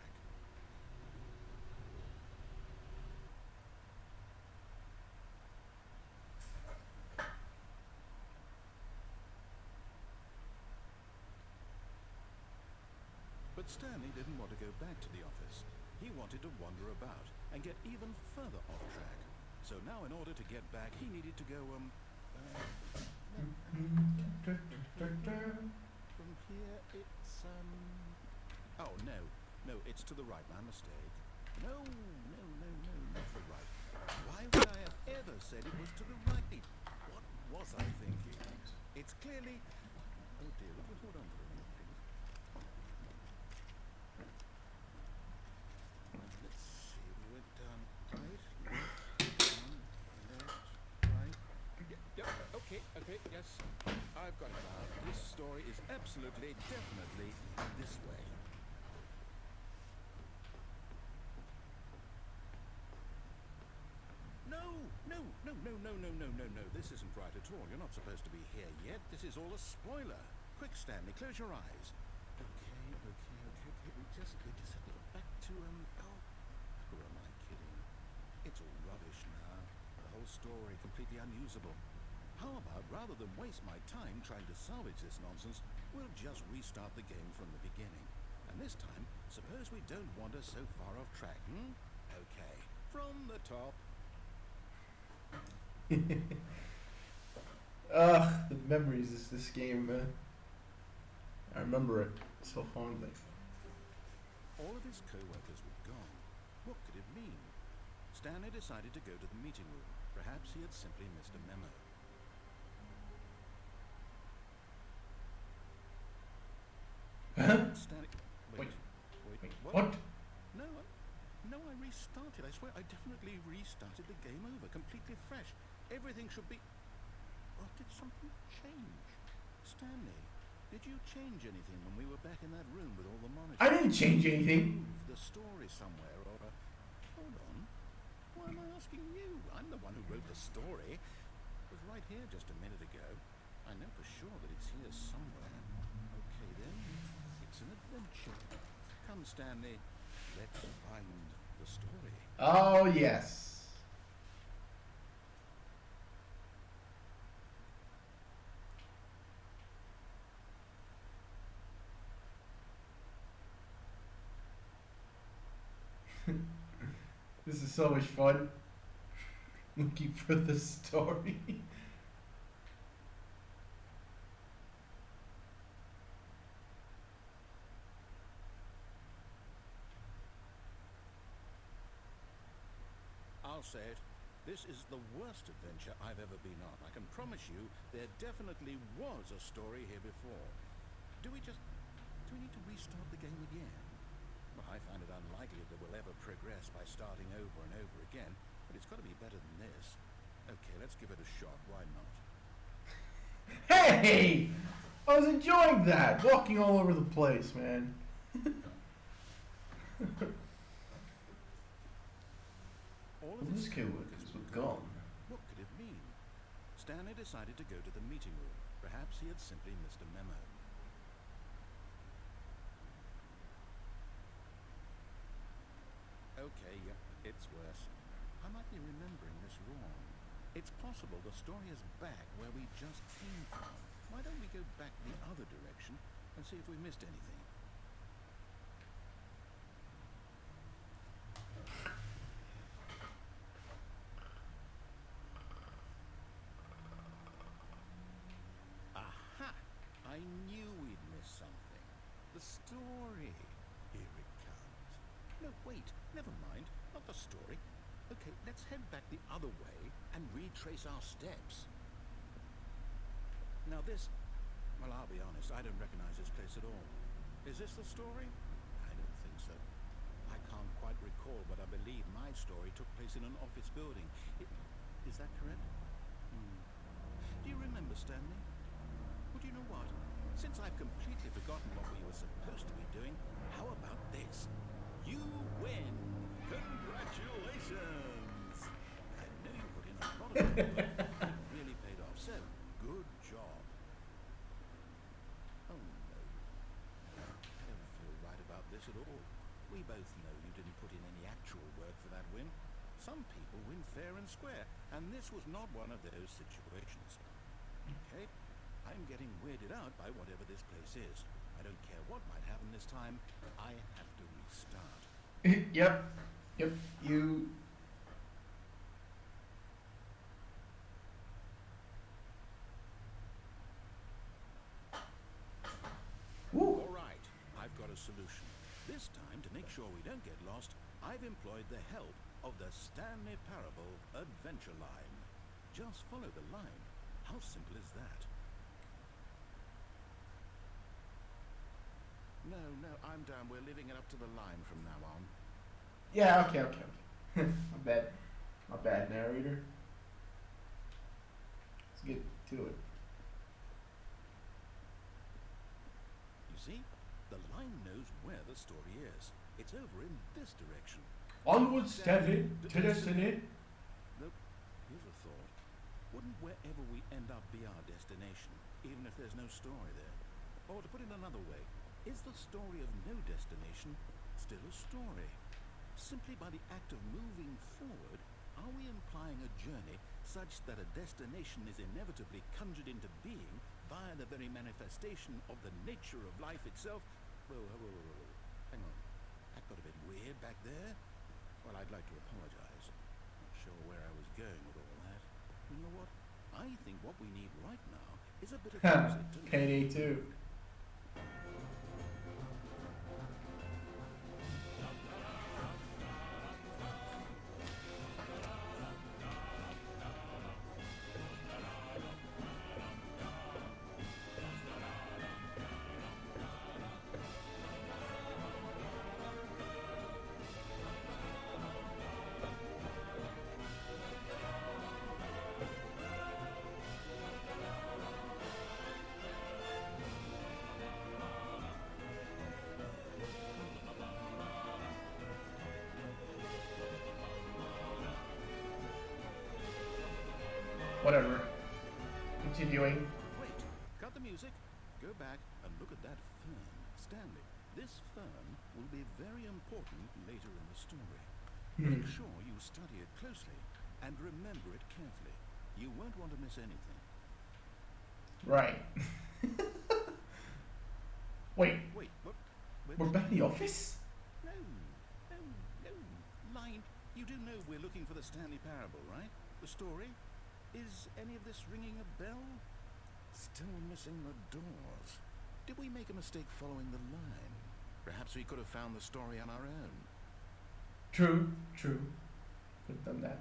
But Stanley didn't want to go back to the office. He wanted to wander about and get even further off track. So now in order to get back, he needed to go, from here it's, oh, no, it's to the right, my mistake. No, not the right. Why would I have ever said it was to the right? What was I thinking? It's clearly, oh dear, would you hold on for a minute, please? Let's see, we went down right, left, right. Yep, okay, yes. I've got it now. This story is absolutely, definitely this way. No. This isn't right at all. You're not supposed to be here yet. This is all a spoiler. Quick, Stanley, close your eyes. Okay. We just have to go back to, who am I kidding? It's all rubbish now. The whole story completely unusable. How about, rather than waste my time trying to salvage this nonsense, we'll just restart the game from the beginning. And this time, suppose we don't wander so far off track, Okay, from the top. The memories of this game, man. I remember it so fondly. All of his co-workers were gone. What could it mean? Stanley decided to go to the meeting room. Perhaps he had simply missed a memo. Stanley... Wait, what? No, I restarted. I swear, I definitely restarted the game over, completely fresh. Everything should be... Or did something change? Stanley, did you change anything when we were back in that room with all the monitors? I didn't change anything. The story somewhere, or hold on. Why am I asking you? I'm the one who wrote the story. It was right here just a minute ago. I know for sure that it's here somewhere. Okay then, it's an adventure. Come, Stanley, let's find the story. Oh, yes. This is so much fun. Looking for the story. I'll say it. This is the worst adventure I've ever been on. I can promise you there definitely was a story here before. Do we need to restart the game again? Well, I find it unlikely that we'll ever progress by starting over and over again, but it's got to be better than this. Okay, let's give it a shot. Why not? Hey! I was enjoying that. Walking all over the place, man. All of His his co-workers were gone. What could it mean? Stanley decided to go to the meeting room. Perhaps he had simply missed a memo. wrong. It's possible the story is back where we just came from. Why don't we go back the other direction and see if we missed anything? Aha! I knew we'd miss something. The story. Here it comes. No, wait. Never mind. Not the story. Okay, let's head back the other way and retrace our steps. Now this... Well, I'll be honest. I don't recognize this place at all. Is this the story? I don't think so. I can't quite recall, but I believe my story took place in an office building. Is that correct? Do you remember, Stanley? Well, do you know what? Since I've completely forgotten what we were supposed to be doing, how about this? You win! Congratulations! I know you put in a lot of work, but it really paid off. So, good job. Oh no. I don't feel right about this at all. We both know you didn't put in any actual work for that win. Some people win fair and square, and this was not one of those situations. Okay? I'm getting weirded out by whatever this place is. I don't care what might happen this time. I have to restart. Yep. Yep. You. Woo. All right. I've got a solution. This time, to make sure we don't get lost, I've employed the help of the Stanley Parable Adventure Line. Just follow the line. How simple is that? No, I'm down. We're leaving it up to the line from now on. Yeah. Okay. My bad, narrator. Let's get to it. You see? The line knows where the story is. It's over in this direction. Onward, Stanley, to destiny. Nope. Here's a thought. Wouldn't wherever we end up be our destination, even if there's no story there? Or to put it another way, is the story of no destination still a story? Simply by the act of moving forward, are we implying a journey such that a destination is inevitably conjured into being via the very manifestation of the nature of life itself? Whoa. Hang on. That got a bit weird back there. Well, I'd like to apologize. Not sure where I was going with all that. You know what? I think what we need right now is a bit of music to Payday 2. Whatever. Continuing. Wait, cut the music. Go back and look at that fern. Stanley, this fern will be very important later in the story. Make sure you study it closely and remember it carefully. You won't want to miss anything. Right. Wait, Wait, what? we're back in the office? No. Line, you do know we're looking for the Stanley Parable, right? The story? Is any of this ringing a bell? Still missing the doors. Did we make a mistake following the line? Perhaps we could have found the story on our own. True. Could have done that.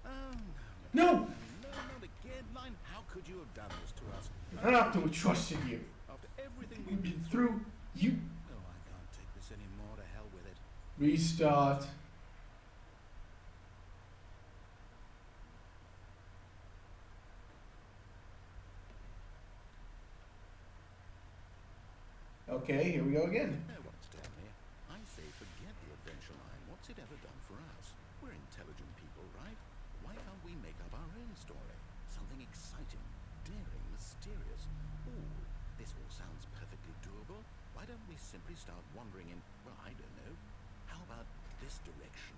Oh, No! no, not again, Line. How could you have done this to us? Not after we trusted you. After everything We've we've been through. You. Oh, I can't take this anymore. To hell with it. Restart. Okay, here we go again. You know what, Stanley? I say forget the adventure line. What's it ever done for us? We're intelligent people, right? Why can't we make up our own story? Something exciting, daring, mysterious. Ooh, this all sounds perfectly doable. Why don't we simply start wandering in, well, I don't know, How about this direction?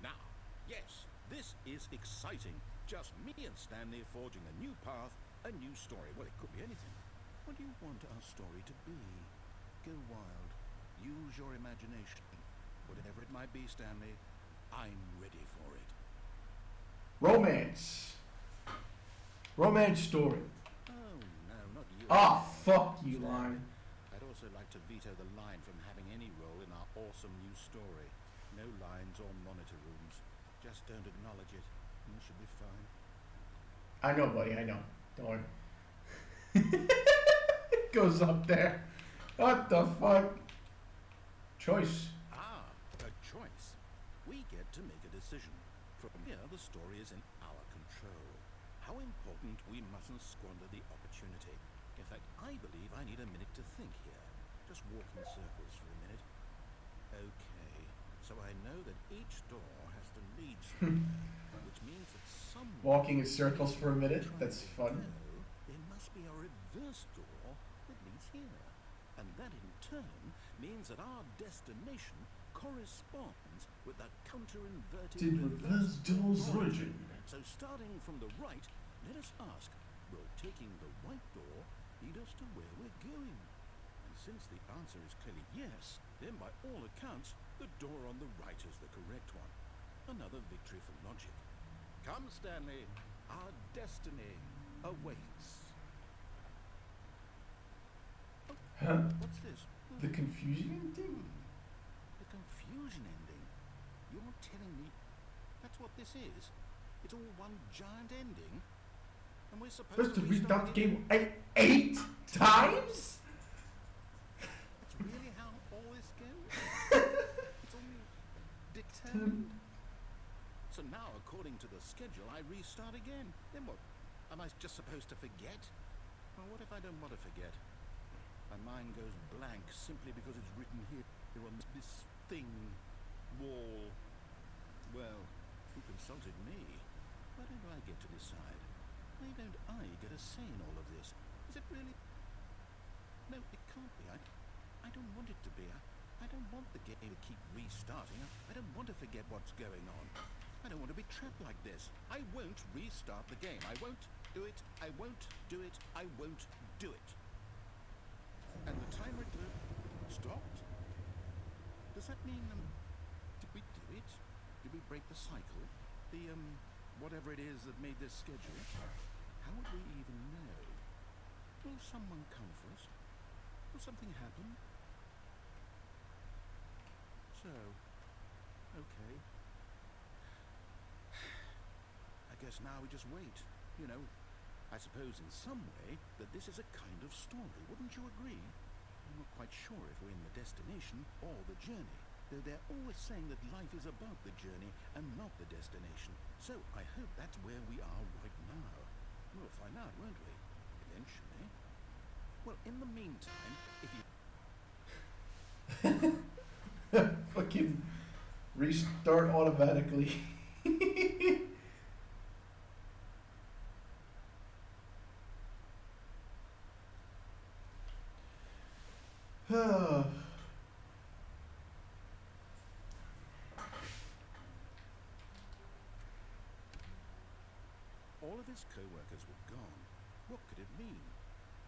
Now, yes, this is exciting. Just me and Stanley forging a new path, a new story. Well, it could be anything. What do you want our story to be? Go wild. Use your imagination. Whatever it might be, Stanley, I'm ready for it. Romance. Romance story. Oh, no, not you. Ah, fuck you, Stanley. line. I'd also like to veto the line from having any role in our awesome new story. No lines or monitor rooms. Just don't acknowledge it. You should be fine. I know, buddy, I know. Don't worry. It goes up there. What the fuck? Choice. Ah, a choice. We get to make a decision. From here, the story is in our control. How important we mustn't squander the opportunity. In fact, I believe I need a minute to think here. Just walk in circles for a minute. Okay, so I know that each door has to lead somewhere, which means that someone... Walking in circles for a minute. That's fun. There must be a reverse door that leads here. And that in turn means that our destination corresponds with the counter-inverted Did reverse door's origin? So starting from the right, let us ask, will taking the white door lead us to where we're going? And since the answer is clearly yes, then by all accounts, the door on the right is the correct one. Another victory for logic. Come, Stanley, our destiny awaits. Huh? What's this? The confusion thing? The confusion ending. You're telling me that's what this is? It's all one giant ending? And we're supposed To to restart the again? game eight times? That's really how all this goes? It's all determined. So now, according to the schedule, I restart again. Then what? Am I just supposed to forget? Well, what if I don't want to forget? My mind goes blank simply because it's written here on this thing, wall. Well, who consulted me? Why don't I get to decide? Why don't I get a say in all of this? Is it really? No, it can't be. I don't want it to be. I don't want the game to keep restarting. I don't want to forget what's going on. I don't want to be trapped like this. I won't restart the game. I won't do it. I won't do it. I won't do it. And the timer stopped? Does that mean, did we do it? Did we break the cycle? The, whatever it is that made this schedule? How would we even know? Will someone come for us? Will something happen? So, okay. I guess now we just wait, you know. I suppose in some way that this is a kind of story, wouldn't you agree? I'm not quite sure if we're in the destination or the journey, though they're always saying that life is about the journey and not the destination. So I hope that's where we are right now. We'll find out, won't we? Eventually. Well, in the meantime, if you... Fucking restart automatically. All of his co-workers were gone. What could it mean?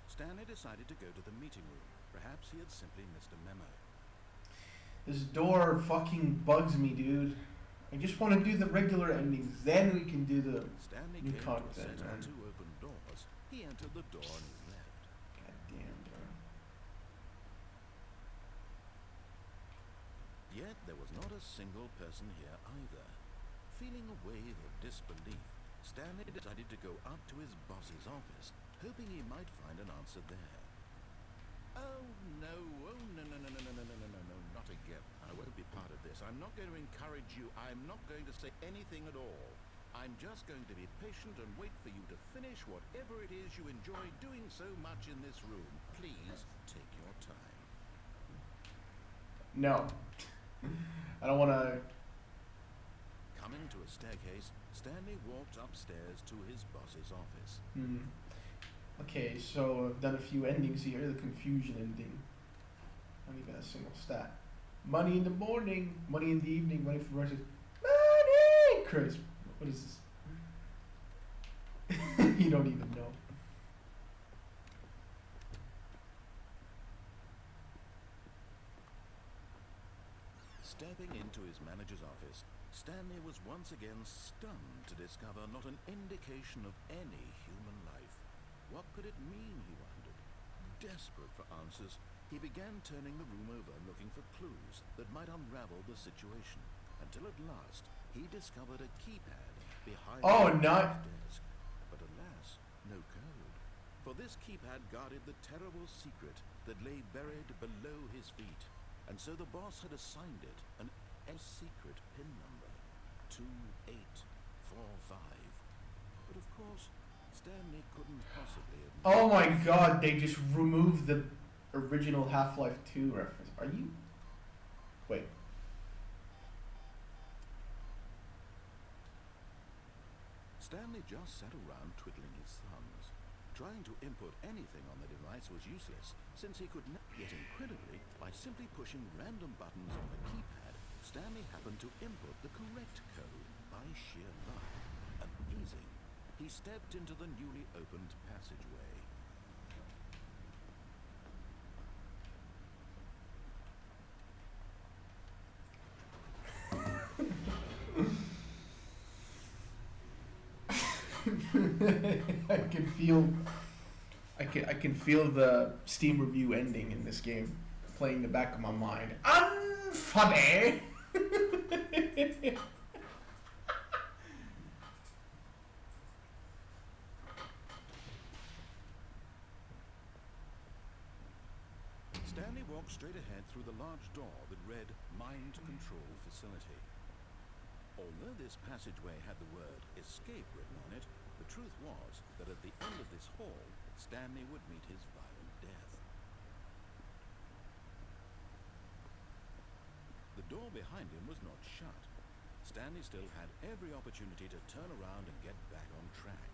Stanley decided to go to the meeting room. Perhaps he had simply missed a memo. This door fucking bugs me, dude. I just want to do the regular endings, then we can do the Stanley new came content, to a set man. of two open doors. He entered the door and he left. God damn, bro. Yet there was not a single person here either. Feeling a wave of disbelief, Stanley decided to go up to his boss's office, hoping he might find an answer there. Oh no, not again. I won't be part of this. I'm not going to encourage you. I'm not going to say anything at all. I'm just going to be patient and wait for you to finish whatever it is you enjoy doing so much in this room. Please take your time. No. I don't want to... Coming to a staircase, Stanley walked upstairs to his boss's office. Okay, so I've done a few endings here. The confusion ending. Not even a single stat. Money in the morning, money in the evening, money for the rest of money! Chris, what is this? You don't even know. Stepping into his manager's office, Stanley was once again stunned to discover not an indication of any human life. What could it mean, he wondered. Desperate for answers, he began turning the room over looking for clues that might unravel the situation, until at last he discovered a keypad behind his desk. But alas, no code. For this keypad guarded the terrible secret that lay buried below his feet. And so the boss had assigned it a secret PIN number, 2845. But of course, Stanley couldn't possibly have... Oh my god, they just removed the original Half-Life 2 reference. Are you... Wait. Stanley just sat around twiddling his thumbs. Trying to input anything on the device was useless, since he could not. Yet incredibly, by simply pushing random buttons on the keypad, Stanley happened to input the correct code by sheer luck. Amazing. He stepped into the newly opened passageway. I can feel the Steam review ending in this game playing in the back of my mind. Unfunny. Stanley walked straight ahead through the large door that read Mind Control Facility. Although this passageway had the word escape written on it, the truth was that at the end of this hall, Stanley would meet his violent death. The door behind him was not shut. Stanley still had every opportunity to turn around and get back on track.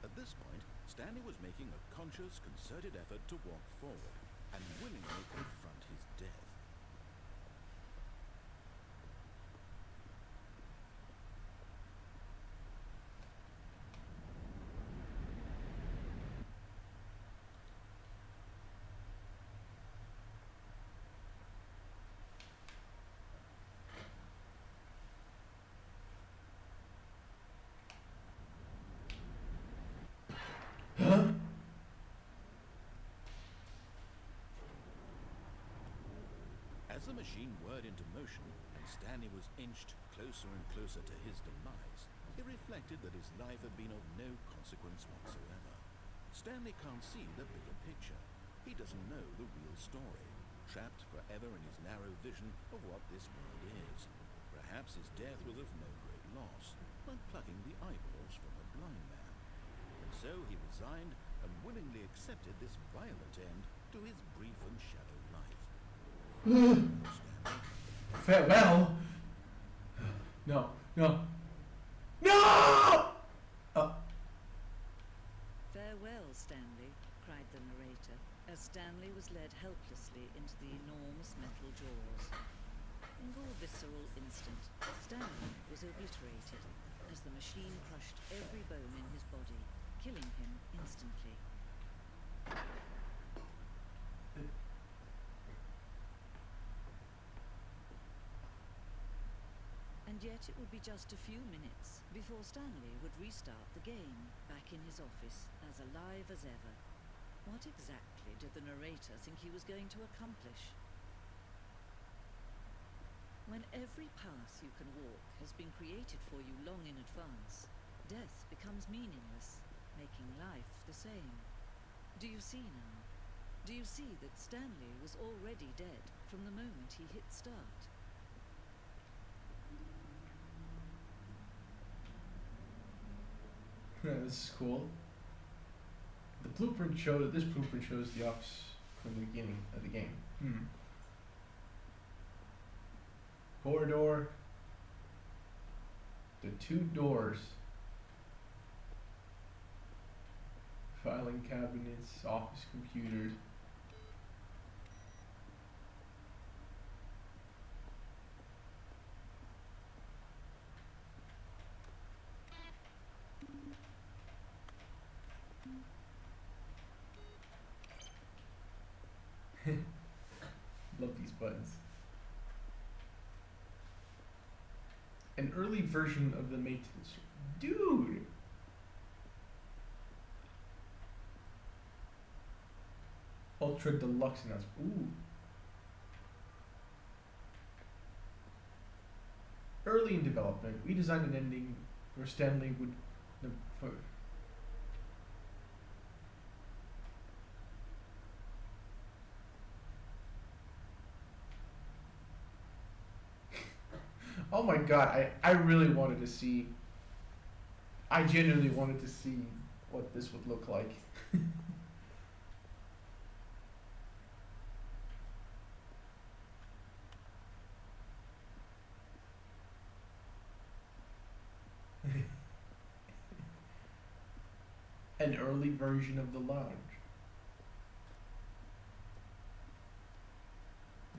At this point, Stanley was making a conscious, concerted effort to walk forward and willingly confront his death. Huh? As the machine whirred into motion and Stanley was inched closer and closer to his demise, he reflected that his life had been of no consequence whatsoever. Stanley can't see the bigger picture. He doesn't know the real story, trapped forever in his narrow vision of what this world is. Perhaps his death was of no great loss, like plucking the eyeballs from a blind man. And so he resigned and willingly accepted this violent end to his brief and shallow life. Farewell. No. No. Farewell, Stanley, cried the narrator, as Stanley was led helplessly into the enormous metal jaws. In a visceral instant, Stanley was obliterated, as the machine crushed every bone in his body, killing him instantly. And yet it would be just a few minutes before Stanley would restart the game, back in his office, as alive as ever. What exactly did the narrator think he was going to accomplish? When every path you can walk has been created for you long in advance, death becomes meaningless, making life the same. Do you see now? Do you see that Stanley was already dead from the moment he hit start? This is cool. This blueprint shows the ops from the beginning of the game. Corridor. The two doors. Filing cabinets, office computers. Love these buttons. An early version of the maintenance. Dude! Ultra Deluxe announcement. Ooh. Early in development, we designed an ending where Stanley would. Oh my god, I really wanted to see. I genuinely wanted to see what this would look like. An early version of the lounge.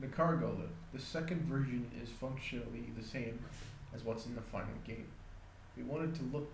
The cargo lift. The second version is functionally the same as what's in the final game. We wanted to look.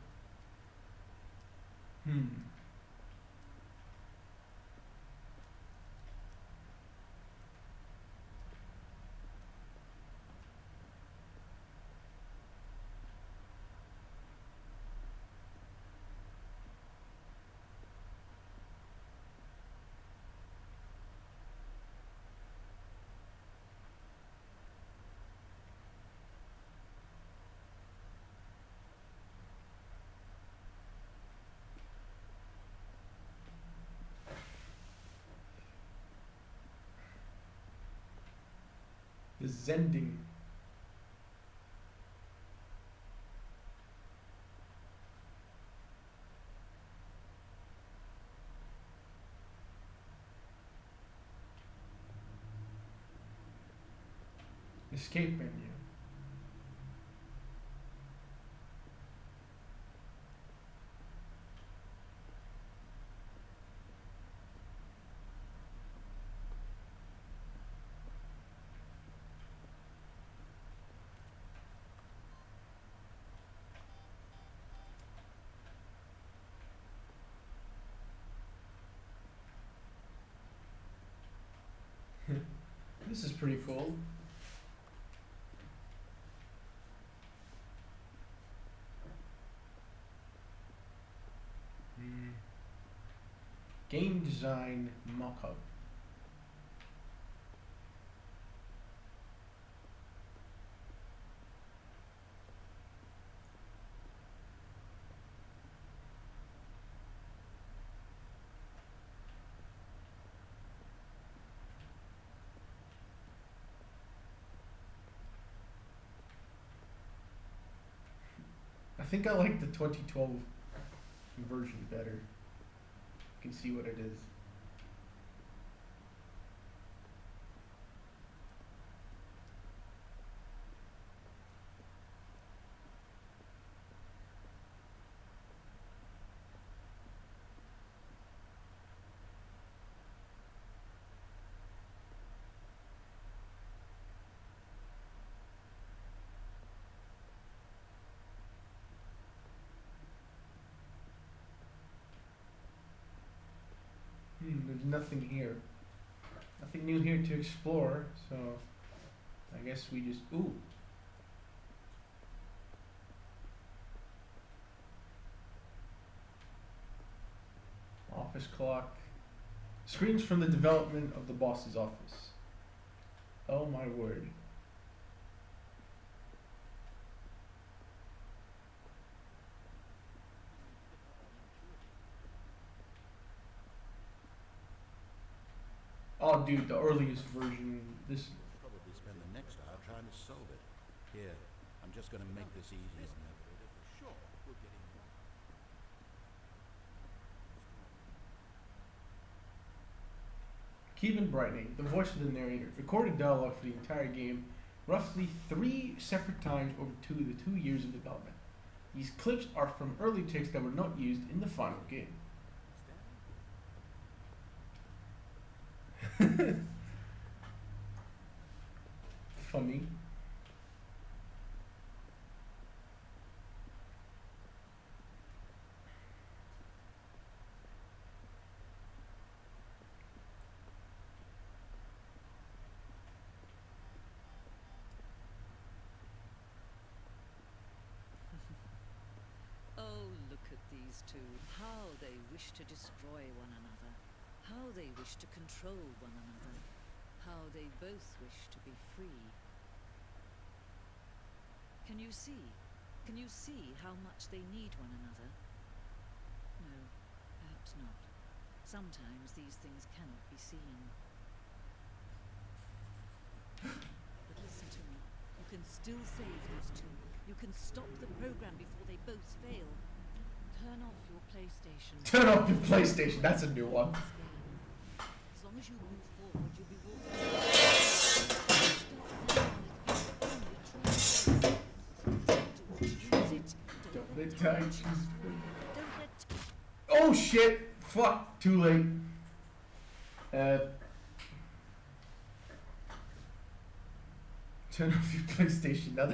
The Zending. Escape menu. This is pretty cool. Game design mock-up. I think I like the 2012 version better. You can see what it is. There's nothing here. Nothing new here to explore, so I guess we just... Ooh. Office clock. Screens from the development of the boss's office. Oh my word. Oh, dude, the earliest version. This. Probably spend the next hour trying to solve it. Here, I'm just going to make this easy, isn't it? Sure, we're getting one. Keep brightening. The voice of the narrator. Recorded dialogue for the entire game, roughly 3 separate times over the 2 years of development. These clips are from early takes that were not used in the final game. Funny. two, how they wish to destroy one another, how they wish to control one another, how they both wish to be free. Can you see? Can you see how much they need one another? No, perhaps not. Sometimes these things cannot be seen. But listen to me. You can still save those two. You can stop the program before they both fail. Turn off your PlayStation. Turn off your PlayStation. That's a new one. As long as you move forward, you'll be walking. Don't let time choose. Oh shit! Fuck! Too late. Turn off your PlayStation. Now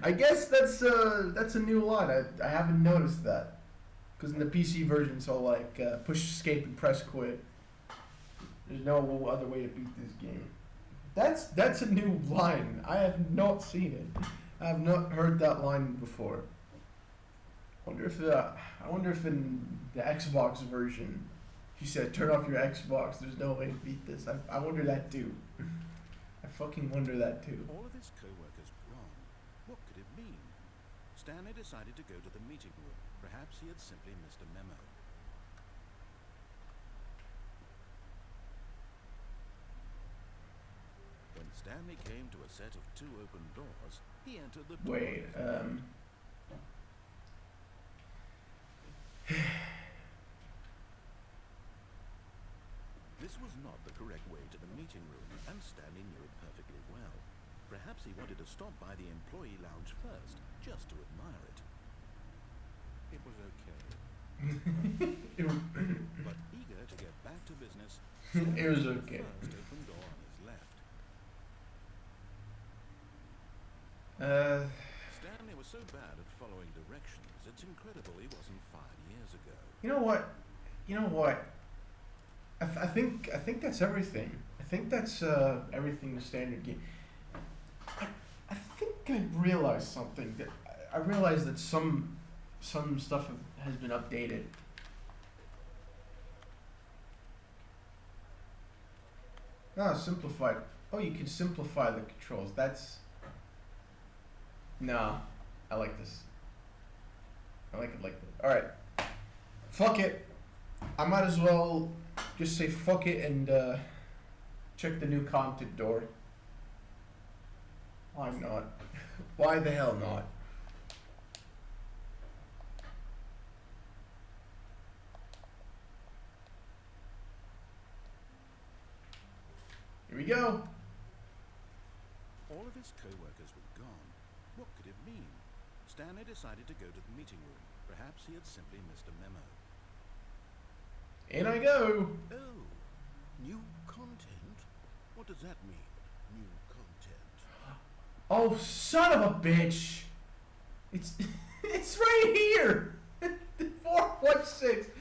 I guess that's a new line. I haven't noticed that. Because in the PC version, it's all like push escape and press quit. There's no other way to beat this game. That's a new line. I have not seen it. I have not heard that line before. I wonder if in the Xbox version, she said, "Turn off your Xbox. There's no way to beat this." I wonder that too. I fucking wonder that too. All of his co-workers gone. What could it mean? Stanley decided to go to the meeting room. Perhaps he had simply missed a memo. When Stanley came to a set of two open doors, he entered the door. Wait, This was not the correct way to the meeting room, and Stanley knew it perfectly well. Perhaps he wanted to stop by the employee lounge first, just to admire it. It was okay. But eager to get back to business, it was okay. the first open door on his left. Stanley was so bad at following directions, it's incredible he wasn't 5 years ago. You know what? I think that's everything. I think that's everything the standard game. I think I realized something. That I realized that some stuff has been updated. Simplified. Oh, you can simplify the controls. That's... Nah, I like this. I like it like that. Alright. Fuck it. I might as well just say fuck it and check the new content door. Why not? Why the hell not? Here we go. All of his co-workers were gone. What could it mean? Stanley decided to go to the meeting room. Perhaps he had simply missed a memo. In I go. Oh, new content? What does that mean, new content? Oh, son of a bitch! It's it's right here. 416,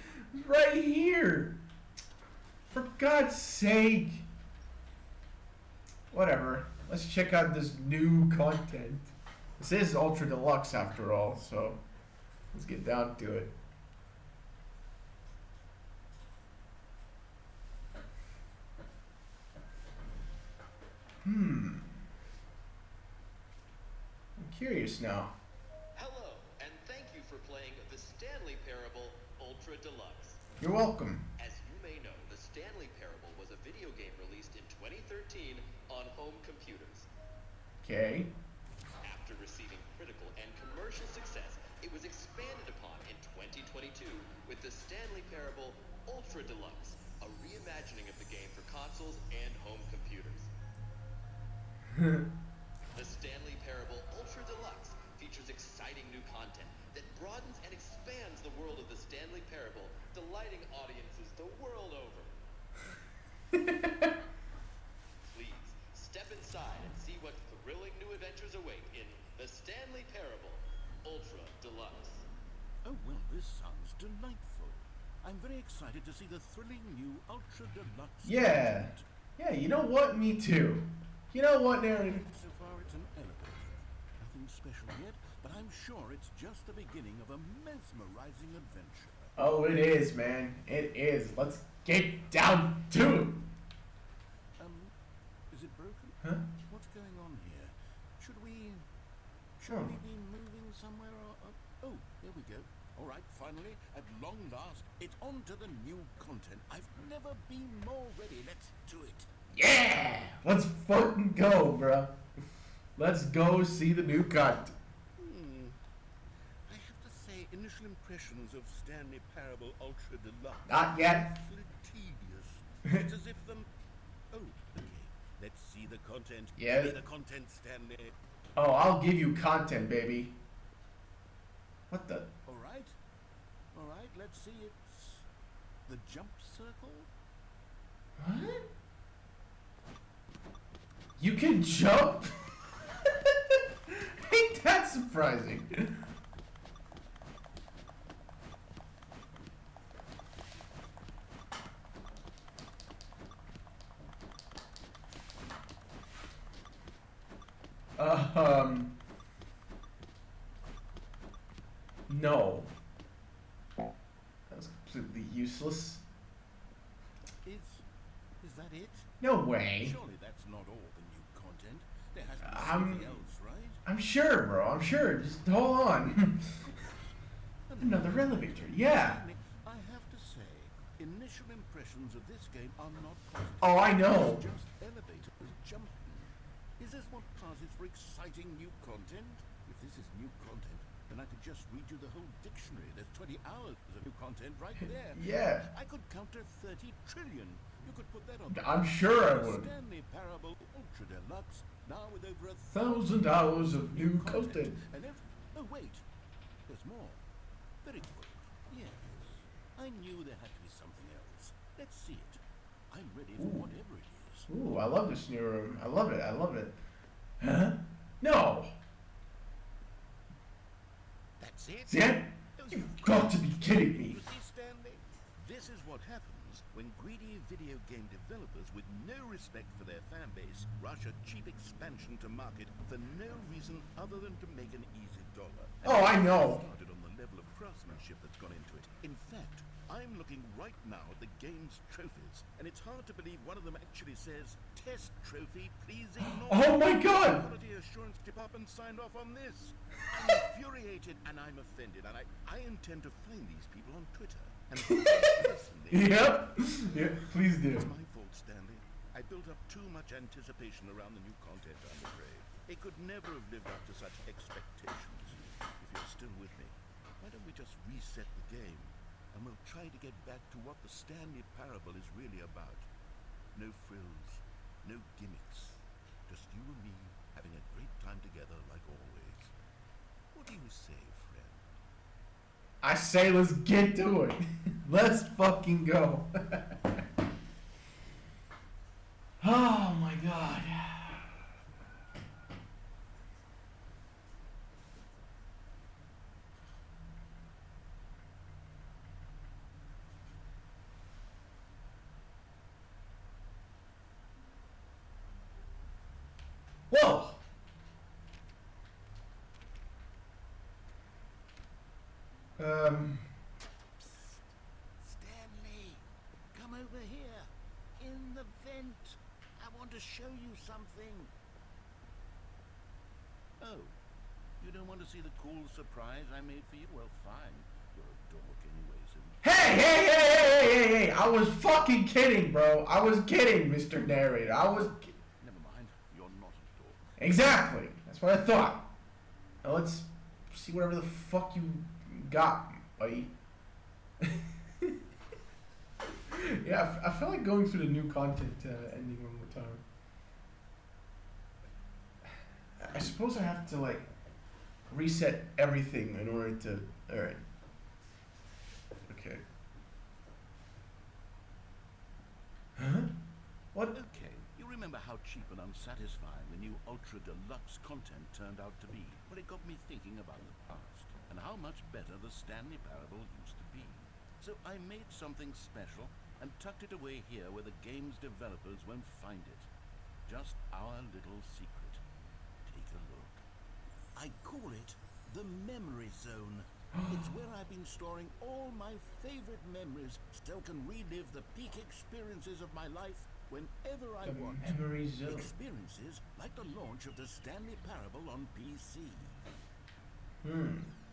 right here. For God's sake. Whatever. Let's check out this new content. This is Ultra Deluxe after all, so let's get down to it. I'm curious now. Hello, and thank you for playing the Stanley Parable Ultra Deluxe. You're welcome. As you may know, the Stanley Parable was a video game released in 2013 on home computers. Okay. After receiving critical and commercial success, it was expanded upon in 2022 with the Stanley Parable Ultra Deluxe, a reimagining of the game for consoles and home computers. The Stanley Parable Ultra Deluxe features exciting new content that broadens and expands the world of the Stanley Parable, delighting audiences the world over. Please, step inside and see what thrilling new adventures await in the Stanley Parable Ultra Deluxe. Oh, well, this sounds delightful. I'm very excited to see the thrilling new Ultra Deluxe Yeah. content. Yeah, you know what? Me too. You know what, narrator? So far, it's an elevator. Nothing special yet, but I'm sure it's just the beginning of a mesmerizing adventure. Oh, it is, man. It is. Let's get down to it. Is it broken? Huh? What's going on here? Should we Oh. be moving somewhere? Oh, there we go. All right, finally, at long last, it's on to the new content. I've never been more ready. Let's do it. Yeah! Let's fucking go, bro. Let's go see the new content. I have to say, initial impressions of Stanley Parable Ultra Deluxe. Not yet. Awfully tedious. It's as if them. Oh, okay. Let's see the content. Yeah. Give me the content, Stanley. Oh, I'll give you content, baby. What the? All right. All right. Let's see. It's the jump circle. What? You can jump? Ain't that surprising? No. That was completely useless. Is that it? No way. Surely that's not all the new content. There has to be something else, right? I'm sure, bro. I'm sure. Just hold on. Another elevator. Yeah. Stanley, I have to say, initial impressions of this game are not positive. Oh, I know. It's just elevators jumping. Is this what passes for exciting new content? If this is new content, then I could just read you the whole dictionary. There's 20 hours of new content right there. Yeah. I could count to 30 trillion. You could put that on. I'm sure I would. Stanley Parable Ultra Deluxe, now with over 1,000 hours of new content. And oh wait, there's more. Very good. Yes, I knew there had to be something else. Let's see it. I'm ready for whatever it is. Ooh, I love this new room. I love it. I love it. Huh? No. That's it? See it? You've got to be kidding me. You see, Stanley, this is what happens when greedy video game developers with no respect for their fan base rush a cheap expansion to market for no reason other than to make an easy dollar. Oh, I know. Started on the level of craftsmanship that's gone into it. In fact, I'm looking right now at the game's trophies, and it's hard to believe one of them actually says, "Test trophy, please ignore." Oh my God! The Quality Assurance Department signed off on this. I'm infuriated and I'm offended, and I intend to find these people on Twitter. And personally, Yep. Yeah, please do. it's my fault, Stanley. I built up too much anticipation around the new content, I'm afraid. It could never have lived up to such expectations. If you're still with me, why don't we just reset the game? And we'll try to get back to what the Stanley Parable is really about. No frills, no gimmicks. Just you and me having a great time together like always. What do you say, friend? I say let's get to it. Let's fucking go. Oh my God. Whoa! Stanley, come over here. In the vent. I want to show you something. Oh, you don't want to see the cool surprise I made for you? Well, fine. You're a dork anyway, so... Hey! I was fucking kidding, bro. I was kidding, Mr. Narrator. I was... Never mind. You're not a dork. Exactly. That's what I thought. Now let's see whatever the fuck you got, buddy. Yeah, I feel like going through the new content ending one more time. I suppose I have to, like, reset everything in order to... Alright. Okay. Huh? What? Okay, you remember how cheap and unsatisfying the new Ultra Deluxe content turned out to be? Well, it got me thinking about the past and how much better the Stanley Parable used to be. So I made something special and tucked it away here where the game's developers won't find it. Just our little secret. Take a look. I call it the Memory Zone. It's where I've been storing all my favorite memories so I can relive the peak experiences of my life whenever I want. Memory zone. Experiences like the launch of the Stanley Parable on PC.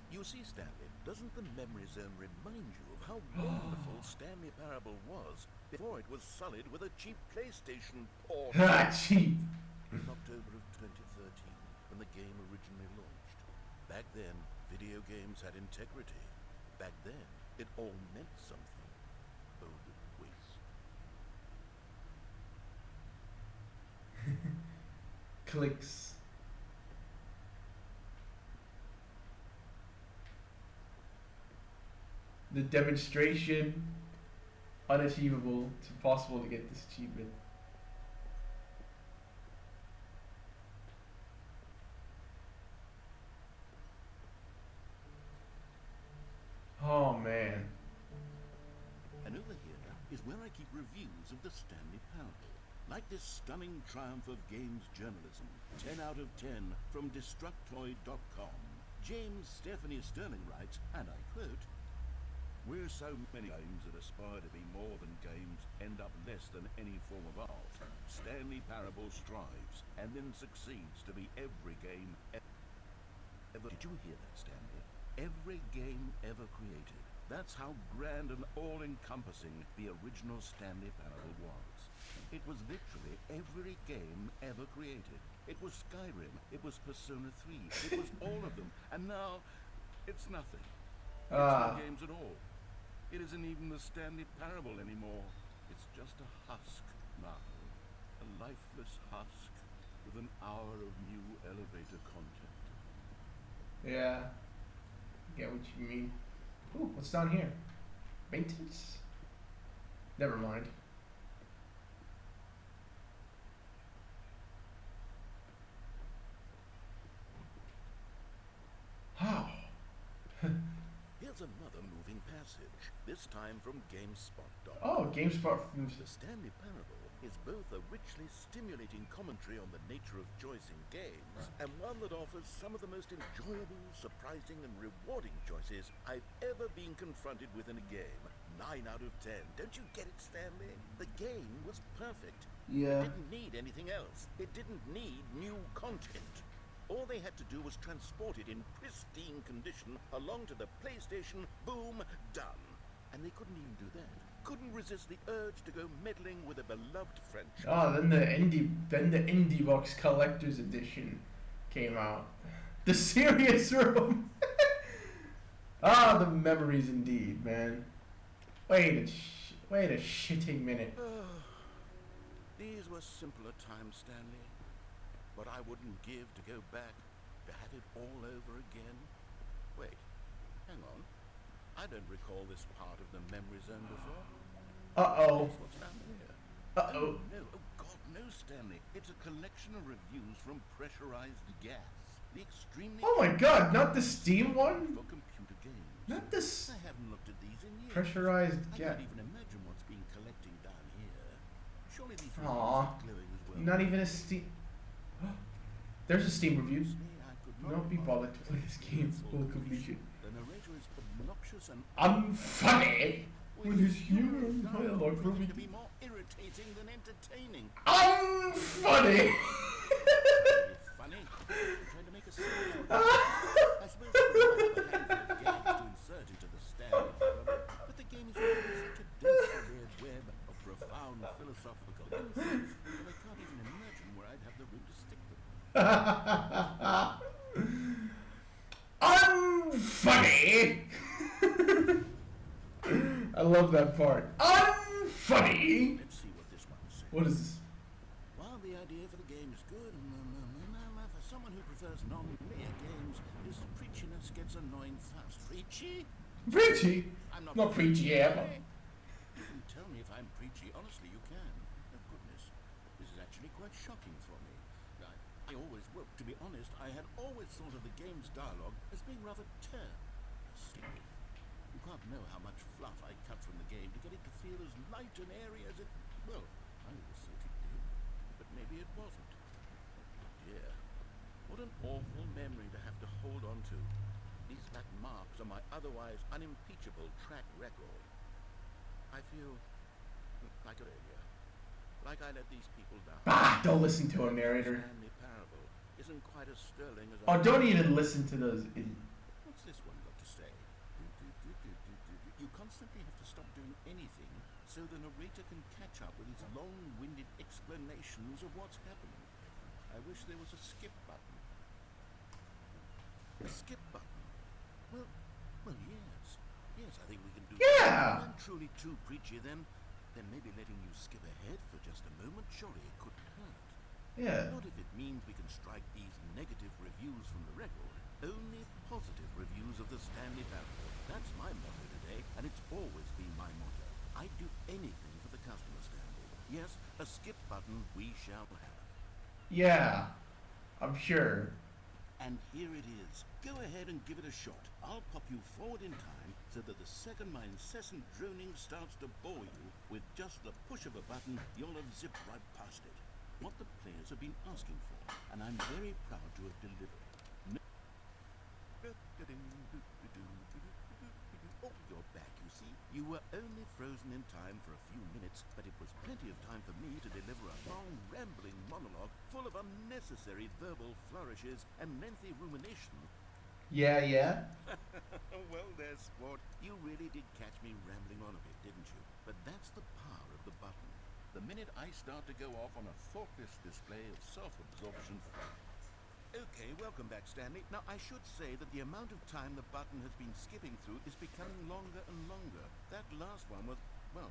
You see, Stanley, doesn't the Memory Zone remind you of how wonderful Stanley Parable was before it was sullied with a cheap PlayStation port? Cheap. In October of 2013, when the game originally launched. Back then, video games had integrity. Back then, it all meant something. Oh, the waste. Clicks. The demonstration, unachievable. It's impossible to get this achievement. Oh man. And over here is where I keep reviews of the Stanley Parable. Like this stunning triumph of games journalism. 10 out of 10 from Destructoid.com. James Stephanie Sterling writes, and I quote, "Where so many games that aspire to be more than games end up less than any form of art, Stanley Parable strives and then succeeds to be every game ever." Did you hear that, Stanley? Every game ever created. That's how grand and all-encompassing the original Stanley Parable was. It was literally every game ever created. It was Skyrim, it was Persona 3, it was all of them, and now it's nothing. It's no games at all. It isn't even the Stanley Parable anymore. It's just a husk now. A lifeless husk with an hour of new elevator content. Yeah. Get what you mean. Ooh, what's down here? Maintenance? Never mind. How? Here's another moving passage, this time from GameSpot.com. Oh, GameSpot from... The Stanley Parable is both a richly stimulating commentary on the nature of choice in games, and one that offers some of the most enjoyable, surprising, and rewarding choices I've ever been confronted with in a game. 9 out of 10. Don't you get it, Stanley? The game was perfect. Yeah. It didn't need anything else. It didn't need new content. All they had to do was transport it in pristine condition along to the PlayStation, boom, done. And they couldn't even do that. Couldn't resist the urge to go meddling with a beloved franchise. Oh, then the indie box collector's edition came out. The serious room. Ah, the memories indeed, man. Wait a shitting minute. These were simpler times, Stanley. What I wouldn't give to go back, to have it all over again. Wait, hang on. I don't recall this part of the memory zone before. Uh-oh. Guess what's down here? Uh-oh. Oh, no. Oh, God, no, Stanley. It's a collection of reviews from Pressurized Gas. The extremely... Oh my god, not the Steam one? ...for computer games. Not this... I haven't looked at these in years. Pressurized I gas. can't even imagine what's been collecting down here. Surely these Aww. reviews are glowing as well. Not even a Steam... There's a Steam review. I could Do not be bothered to play this game full completion. The narrator is obnoxious and Unfunny with his humor and dialogue for me. to be more irritating than entertaining. Unfunny! It's funny. I'm trying to make a series. I suppose there are a handful of games to insert into the Stanley Parable, but the game is already such a dense layered web of profound philosophical insights that I can't even imagine where I'd have the room to stick them. Unfunny! I love that part. Unfunny! Let's see what this one says. What is this? While the idea for the game is good, for someone who prefers non-linear games, this preachiness gets annoying fast. Preachy? Preachy? I'm Not preachy, yeah, but... You can tell me if I'm preachy. Honestly, you can. Oh, goodness. This is actually quite shocking for me. I always, well, to be honest, I had always thought of the game's dialogue as being rather terse. You can't know how much fluff I cut from the game to get it to feel as light and airy as it... Well, I always thought it did. But maybe it wasn't. Dear, what an awful memory to have to hold on to. These black marks are my otherwise unimpeachable track record. I feel like a failure. Like I let these people down. Ah, don't listen to him, narrator. Stanley Parable isn't quite as sterling as Oh, don't even listen to those. What's this one got to say? You constantly have to stop doing anything so the narrator can catch up with his long-winded explanations of what's happening. I wish there was a skip button. A skip button? Well, yes. Yes, I think we can do that. Yeah! If I'm truly too preachy, then maybe letting you skip ahead for just a moment, surely it couldn't hurt. Yeah. Not if it means we can strike these negative reviews from the record. Only positive reviews of the Stanley Parable. That's my motto today, and it's always been my motto. I'd do anything for the customer, Stanley. Yes, a skip button we shall have. Yeah, I'm sure. And here it is. Go ahead and give it a shot. I'll pop you forward in time so that the second my incessant droning starts to bore you, with just the push of a button, you'll have zipped right past it. What the players have been asking for, and I'm very proud to have delivered. Oh, you're back, you see. You were only frozen in time for a few minutes, but it was plenty of time for me to deliver a long, rambling monologue full of unnecessary verbal flourishes and lengthy ruminations. Yeah. Well, there, sport. You really did catch me rambling on a bit, didn't you? But that's the power of the button. The minute I start to go off on a thoughtless display of self-absorption... Okay, welcome back, Stanley. Now, I should say that the amount of time the button has been skipping through is becoming longer and longer. That last one was, well,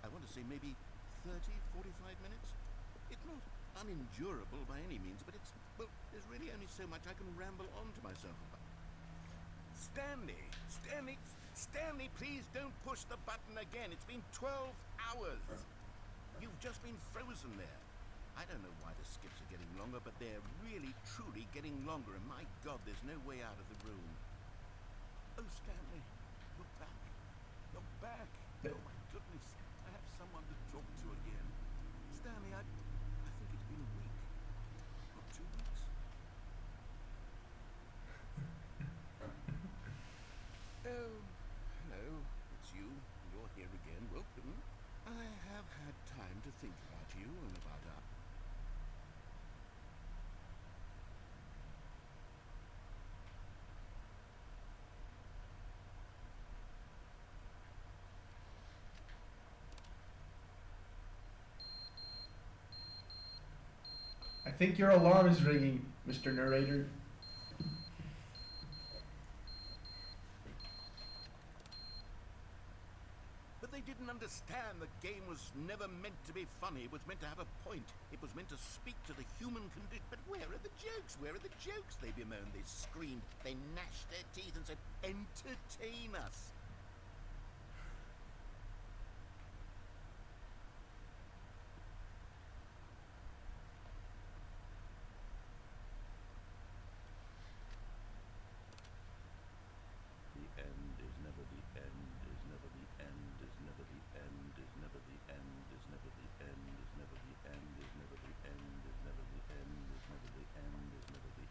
I want to say maybe 30, 45 minutes? It's not unendurable by any means, but it's, well, there's really only so much I can ramble on to myself about. Stanley, please don't push the button again. It's been 12 hours. You've just been frozen there. I don't know why the skips are getting longer, but they're really, truly getting longer, and my God, there's no way out of the room. Oh, Stanley, you're back. You're back. Oh, my goodness. I have someone to talk to again. Stanley, I think it's been a week. Or 2 weeks. Oh, hello. It's you. You're here again. Welcome. I have had time to think about you and about our... I think your alarm is ringing, Mr. Narrator. But they didn't understand the game was never meant to be funny. It was meant to have a point. It was meant to speak to the human condition. But where are the jokes? Where are the jokes? They bemoaned, they screamed, they gnashed their teeth and said, entertain us. The end is never the end, is never the end, is never the end, is never the end, is never the end, is never the end, is never the end, is never the end, is never the end, is never the...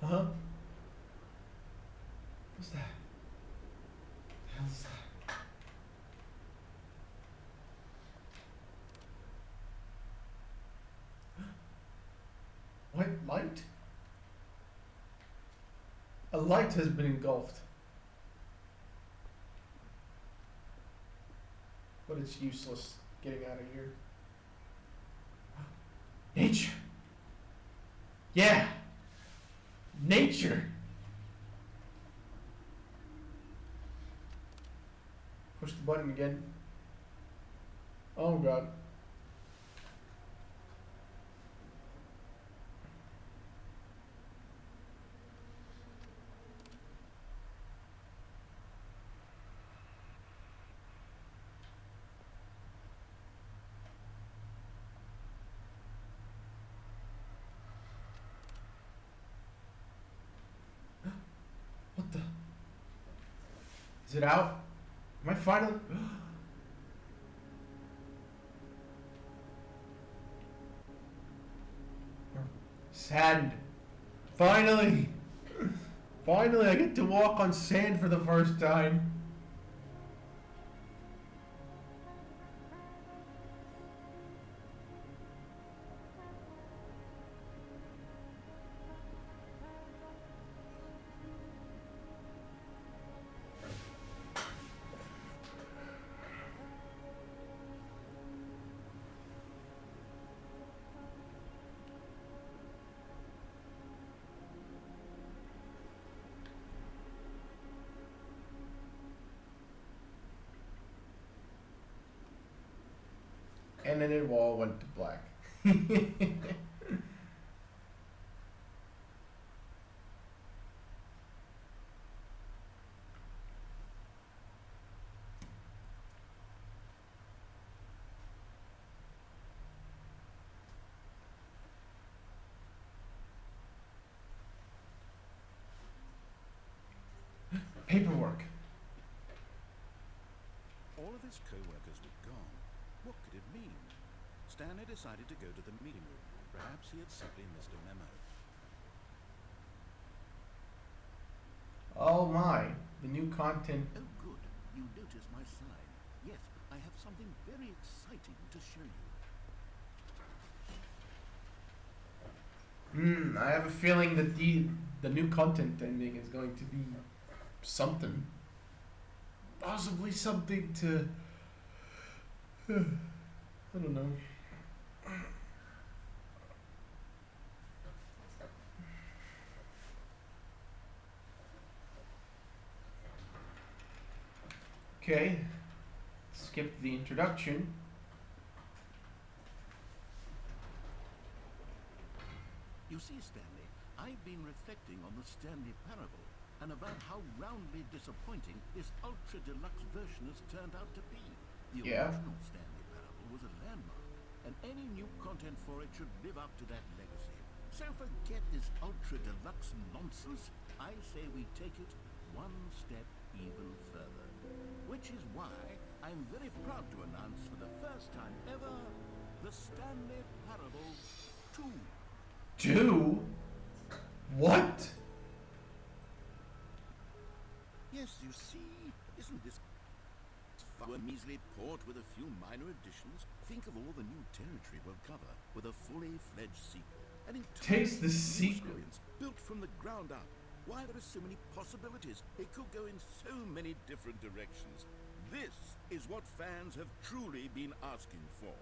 Huh? What's that? The hell's that? What? Light? A light has been engulfed. But it's useless getting out of here. Nature! Yeah! Nature! Push the button again. Oh god. What the? Is it out? Am I finally? Sand. Finally! Finally, I get to walk on sand for the first time. And then it all went to black. Paperwork. All of his co-workers were gone. What could it mean? Stanley decided to go to the meeting room. Perhaps he had simply missed a memo. Oh my, the new content. Oh good, you noticed my sign. Yes, I have something very exciting to show you. I have a feeling that the new content ending is going to be something. Possibly something to I don't know. Okay. Skip the introduction. You see, Stanley, I've been reflecting on the Stanley parable and about how roundly disappointing this ultra deluxe version has turned out to be. The original Stanley parable was a landmark, and any new content for it should live up to that legacy. So forget this ultra deluxe nonsense. I say we take it one step even further. Which is why I'm very proud to announce for the first time ever the Stanley Parable 2. 2? What? Yes, you see, isn't this a measly port with a few minor additions? Think of all the new territory we'll cover with a fully fledged sequel. An Taste the sequel. Experience built from the ground up. Why, there are so many possibilities. It could go in so many different directions. This is what fans have truly been asking for.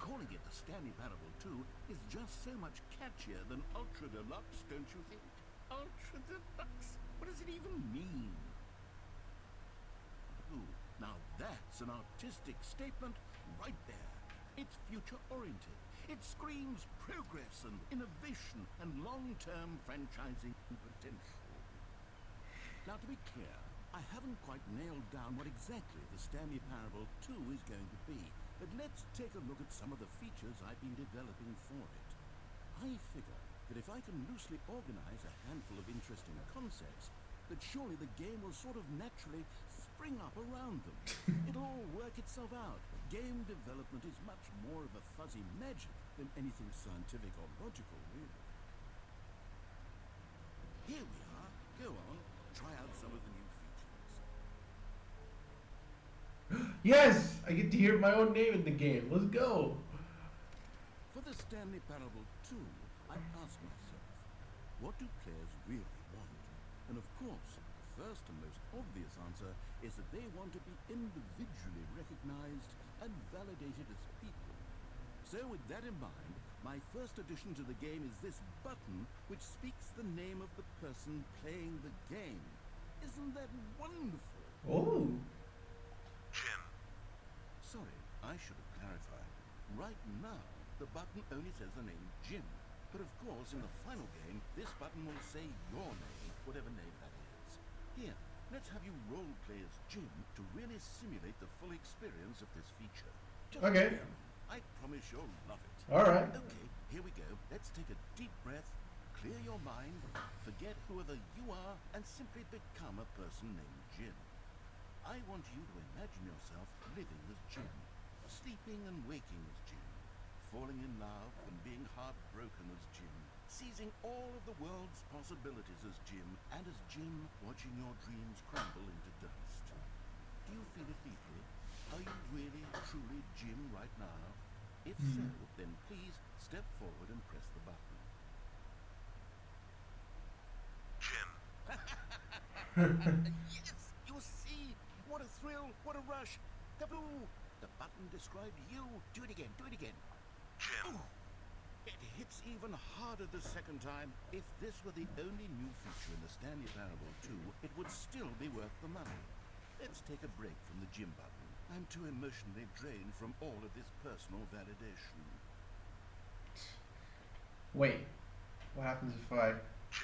Calling it the Stanley Parable 2 is just so much catchier than Ultra Deluxe, don't you think? Ultra Deluxe? What does it even mean? Ooh, now that's an artistic statement right there. It's future-oriented. It screams progress and innovation and long-term franchising potential. Now, to be clear, I haven't quite nailed down what exactly the Stanley Parable 2 is going to be, but let's take a look at some of the features I've been developing for it. I figure that if I can loosely organize a handful of interesting concepts, that surely the game will sort of naturally spring up around them. It'll all work itself out. Game development is much more of a fuzzy magic than anything scientific or logical, really. Here we are. Go on, try out some of the new features. Yes! I get to hear my own name in the game. Let's go! For the Stanley Parable 2, I asked myself, what do players really want? And of course, the first and most obvious answer is that they want to be individually recognized and validated as people. So with that in mind, my first addition to the game is this button which speaks the name of the person playing the game. Isn't that wonderful? Oh! Jim. Sorry, I should have clarified. Right now, the button only says the name Jim. But of course, in the final game, this button will say your name, whatever name that is. Here, let's have you role-play as Jim to really simulate the full experience of this feature. Just okay. I promise you'll love it. Alright. Okay, here we go. Let's take a deep breath, clear your mind, forget whoever you are, and simply become a person named Jim. I want you to imagine yourself living as Jim, sleeping and waking as Jim, falling in love and being heartbroken as Jim, seizing all of the world's possibilities as Jim, and as Jim watching your dreams crumble into dust. Do you feel it deeply? Are you really, truly Jim right now? If so, then please step forward and press the button. Yes! You see! What a thrill! What a rush! Taboo! The button described you. Do it again. Do it again. Jim. Ooh. It hits even harder the second time. If this were the only new feature in the Stanley Parable 2, it would still be worth the money. Let's take a break from the Jim button. I'm too emotionally drained from all of this personal validation. Wait, what happens if I...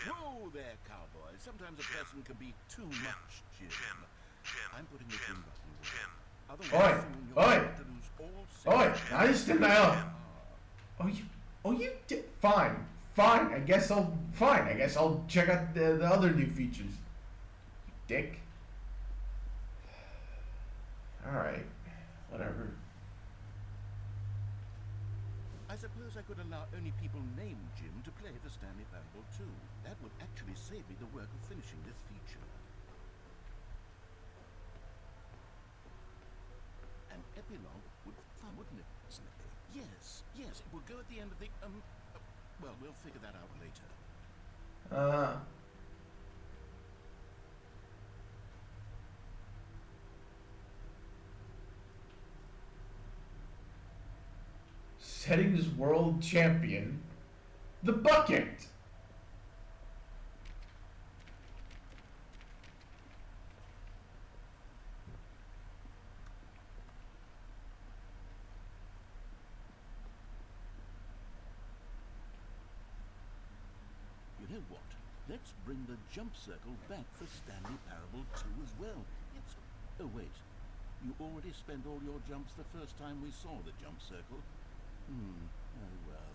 Whoa there, cowboy. Sometimes a person can be too much Jim. I'm putting the Jim button away. Otherwise, soon you're going to lose all sense. I just did now. Oh, you did. Fine. I guess I'll check out the other new features. You dick. Alright. Whatever. I suppose I could allow only people named Jim to play the Stanley Parable 2. That would actually save me the work of finishing this feature. An epilogue would be fun, wouldn't it? Yes, it would go at the end of the, well, we'll figure that out later. Settings world champion. The bucket! You know what? Let's bring the jump circle back for Stanley Parable 2 as well. It's... Oh, wait. You already spent all your jumps the first time we saw the jump circle? Oh well.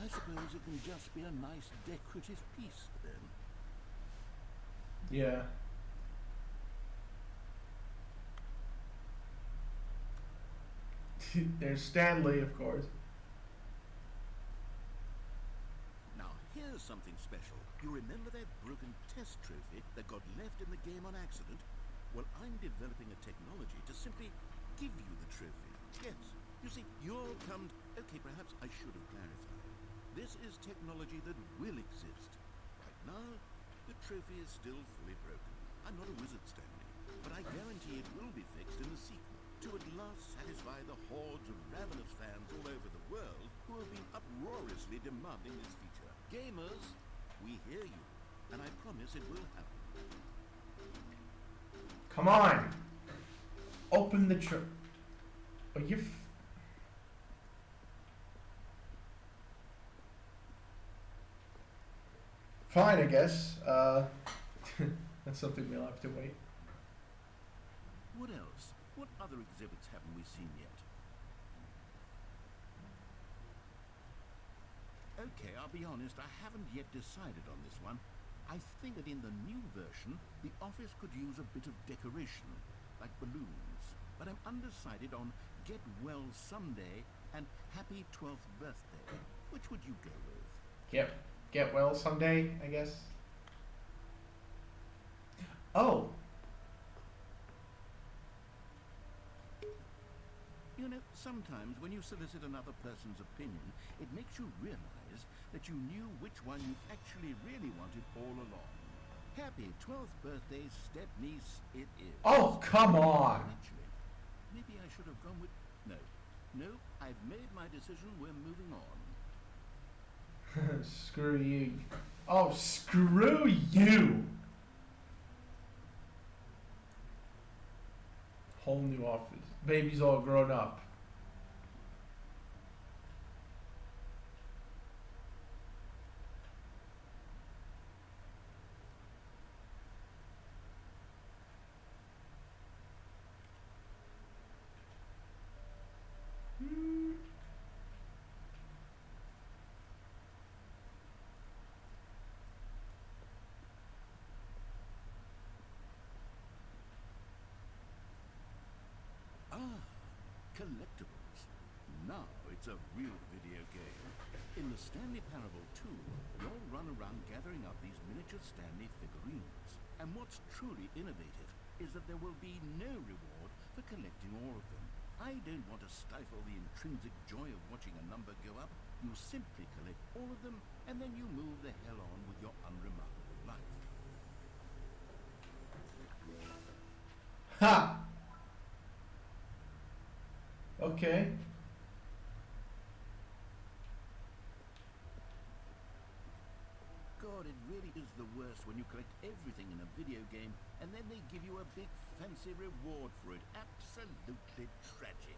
I suppose it can just be a nice decorative piece then. Yeah. There's Stanley, of course. Now, here's something special. You remember that broken test trophy that got left in the game on accident? Well, I'm developing a technology to simply give you the trophy. Yes. You see, you'll come... Okay, perhaps I should have clarified. This is technology that will exist. Right now, the trophy is still fully broken. I'm not a wizard, Stanley, but I guarantee it will be fixed in the sequel to at last satisfy the hordes of ravenous fans all over the world who have been uproariously demanding this feature. Gamers, we hear you, and I promise it will happen. Come on! Open the Oh, you... Fine, I guess. That's something we'll have to wait. What else? What other exhibits haven't we seen yet? Okay, I'll be honest, I haven't yet decided on this one. I think that in the new version, the office could use a bit of decoration, like balloons. But I'm undecided on Get Well Someday and Happy 12th Birthday. Which would you go with? Get well someday, I guess. Oh. You know, sometimes when you solicit another person's opinion, it makes you realize that you knew which one you actually really wanted all along. Happy 12th birthday, step-niece, it is. Oh, come on! Actually, maybe I should have gone with... No, I've made my decision, we're moving on. Screw you. Oh, screw you! Whole new office. Baby's all grown up. collectibles. Now it's a real video game. In the Stanley Parable 2, you'll run around gathering up these miniature Stanley figurines. And what's truly innovative is that there will be no reward for collecting all of them. I don't want to stifle the intrinsic joy of watching a number go up. You simply collect all of them, and then you move the hell on with your unremarkable life. Ha! Okay. God, it really is the worst when you collect everything in a video game and then they give you a big fancy reward for it. Absolutely tragic.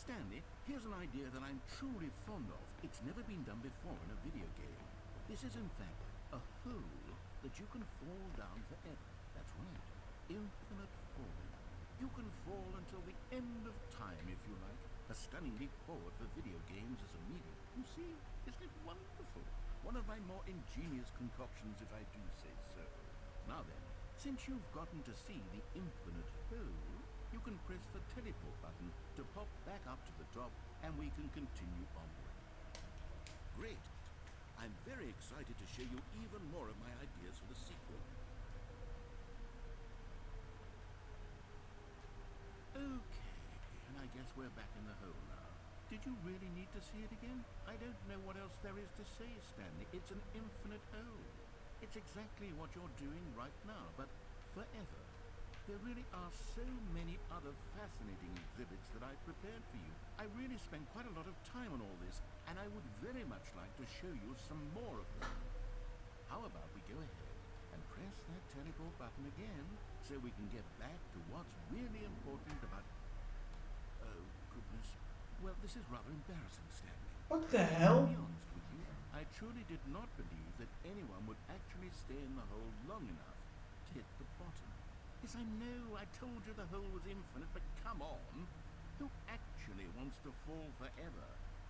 Stanley, here's an idea that I'm truly fond of. It's never been done before in a video game. This is in fact a hole that you can fall down forever. That's right. Infinite falling. You can fall until the end of time if you like. A stunning leap forward for video games as a medium. You see, isn't it wonderful? One of my more ingenious concoctions, if I do say so. Now then, since you've gotten to see the infinite hole, you can press the teleport button to pop back up to the top, and we can continue onward. Great! I'm very excited to show you even more of my ideas for the sequel. Okay, and I guess we're back in the hole now. Did you really need to see it again? I don't know what else there is to say, Stanley. It's an infinite hole. It's exactly what you're doing right now, but forever. There really are so many other fascinating exhibits that I've prepared for you. I really spent quite a lot of time on all this, and I would very much like to show you some more of them. How about we go ahead and press that teleport button again, so we can get back to what's really important about... Oh, goodness. Well, this is rather embarrassing, Stanley. What the hell? To be honest with you, I truly did not believe that anyone would actually stay in the hole long enough to hit the bottom. Yes, I know, I told you the hole was infinite, but come on. Who actually wants to fall forever?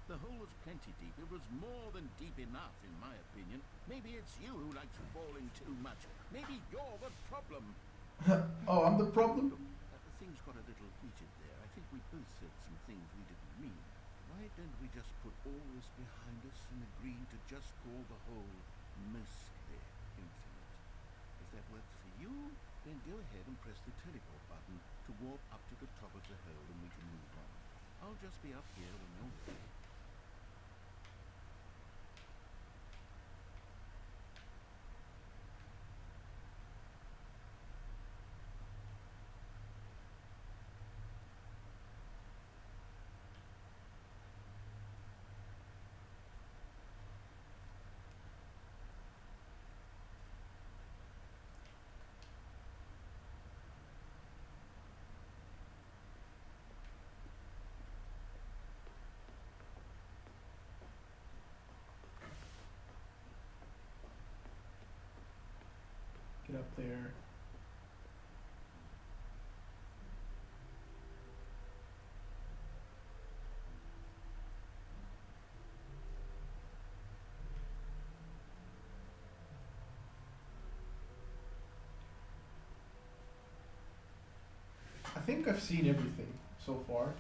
The hole was plenty deep. It was more than deep enough, in my opinion. Maybe it's you who likes falling too much. Maybe you're the problem. Oh, I'm the problem? Things got a little heated there. I think we both said some things we didn't mean. Why don't we just put all this behind us and agree to just call the hole mostly infinite? If that works for you, then go ahead and press the teleport button to warp up to the top of the hole and we can move on. I'll just be up here when you're ready. Get up there. I think I've seen everything so far.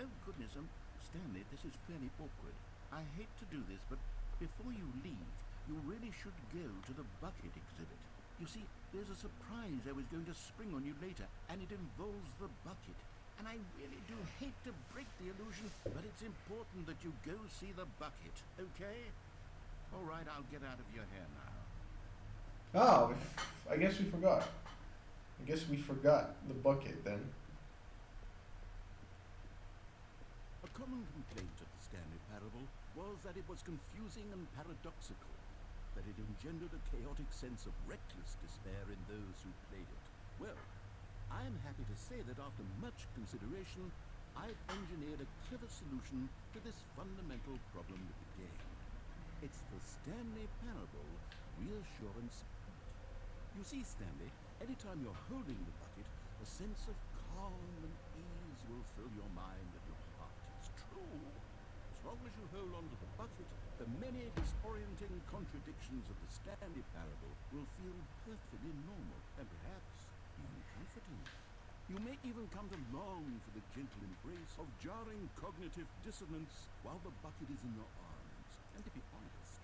Oh, goodness, Stanley, this is fairly awkward. I hate to do this, but before you leave, you really should go to the bucket exhibit. You see, there's a surprise I was going to spring on you later, and it involves the bucket. And I really do hate to break the illusion, but it's important that you go see the bucket, okay? All right, I'll get out of your hair now. Oh, I guess we forgot. I guess we forgot the bucket then. common complaint of the Stanley Parable was that it was confusing and paradoxical, that it engendered a chaotic sense of reckless despair in those who played it. Well, I am happy to say that after much consideration, I've engineered a clever solution to this fundamental problem with the game. It's the Stanley Parable Reassurance. You see, Stanley, anytime you're holding the bucket, a sense of calm and ease will fill your mind and your heart. It's true. As long as you hold on to the bucket, the many disorienting contradictions of the Stanley Parable will feel perfectly normal and perhaps even comforting. You may even come to long for the gentle embrace of jarring cognitive dissonance while the bucket is in your arms. And to be honest,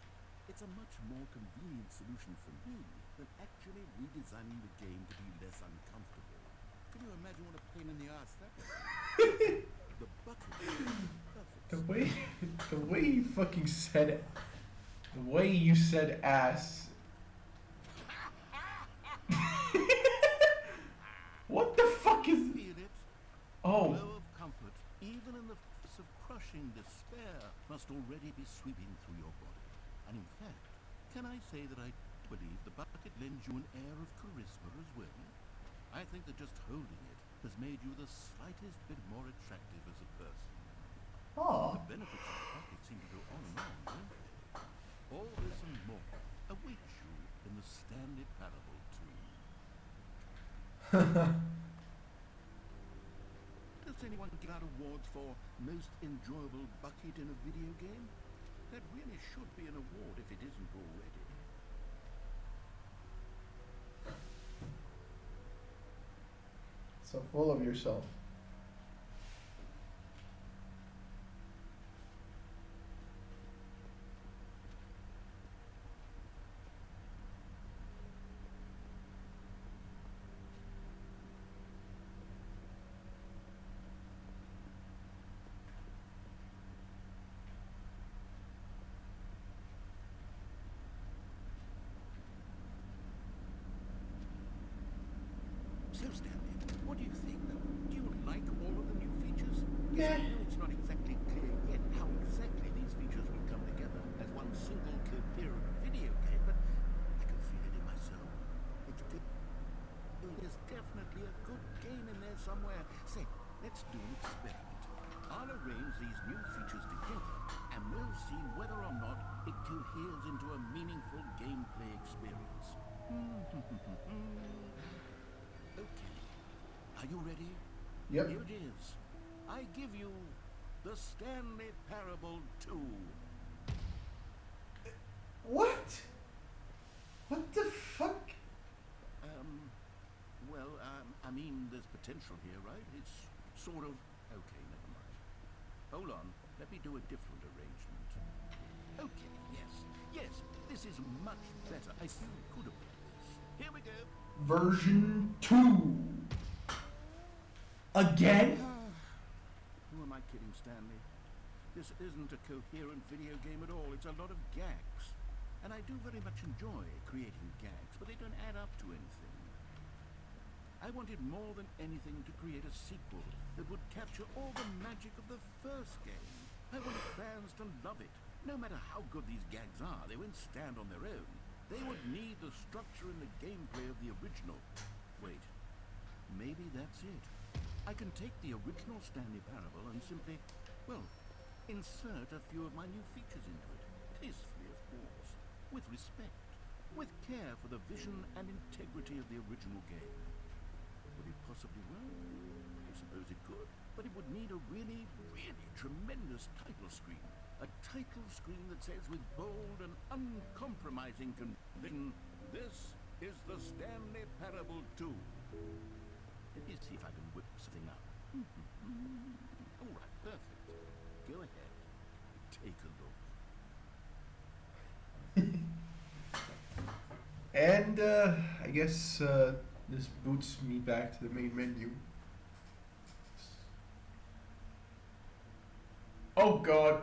it's a much more convenient solution for me than actually redesigning the game to be less uncomfortable. Can you imagine what a pain in the ass that is? The bucket. Perfect. The way you fucking said it, the way you said ass. What the fuck is? Feel it? Oh. The glow of comfort, even in the face of crushing despair, must already be sweeping through your body. And in fact, can I say that I believe the bucket lends you an air of charisma as well? I think that just holding it has made you the slightest bit more attractive as a person. Oh. The benefits of the bucket seem to go on and on, don't they? All this and more awaits you in the Stanley Parable too. Does anyone give out awards for most enjoyable bucket in a video game? That really should be an award if it isn't already. So full of yourself. So, Stanley, what do you think? Do you like all of the new features? Yeah. I know it's not exactly clear yet how exactly these features will come together as one single coherent video game, but I can feel it in my soul. It's good. There's definitely a good game in there somewhere. Say, let's do an experiment. I'll arrange these new features together, and we'll see whether or not it coheres into a meaningful gameplay experience. Okay. Are you ready? Yep. Here it is. I give you the Stanley Parable 2. What? What the fuck? I mean, there's potential here, right? It's sort of... Okay, never mind. Hold on. Let me do a different arrangement. Okay, yes, this is much better. I still could have done this. Here we go. Version 2. Again? Who am I kidding, Stanley? This isn't a coherent video game at all. It's a lot of gags. And I do very much enjoy creating gags, but they don't add up to anything. I wanted more than anything to create a sequel that would capture all the magic of the first game. I wanted fans to love it. No matter how good these gags are, they won't stand on their own. They would need the structure and the gameplay of the original. Wait, maybe that's it. I can take the original Stanley Parable and simply, well, insert a few of my new features into it. Tastefully, of course. With respect. With care for the vision and integrity of the original game. Would it possibly work? I suppose it could. But it would need a really, really tremendous title screen. A title screen that says with bold and uncompromising conviction, this is the Stanley Parable 2. Let me see if I can whip something up. All right, perfect. Go ahead. Take a look. And I guess this boots me back to the main menu. Oh god.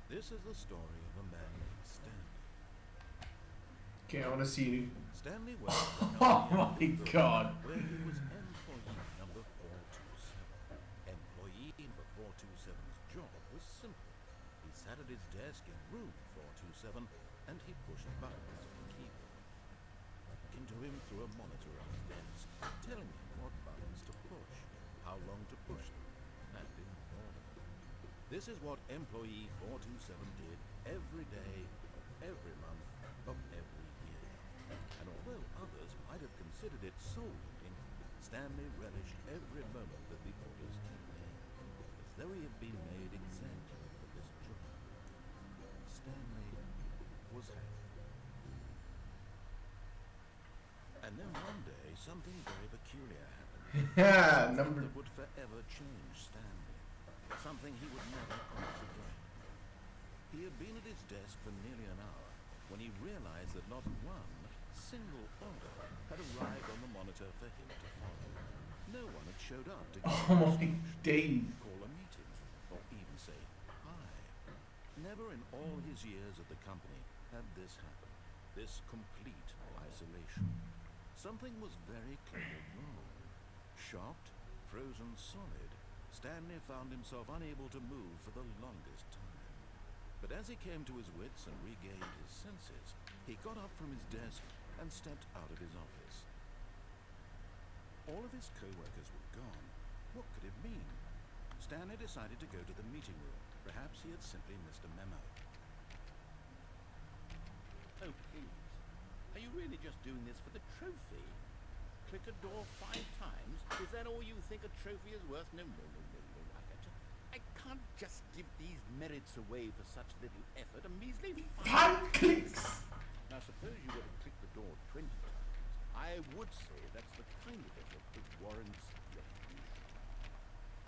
This is the story of a man named Stanley. Okay, I want to see. Stanley worked Oh my god. where he was employee number 427. Employee number 427's job was simple. He sat at his desk in room 427 and he pushed buttons on the keyboard. Into him through a monitor on his desk, telling him what buttons to push, how long to push them, and in what order. This is what employee 427 did every day, of every month, of every year. And although others might have considered it soul-eating, Stanley relished every moment that the orders came in, as though he had been made exactly for this job. Stanley was happy. And then one day, something very peculiar happened. Yeah, Something that would forever change Stanley. Something he would never quite forget. He had been at his desk for nearly an hour when he realized that not one single order had arrived on the monitor for him to follow. No one had showed up to give Oh him my instructions, days. call a meeting, or even say hi. Never in all his years at the company had this happened. This complete isolation. Something was very clearly wrong. Shocked, frozen solid, Stanley found himself unable to move for the longest time. But as he came to his wits and regained his senses, he got up from his desk and stepped out of his office. All of his co-workers were gone. What could it mean? Stanley decided to go to the meeting room. Perhaps he had simply missed a memo. Oh, please. Are you really just doing this for the trophy? Click a door 5 times? Is that all you think a trophy is worth? No. I can't just give these merits away for such little effort. A measly 5 clicks! Now, suppose you were to click the door 20 times. I would say that's the kind of effort that warrants recognition.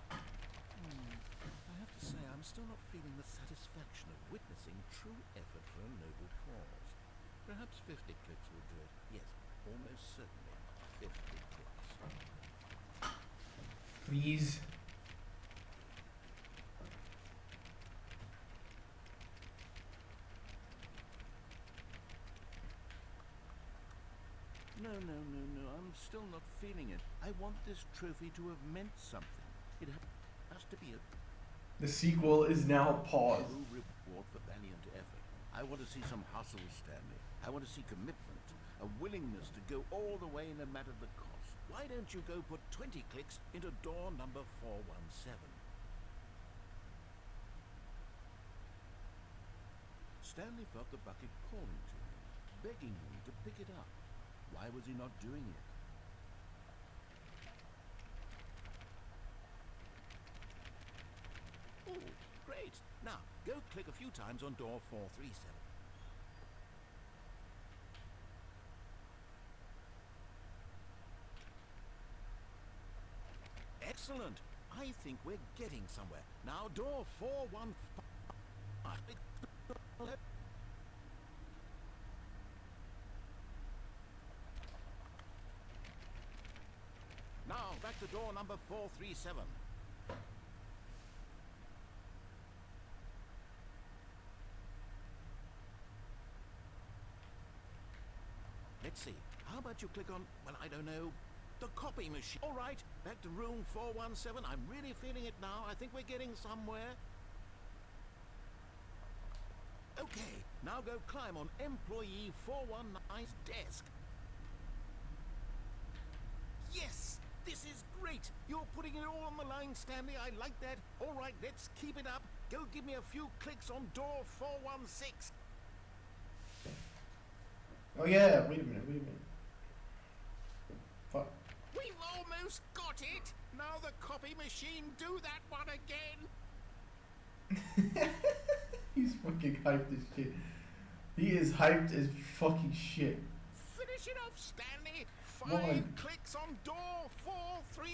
I have to say, I'm still not feeling the satisfaction of witnessing true effort for a noble cause. Perhaps 50 clicks will do it. Yes, almost certainly 50 clicks. Please. No, I'm still not feeling it. I want this trophy to have meant something. It has to be a The sequel is now paused. no reward for valiant effort. I want to see some hustle, Stanley. I want to see commitment, a willingness to go all the way no matter the cost. Why don't you go put 20 clicks into door number 417? Stanley felt the bucket calling to him, begging him to pick it up. Why was he not doing it? Oh, great. Now, go click a few times on door 437. Excellent. I think we're getting somewhere. Now, door 415. Now, back to door number 437. Let's see. How about you click on, well, I don't know, the copy machine. All right, back to room 417. I'm really feeling it now. I think we're getting somewhere. Okay, now go climb on employee 419's desk. Yes, this is great. You're putting it all on the line, Stanley. I like that. All right, let's keep it up. Go give me a few clicks on door 416. Oh yeah, wait a minute. Fuck. We've almost got it. Now the copy machine, do that one again. He's fucking hyped as shit. He is hyped as fucking shit. Finish it off, Stanley. 5 One. clicks on door 430.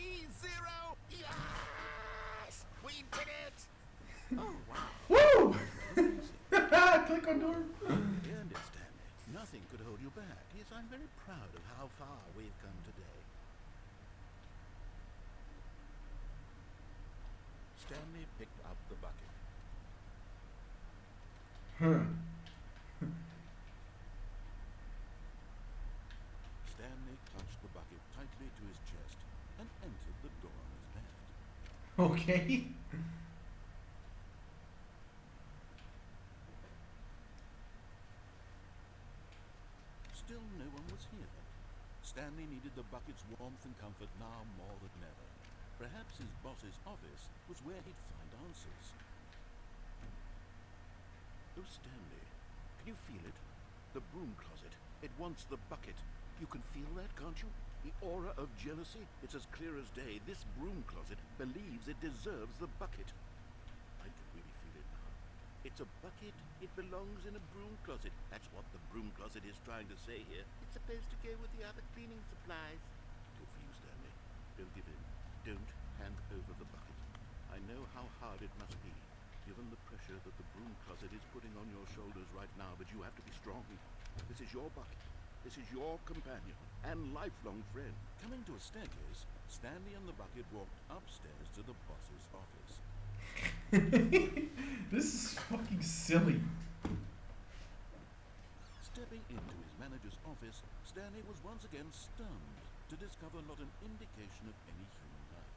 Yes! We did it! Oh, wow. Woo! Click on door. You earned it, Stanley. Nothing could hold you back. Yes, I'm very proud of how far we've come today. Stanley picked up the bucket. Stanley clutched the bucket tightly to his chest and entered the door on his left. Okay. Still no one was here. Stanley needed the bucket's warmth and comfort now more than ever. Perhaps his boss's office was where he'd find answers. Oh, Stanley, can you feel it? The broom closet. It wants the bucket. You can feel that, can't you? The aura of jealousy? It's as clear as day. This broom closet believes it deserves the bucket. I can really feel it now. It's a bucket. It belongs in a broom closet. That's what the broom closet is trying to say here. It's supposed to go with the other cleaning supplies. Good for you, Stanley. Don't give in. Don't hand over the bucket. I know how hard it must be, given the pressure that the broom closet is putting on your shoulders right now, but you have to be strong. This is your bucket. This is your companion and lifelong friend. Coming to a staircase, Stanley and the bucket walked upstairs to the boss's office. This is fucking silly. Stepping into his manager's office, Stanley was once again stunned to discover not an indication of any human life.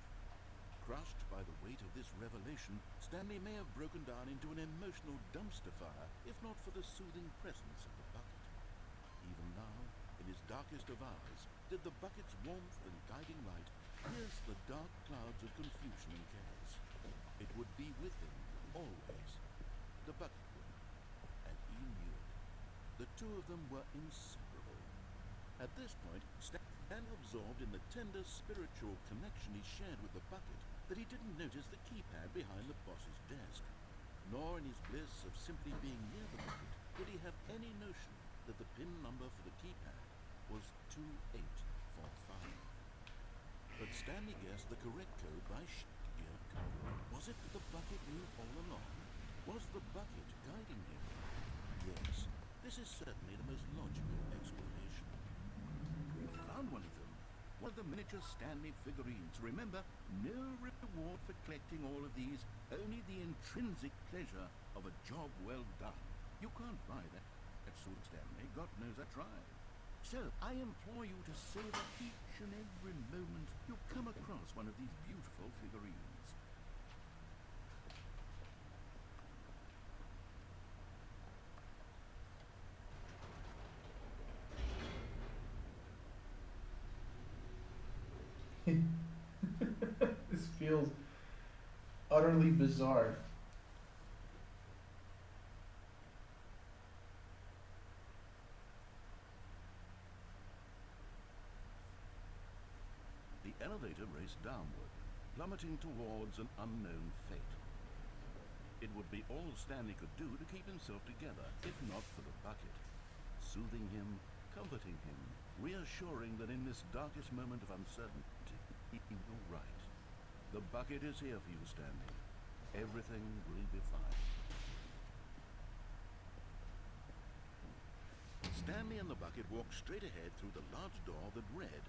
Crushed by the weight of this revelation, Stanley may have broken down into an emotional dumpster fire, if not for the soothing presence of the bucket. Even now, in his darkest of hours, did the bucket's warmth and guiding light pierce the dark clouds of confusion and chaos. It would be with him, always. The bucket would, and he knew it. The two of them were inseparable. At this point, Stanley absorbed in the tender spiritual connection he shared with the bucket that he didn't notice the keypad behind the boss's desk. Nor in his bliss of simply being near the bucket did he have any notion that the PIN number for the keypad was 2845. But Stanley guessed the correct code by sheer code. Was it that the bucket knew all along? Was the bucket guiding him? Yes, this is certainly the most logical explanation. We found one of them. One of the miniature Stanley figurines. Remember, no reward for collecting all of these, only the intrinsic pleasure of a job well done. You can't buy that sort of Stanley. God knows I tried. So, I implore you to savor each and every moment you come across one of these beautiful figurines. This feels utterly bizarre. The elevator raced downward, plummeting towards an unknown fate. It would be all Stanley could do to keep himself together, if not for the bucket. Soothing him, comforting him, reassuring that in this darkest moment of uncertainty, he will right. The bucket is here for you, Stanley. Everything will be fine. Stanley and the bucket walked straight ahead through the large door that read,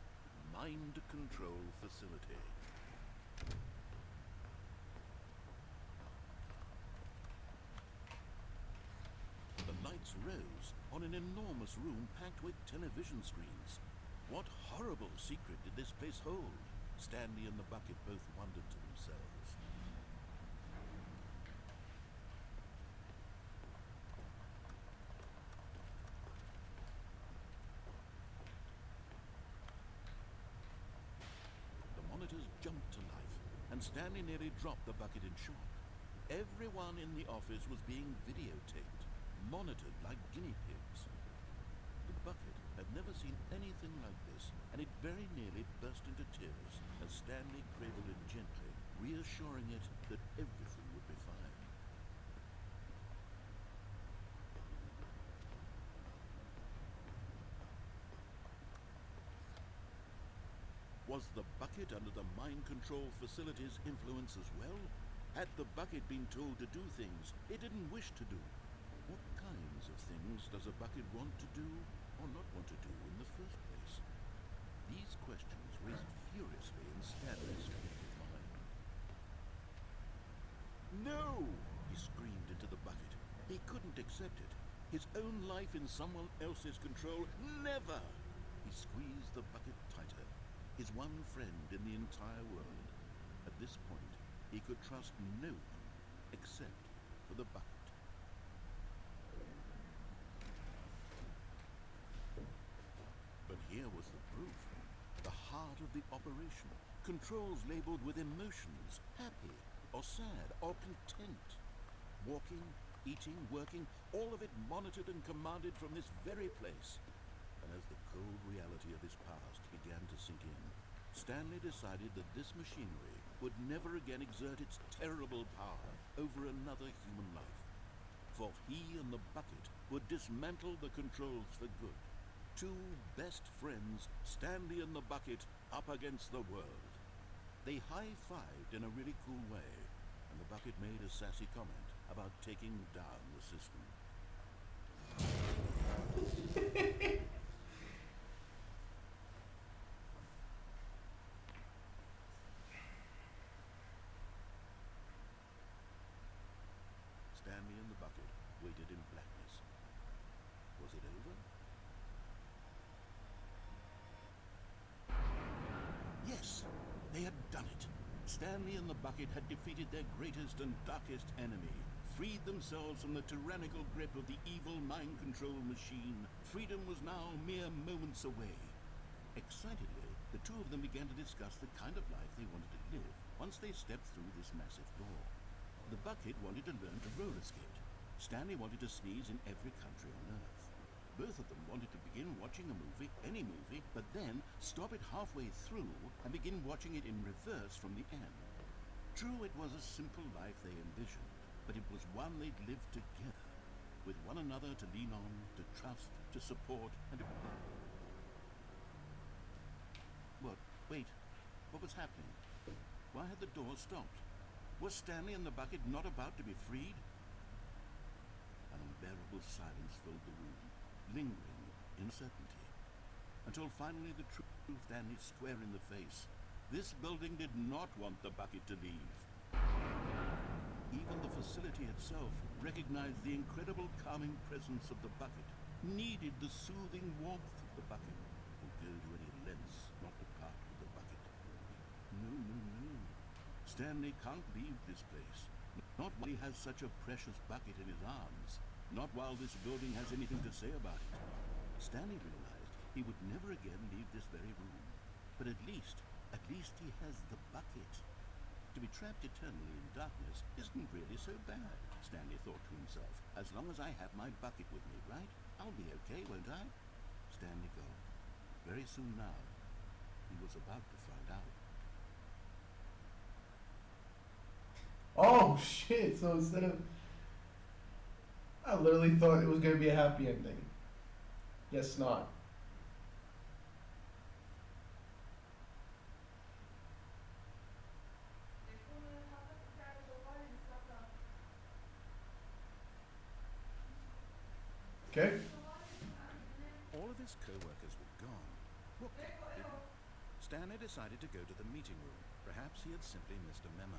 Mind Control Facility. The lights rose on an enormous room packed with television screens. What horrible secret did this place hold? Stanley and the bucket both wondered to themselves. The monitors jumped to life, and Stanley nearly dropped the bucket in shock. Everyone in the office was being videotaped, monitored like guinea pigs. The bucket had never seen anything like this, and it very nearly burst into tears as Stanley cradled it gently, reassuring it that everything would be fine. Was the bucket under the mind control facility's influence as well? Had the bucket been told to do things it didn't wish to do? What kinds of things does a bucket want to do or not want to do in the first place? These questions raced furiously in Stanley's fickle mind. No! He screamed into the bucket. He couldn't accept accept it. His own life in someone else's control? Never! He squeezed the bucket tighter. His one friend in the entire world. At this point, he could trust no one except for the bucket. But here was the proof. The heart of the operation. Controls labeled with emotions. Happy, or sad, or content. Walking, eating, working, all of it monitored and commanded from this very place. And as the cold reality of his past began to sink in, Stanley decided that this machinery would never again exert its terrible power over another human life. For he and the bucket would dismantle the controls for good. Two best friends, Stanley and the bucket, up against the world. They high-fived in a really cool way, and the bucket made a sassy comment about taking down the system. Stanley and the bucket waited in blackness. Was it over? Yes, they had done it. Stanley and the bucket had defeated their greatest and darkest enemy, freed themselves from the tyrannical grip of the evil mind control machine. Freedom was now mere moments away. Excitedly, the two of them began to discuss the kind of life they wanted to live once they stepped through this massive door. The bucket wanted to learn to roller skate. Stanley wanted to sneeze in every country on Earth. Both of them wanted to begin watching a movie, any movie, but then stop it halfway through and begin watching it in reverse from the end. True, it was a simple life they envisioned, but it was one they'd lived together, with one another to lean on, to trust, to support, and to... What? Wait. What was happening? Why had the door stopped? Was Stanley and the bucket not about to be freed? An unbearable silence filled the room, lingering uncertainty, until finally the truth stared Stanley square in the face. This building did not want the bucket to leave. Even the facility itself recognized the incredible calming presence of the bucket, needed the soothing warmth of the bucket, and go to any lengths not to part with the bucket. No, no, no. Stanley can't leave this place. Not while he has such a precious bucket in his arms. Not while this building has anything to say about it. Stanley realized he would never again leave this very room. But at least he has the bucket. To be trapped eternally in darkness isn't really so bad, Stanley thought to himself. As long as I have my bucket with me, right? I'll be okay, won't I? Stanley gulped. Very soon now, he was about to find out. Oh shit, so instead of... I literally thought it was going to be a happy ending. Guess not. Okay. All of his co-workers were gone. What the hell? Stanley decided to go to the meeting room. Perhaps he had simply missed a memo.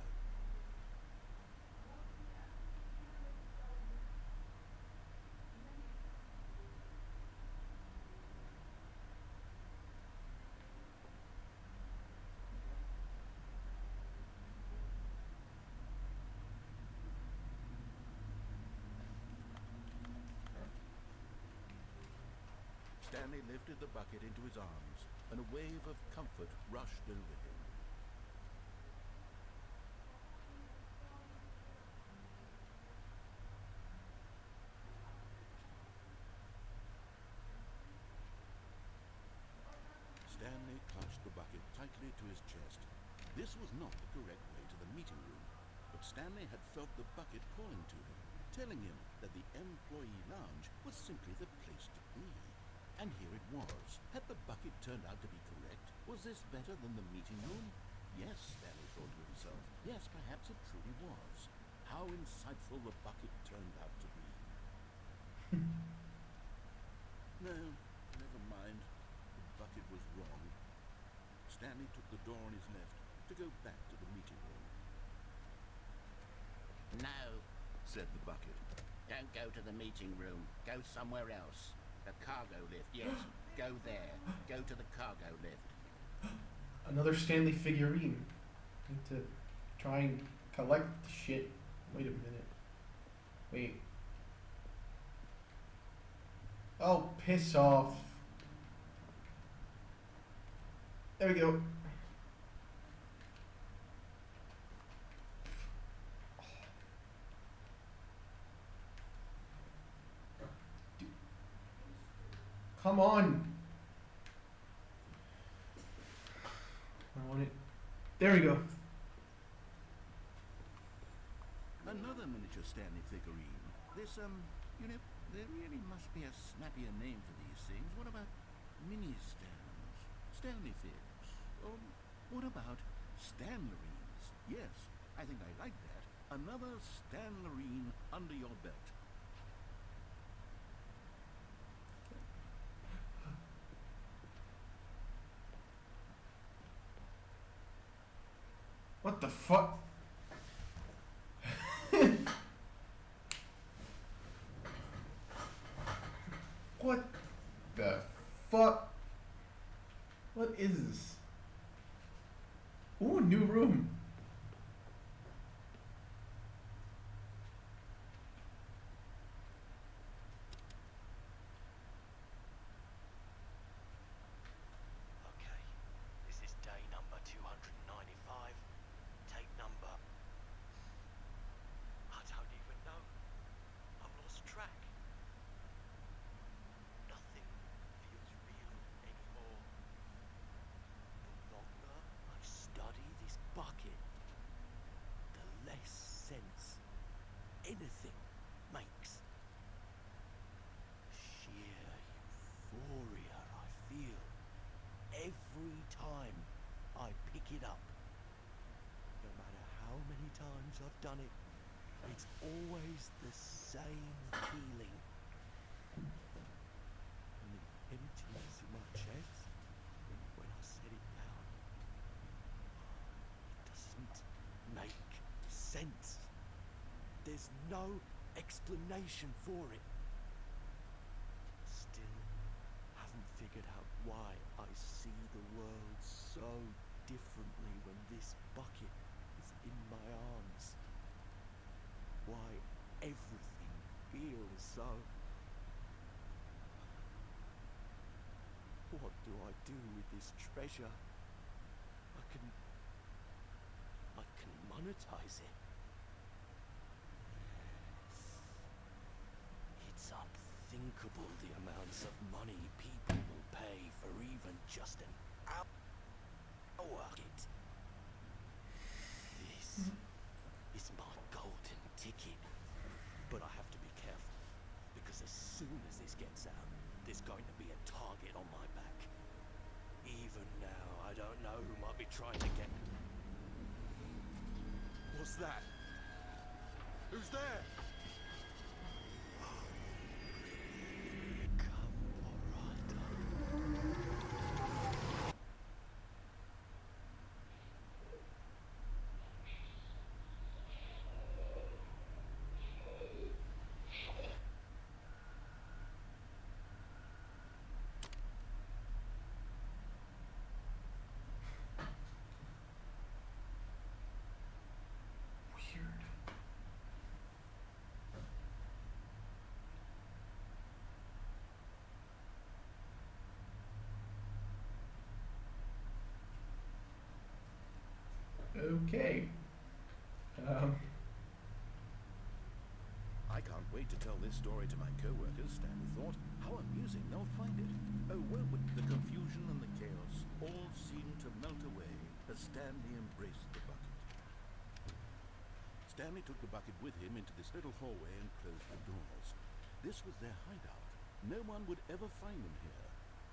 Stanley lifted the bucket into his arms, and a wave of comfort rushed over him. Stanley clutched the bucket tightly to his chest. This was not the correct way to the meeting room, but Stanley had felt the bucket calling to him, telling him that the employee lounge was simply the place to be. And here it was. Had the bucket turned out to be correct? Was this better than the meeting room? Yes, Stanley thought to himself. Yes, perhaps it truly was. How insightful the bucket turned out to be. No, never mind. The bucket was wrong. Stanley took the door on his left to go back to the meeting room. No, said the bucket. Don't go to the meeting room. Go somewhere else. The cargo lift, yes. Go there. Go to the cargo lift. Another Stanley figurine. Need to try and collect the shit. Wait a minute. Wait. Oh, piss off. There we go. Come on. I want it. There we go. Another miniature Stanley figurine. This, you know, there really must be a snappier name for these things. What about mini Stans? Stanley figs? Or what about Stanlerines? Yes, I think I like that. Another Stanlerine under your belt. What the fuck? What the fuck? What is this? Ooh, new room. Okay, this is day number 295. Tape number... I don't even know. I've lost track. Nothing feels real anymore. The longer I study this bucket, the less sense anything makes. Sheer euphoria I feel every time I pick it up. No matter how many times I've done it, it's always the same feeling. And the emptiness in my chest when I set it down. It doesn't make sense. There's no explanation for it. Still haven't figured out why I see the world so differently when this bucket is in my arms. Why everything feels so... What do I do with this treasure? I can monetize it. It's unthinkable the amounts of money people will pay for even just an hour. This is my golden ticket. But I have to be careful, because as soon as this gets out, there's going to be a target on my back. Even now, I don't know who might be trying to get... What's that? Who's there? Okay. I can't wait to tell this story to my co-workers, Stanley thought. How amusing they'll find it. Oh, well, with the confusion and the chaos all seemed to melt away as Stanley embraced the bucket. Stanley took the bucket with him into this little hallway and closed the doors. This was their hideout. No one would ever find them here.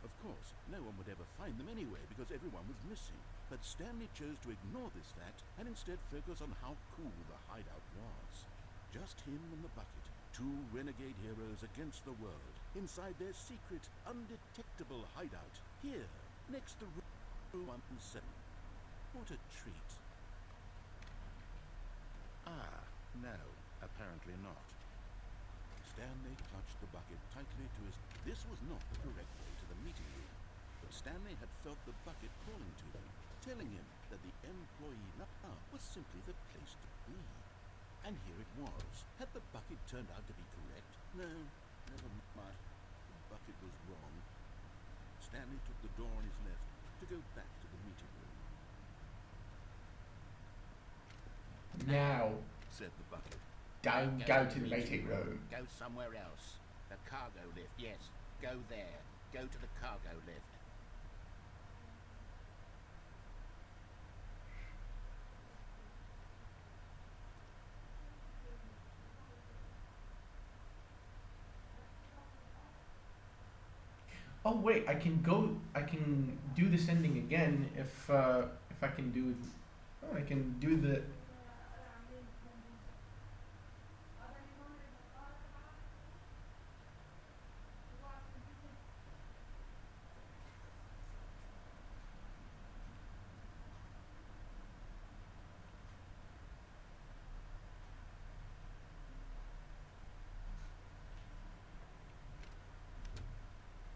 Of course, no one would ever find them anyway because everyone was missing. But Stanley chose to ignore this fact and instead focus on how cool the hideout was. Just him and the bucket, two renegade heroes against the world, inside their secret, undetectable hideout, here, next to room 107. What a treat. Ah, no, apparently not. Stanley clutched the bucket tightly to his... This was not the correct way to the meeting room, but Stanley had felt the bucket calling to him, telling him that the employee lounge was simply the place to be. And here it was. Had the bucket turned out to be correct? No, never mind. The bucket was wrong. Stanley took the door on his left to go back to the meeting room. Now, Said the bucket. don't go to the meeting room. Go somewhere else. The cargo lift, yes. Go there. Go to the cargo lift. Oh wait, I can do this ending again if I can do. Oh, I can do the.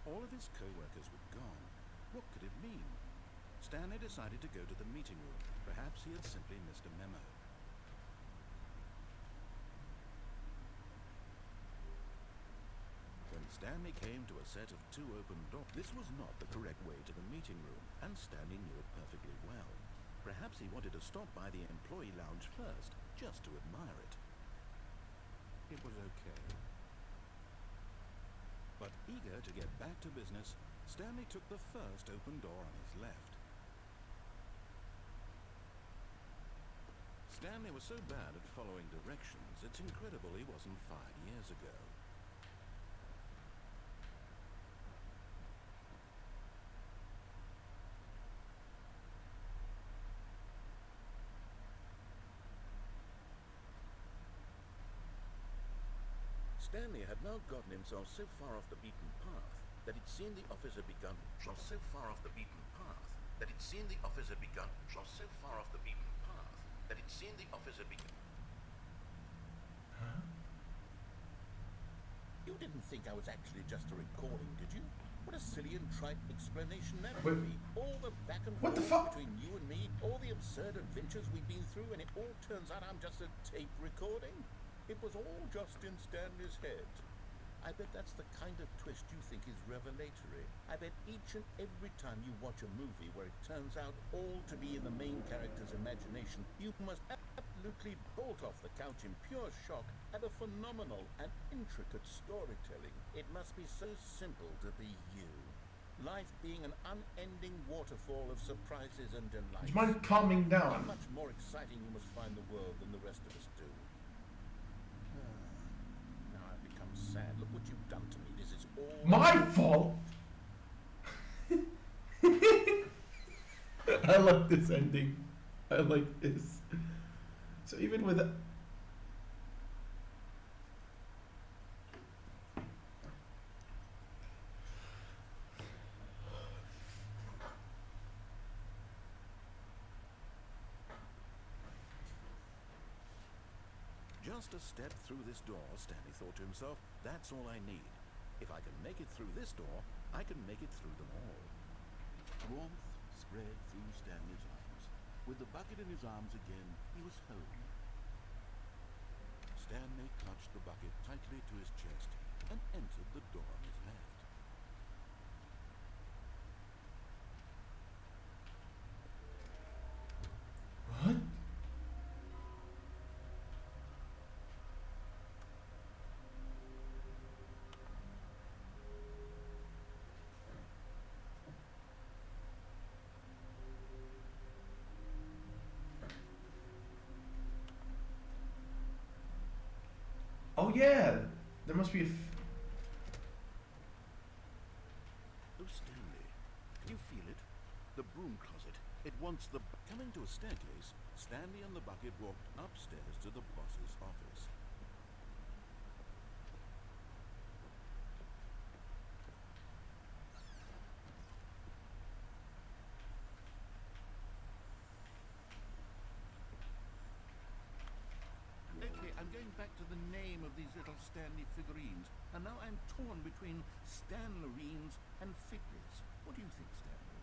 All of his co-workers were gone. What could it mean? Stanley decided to go to the meeting room. Perhaps he had simply missed a memo. When Stanley came to a set of 2 open doors, this was not the correct way to the meeting room, and Stanley knew it perfectly well. Perhaps he wanted to stop by the employee lounge first, just to admire it. It was okay. But eager to get back to business, Stanley took the first open door on his left. Stanley was so bad at following directions, it's incredible he wasn't 5 years ago. Stanley had now gotten himself so far off the beaten path that it seemed the office had begun. So far off the beaten path that it seemed the office had begun. So far off the beaten path that it seemed the office had begun. Huh? You didn't think I was actually just a recording, did you? What a silly and trite explanation that Wait. would be. All the back and What the forth fuck? between you and me, all the absurd adventures we've been through, and it all turns out I'm just a tape recording? It was all just in Stanley's head. I bet that's the kind of twist you think is revelatory. I bet each and every time you watch a movie where it turns out all to be in the main character's imagination, you must absolutely bolt off the couch in pure shock at a phenomenal and intricate storytelling. It must be so simple to be you. Life being an unending waterfall of surprises and delights. Do you mind calming How down? much more exciting you must find the world than the rest of us do. Now I've become sad. Look what you've done to me. This is all My fault. I like this ending. I like this. So even with Just a step through this door, Stanley thought to himself, that's all I need. If I can make it through this door, I can make it through them all. Warmth spread through Stanley's arms. With the bucket in his arms again, he was home. Stanley clutched the bucket tightly to his chest and entered the door on his left. what? Oh yeah, there must be a. Oh, Stanley, can you feel it? The broom closet. It wants the... Coming to a staircase, Stanley and the bucket walked upstairs to the boss's office. Okay, I'm going back to the name of the these little Stanley figurines, and now I'm torn between Stanlerines and Figlets. What do you think, Stanley?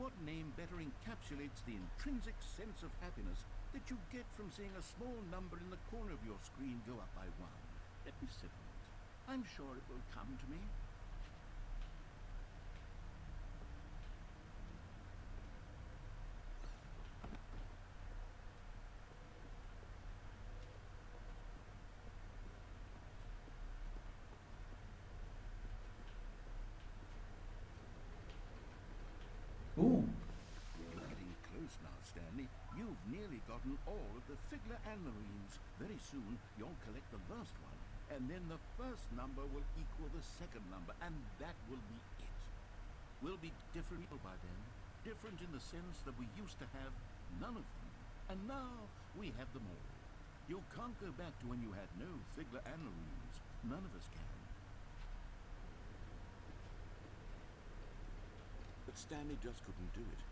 What name better encapsulates the intrinsic sense of happiness that you get from seeing a small number in the corner of your screen go up by one? Let me sit on it. I'm sure it will come to me. Ooh. You're getting close now, Stanley. You've nearly gotten all of the Figler and Marines. Very soon, you'll collect the last one, and then the first number will equal the second number, and that will be it. We'll be different people by then. Different in the sense that we used to have none of them, and now we have them all. You can't go back to when you had no Figler and Marines. None of us can. But Stanley just couldn't do it.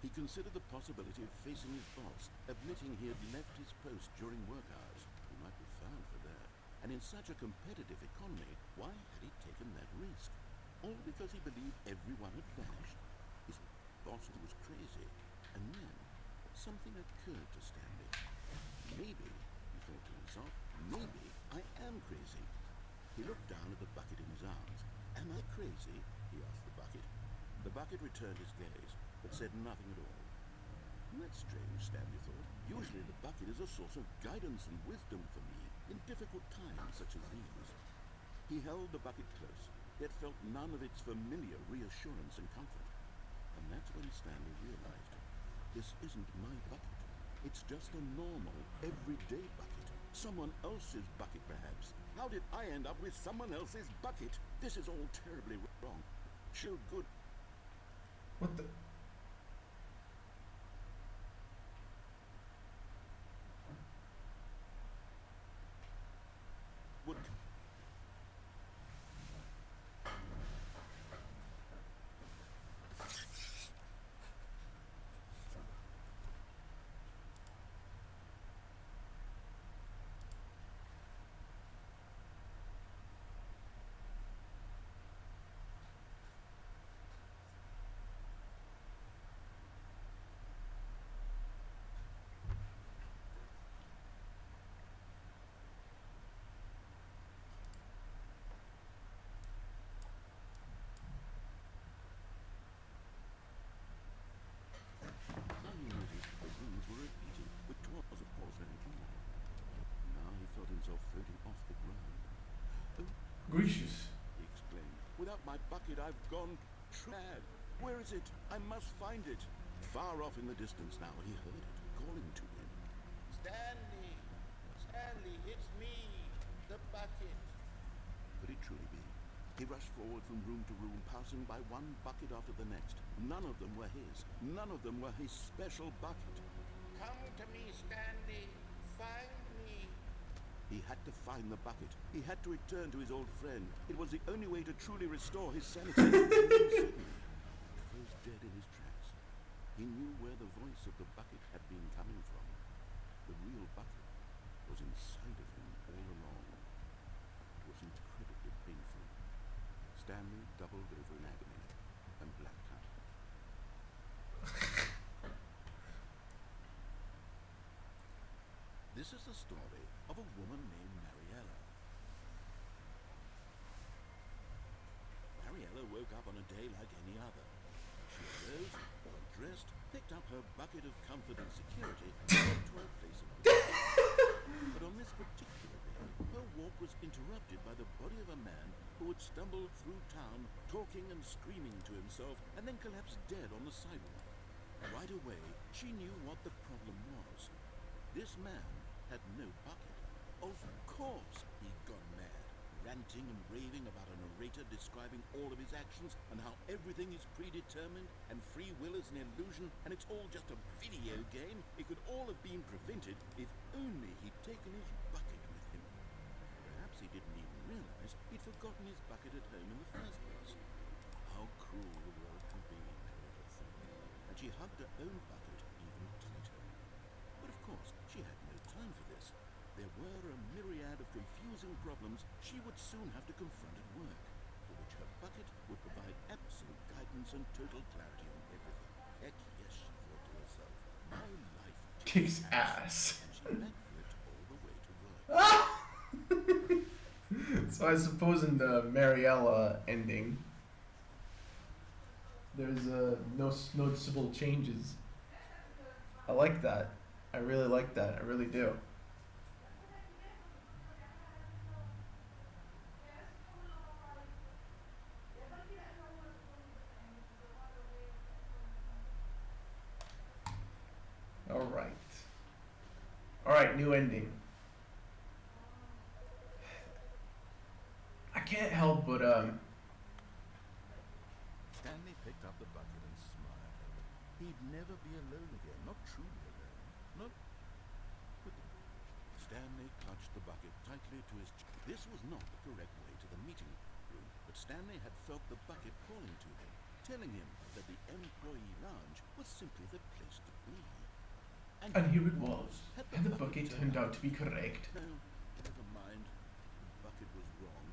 He considered the possibility of facing his boss, admitting he had left his post during work hours. He might be found for that. And in such a competitive economy, why had he taken that risk? All because he believed everyone had vanished? His boss was crazy. And then, something occurred to Stanley. Maybe, he thought to himself, maybe I am crazy. He looked down at the bucket in his arms. Am I crazy? He asked the bucket. The bucket returned his gaze, but said nothing at all. That's strange, Stanley thought. Usually the bucket is a source of guidance and wisdom for me in difficult times such as these. He held the bucket close, yet felt none of its familiar reassurance and comfort. And that's when Stanley realized, this isn't my bucket. It's just a normal, everyday bucket. Someone else's bucket, perhaps. How did I end up with someone else's bucket? This is all terribly wrong. Show good... What the? Would... Gracious. He exclaimed. Without my bucket, I've gone mad. Where is it? I must find it. Far off in the distance now, he heard it, calling to him. Stanley! Stanley, it's me, the bucket. Could it truly be? He rushed forward from room to room, passing by one bucket after the next. None of them were his. None of them were his special bucket. Come to me, Stanley. Find me. He had to find the bucket. He had to return to his old friend. It was the only way to truly restore his sanity. Suddenly, he froze dead in his tracks. He knew where the voice of the bucket had been coming from. The real bucket was inside of him all along. It was incredibly painful. Stanley doubled over in agony and blacked out. This is the story of a woman named Mariella. Mariella woke up on a day like any other. She arose, dressed, picked up her bucket of comfort and security, and went to her place of business. But on this particular day, her walk was interrupted by the body of a man who had stumbled through town, talking and screaming to himself, and then collapsed dead on the sidewalk. Right away, she knew what the problem was. This man had no bucket. Of course he'd gone mad, ranting and raving about a narrator describing all of his actions and how everything is predetermined and free will is an illusion and it's all just a video game. It could all have been prevented if only he'd taken his bucket with him. Perhaps he didn't even realize he'd forgotten his bucket at home in the first place. How cruel the world can be, Mariella thought, and she hugged her own bucket even tighter. But of course, she had no time for this. There were a myriad of confusing problems she would soon have to confront at work, for which her bucket would provide absolute guidance and total clarity on everything. Heck yes, she thought to herself, my life Kicks ass. and she went for it all the way to work. So I suppose in the Mariella ending, there's no noticeable changes. I like that. I really like that. I really do. All right, new ending. I can't help but Stanley picked up the bucket and smiled. He'd never be alone again, not truly alone. Not with Stanley clutched the bucket tightly to his chest. This was not the correct way to the meeting room, but Stanley had felt the bucket calling to him, telling him that the employee lounge was simply the place to be. and here it was. And the bucket turned out to be correct. No, never mind. The bucket was wrong.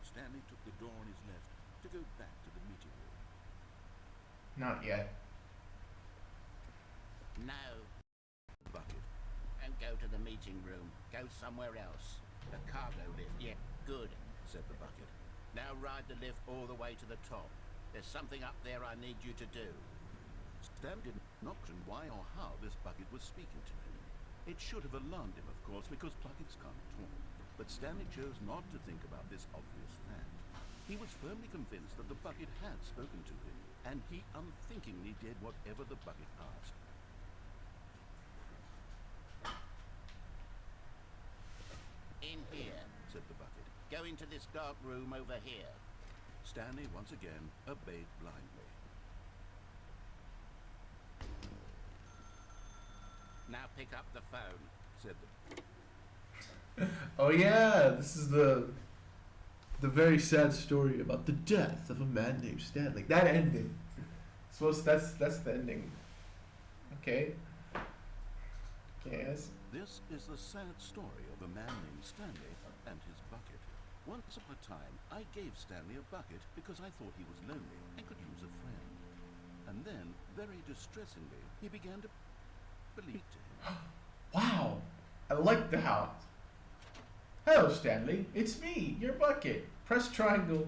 Stanley took the door on his left to go back to the meeting room. Not yet. No. Bucket. And go to the meeting room. Go somewhere else. The cargo lift. Yeah, good, said the bucket. Now ride the lift all the way to the top. There's something up there I need you to do. Stan didn't know why or how this bucket was speaking to him. It should have alarmed him, of course, because buckets can't talk. But Stanley chose not to think about this obvious fact. He was firmly convinced that the bucket had spoken to him, and he unthinkingly did whatever the bucket asked. In here, said the bucket. go into this dark room over here. Stanley once again obeyed blindly. Now pick up the phone, said the Oh yeah, this is the very sad story about the death of a man named Stanley. That ending. Suppose that's the ending. Okay. Yes. This is the sad story of a man named Stanley and his bucket. Once upon a time, I gave Stanley a bucket because I thought he was lonely and could use a friend. And then, very distressingly, he began to believe to him. Wow. I like the house. Hello, Stanley. It's me, your bucket. Press triangle.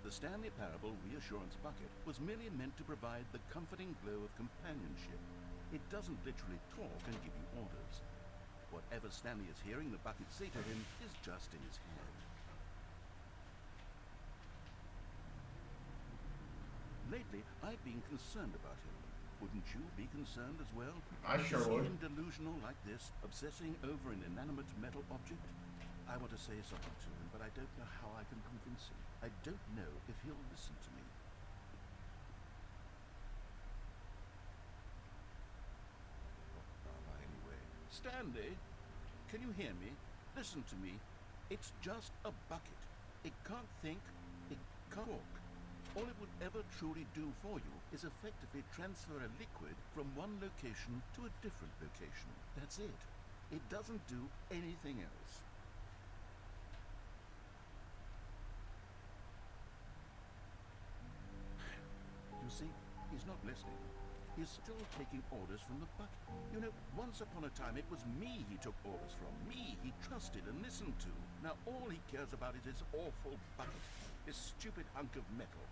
The Stanley Parable Reassurance Bucket was merely meant to provide the comforting glow of companionship. It doesn't literally talk and give you orders. Whatever Stanley is hearing the bucket say to him is just in his head. Lately, I've been concerned about him. Wouldn't you be concerned as well? I sure Is he would. him delusional like this, obsessing over an inanimate metal object? I want to say something to him, but I don't know how I can convince him. I don't know if he'll listen to me. Anyway, Stanley, can you hear me? Listen to me. It's just a bucket. It can't think. It can't walk. All it would ever truly do for you is effectively transfer a liquid from one location to a different location. That's it. It doesn't do anything else. You see, he's not listening. He's still taking orders from the bucket. You know, once upon a time it was me he took orders from. Me he trusted and listened to. Now all he cares about is his awful bucket. This stupid hunk of metal.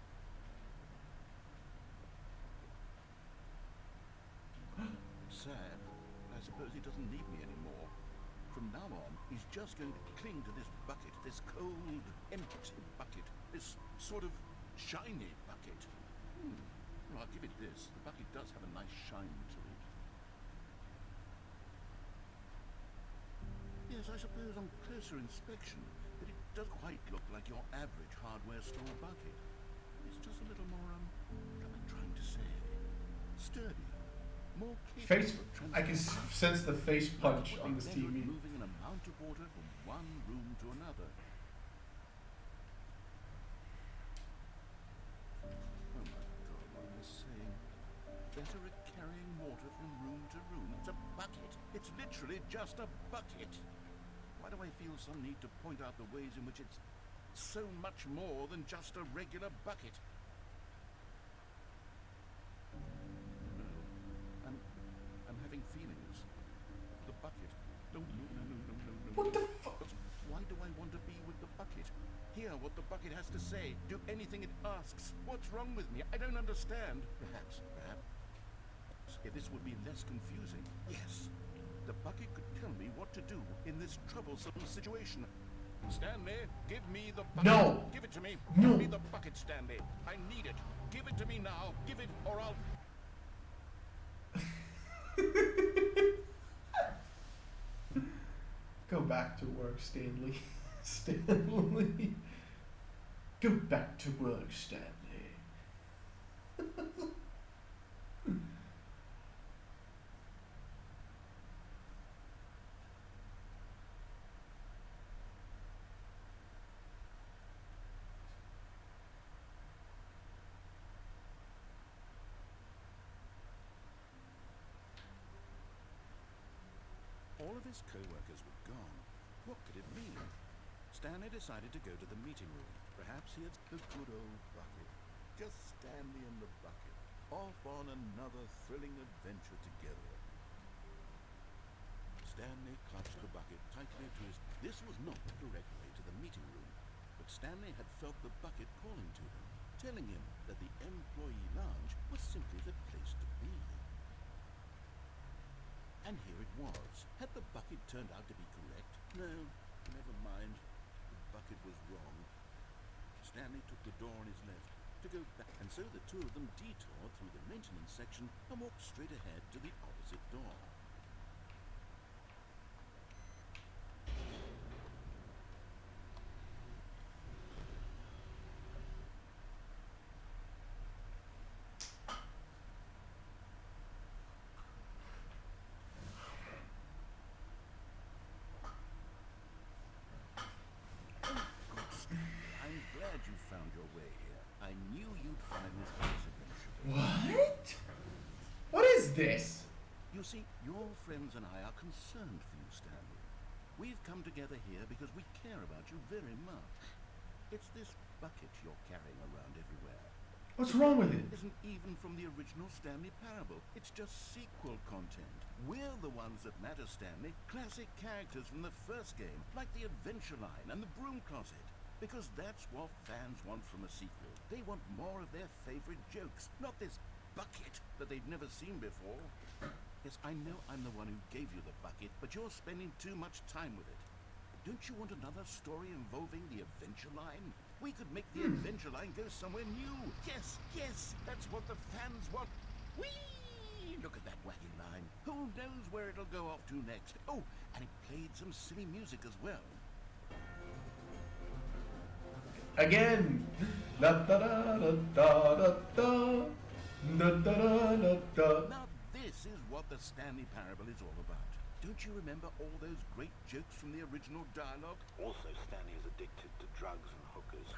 Sad. I suppose he doesn't need me anymore. From now on, he's just going to cling to this bucket, this cold, empty bucket, this sort of shiny bucket. Well, I'll give it this. The bucket does have a nice shine to it. Yes, I suppose on closer inspection, that it does quite look like your average hardware store bucket. It's just a little more, what am I trying to say? Sturdy. More Face. capable of I can sense the face punch on this TV. moving an amount of water from one room to another. Oh my God, what am I saying? Better at carrying water from room to room. It's a bucket. It's literally just a bucket. Why do I feel some need to point out the ways in which it's so much more than just a regular bucket? No, I'm having feelings. The bucket. No. What the fuck? Why do I want to be with the bucket? Hear what the bucket has to say. Do anything it asks. What's wrong with me? I don't understand. Perhaps, if this would be less confusing. Yes. The bucket could tell me what to do in this troublesome situation. Stanley, give me the bucket. No. Give it to me. No. Give me the bucket, Stanley. I need it. Give it to me now. Give it or I'll... Go back to work, Stanley. Stanley. Go back to work, Stanley. All of his co-workers were gone. What could it mean? Stanley decided to go to the meeting room. Perhaps he had the good old bucket. Just Stanley and the bucket, off on another thrilling adventure together. Stanley clutched the bucket tightly to his... This was not the direct way to the meeting room, but Stanley had felt the bucket calling to him, telling him that the employee lounge was simply the place to be. And here it was. Had the bucket turned out to be correct? No, never mind. The bucket was wrong. Stanley took the door on his left to go back, and so the two of them detoured through the maintenance section and walked straight ahead to the opposite door. I'm glad you found your way here. I knew you'd find this place eventually. What? What is this? You see, your friends and I are concerned for you, Stanley. We've come together here because we care about you very much. It's this bucket you're carrying around everywhere. What's wrong with it? Isn't even from the original Stanley Parable. It's just sequel content. We're the ones that matter, Stanley. Classic characters from the first game, like the Adventure Line and the Broom Closet. Because that's what fans want from a sequel. They want more of their favorite jokes, not this bucket that they've never seen before. Yes, I know I'm the one who gave you the bucket, but you're spending too much time with it. Don't you want another story involving the Adventure Line? We could make the Adventure Line go somewhere new. Yes, that's what the fans want. Whee! Look at that wacky line. Who knows where it'll go off to next? Oh, and it played some silly music as well. Again. Da da da da da da da da da da da. Now this is what the Stanley Parable is all about. Don't you remember all those great jokes from the original dialogue? Also, Stanley is addicted to drugs and hookers.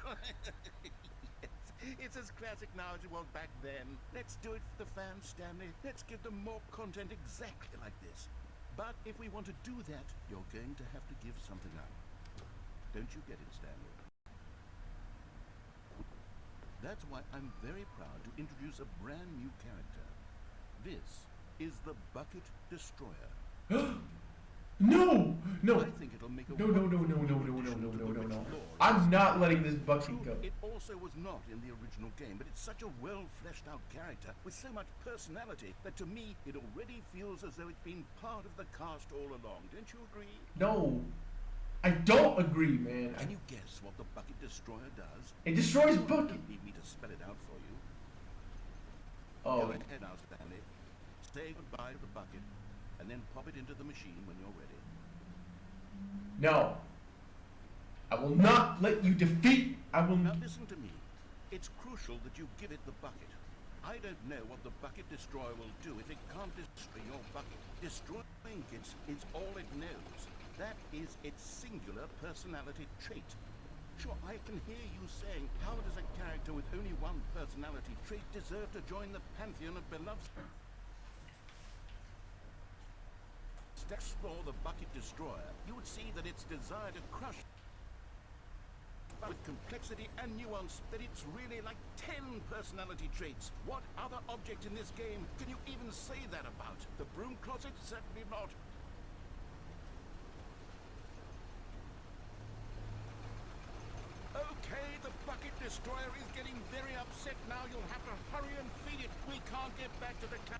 Yes, it's as classic now as it was back then. Let's do it for the fans, Stanley. Let's give them more content exactly like this. But if we want to do that, you're going to have to give something up. Don't you get it, Stanley? That's why I'm very proud to introduce a brand new character. This is the Bucket Destroyer. No! I think it'll make a No. I'm not letting this bucket go. It also was not in the original game, but it's such a well-fleshed out character with so much personality that to me it already feels as though it's been part of the cast all along. Don't you agree? No. I don't agree, man. Can you guess what the Bucket Destroyer does? It destroys You bucket. don't need me to spell it out for you. Oh. Go ahead now, Stanley. Say goodbye to the bucket, and then pop it into the machine when you're ready. No. I will not let you defeat. I will. Now listen to me. It's crucial that you give it the bucket. I don't know what the Bucket Destroyer will do if it can't destroy your bucket. Destroying it is all it knows. That is its singular personality trait. Sure, I can hear you saying, how does a character with only one personality trait deserve to join the pantheon of beloved? explore the bucket destroyer, you would see that its desire to crush with complexity and nuance, that it's really like 10 personality traits. What other object in this game can you even say that about? The broom closet? Certainly not. Okay, the bucket destroyer is getting very upset now. You'll have to hurry and feed it. We can't get back to the classic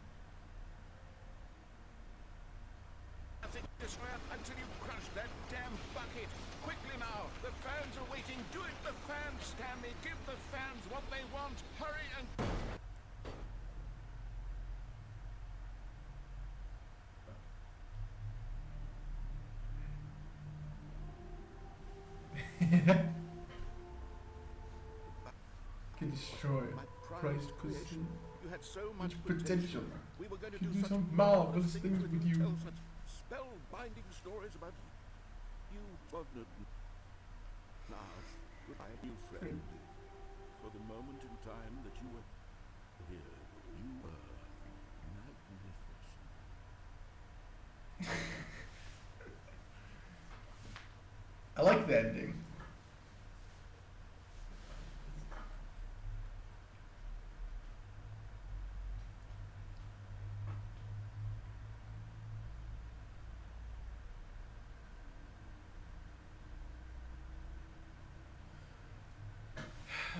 destroyer until you crush that damn bucket. Quickly now, the fans are waiting. Do it, the fans, Stanley. Give the fans what they want. Hurry and... Can destroy price position. You had so much potential. We were going to Can do do such some marvelous things with you. Tell such spellbinding stories about you. Well, now, goodbye, new friend. For the moment in time that you were here, you were magnificent. I like the ending.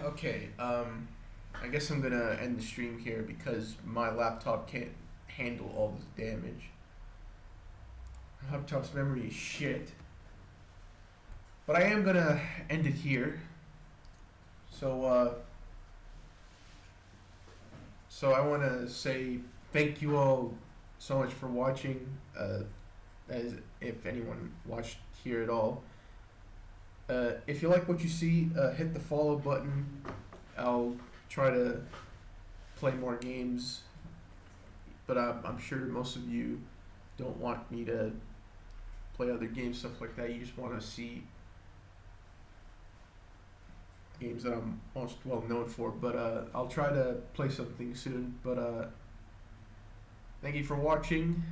Okay, I guess I'm gonna end the stream here because my laptop can't handle all this damage. My laptop's memory is shit. But I am gonna end it here. So I wanna say thank you all so much for watching, as if anyone watched here at all. If you like what you see, hit the follow button. I'll try to play more games, but I'm sure most of you don't want me to play other games, stuff like that. You just want to see games that I'm most well known for. But I'll try to play something soon. But thank you for watching.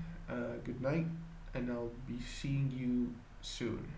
Good night, and I'll be seeing you soon.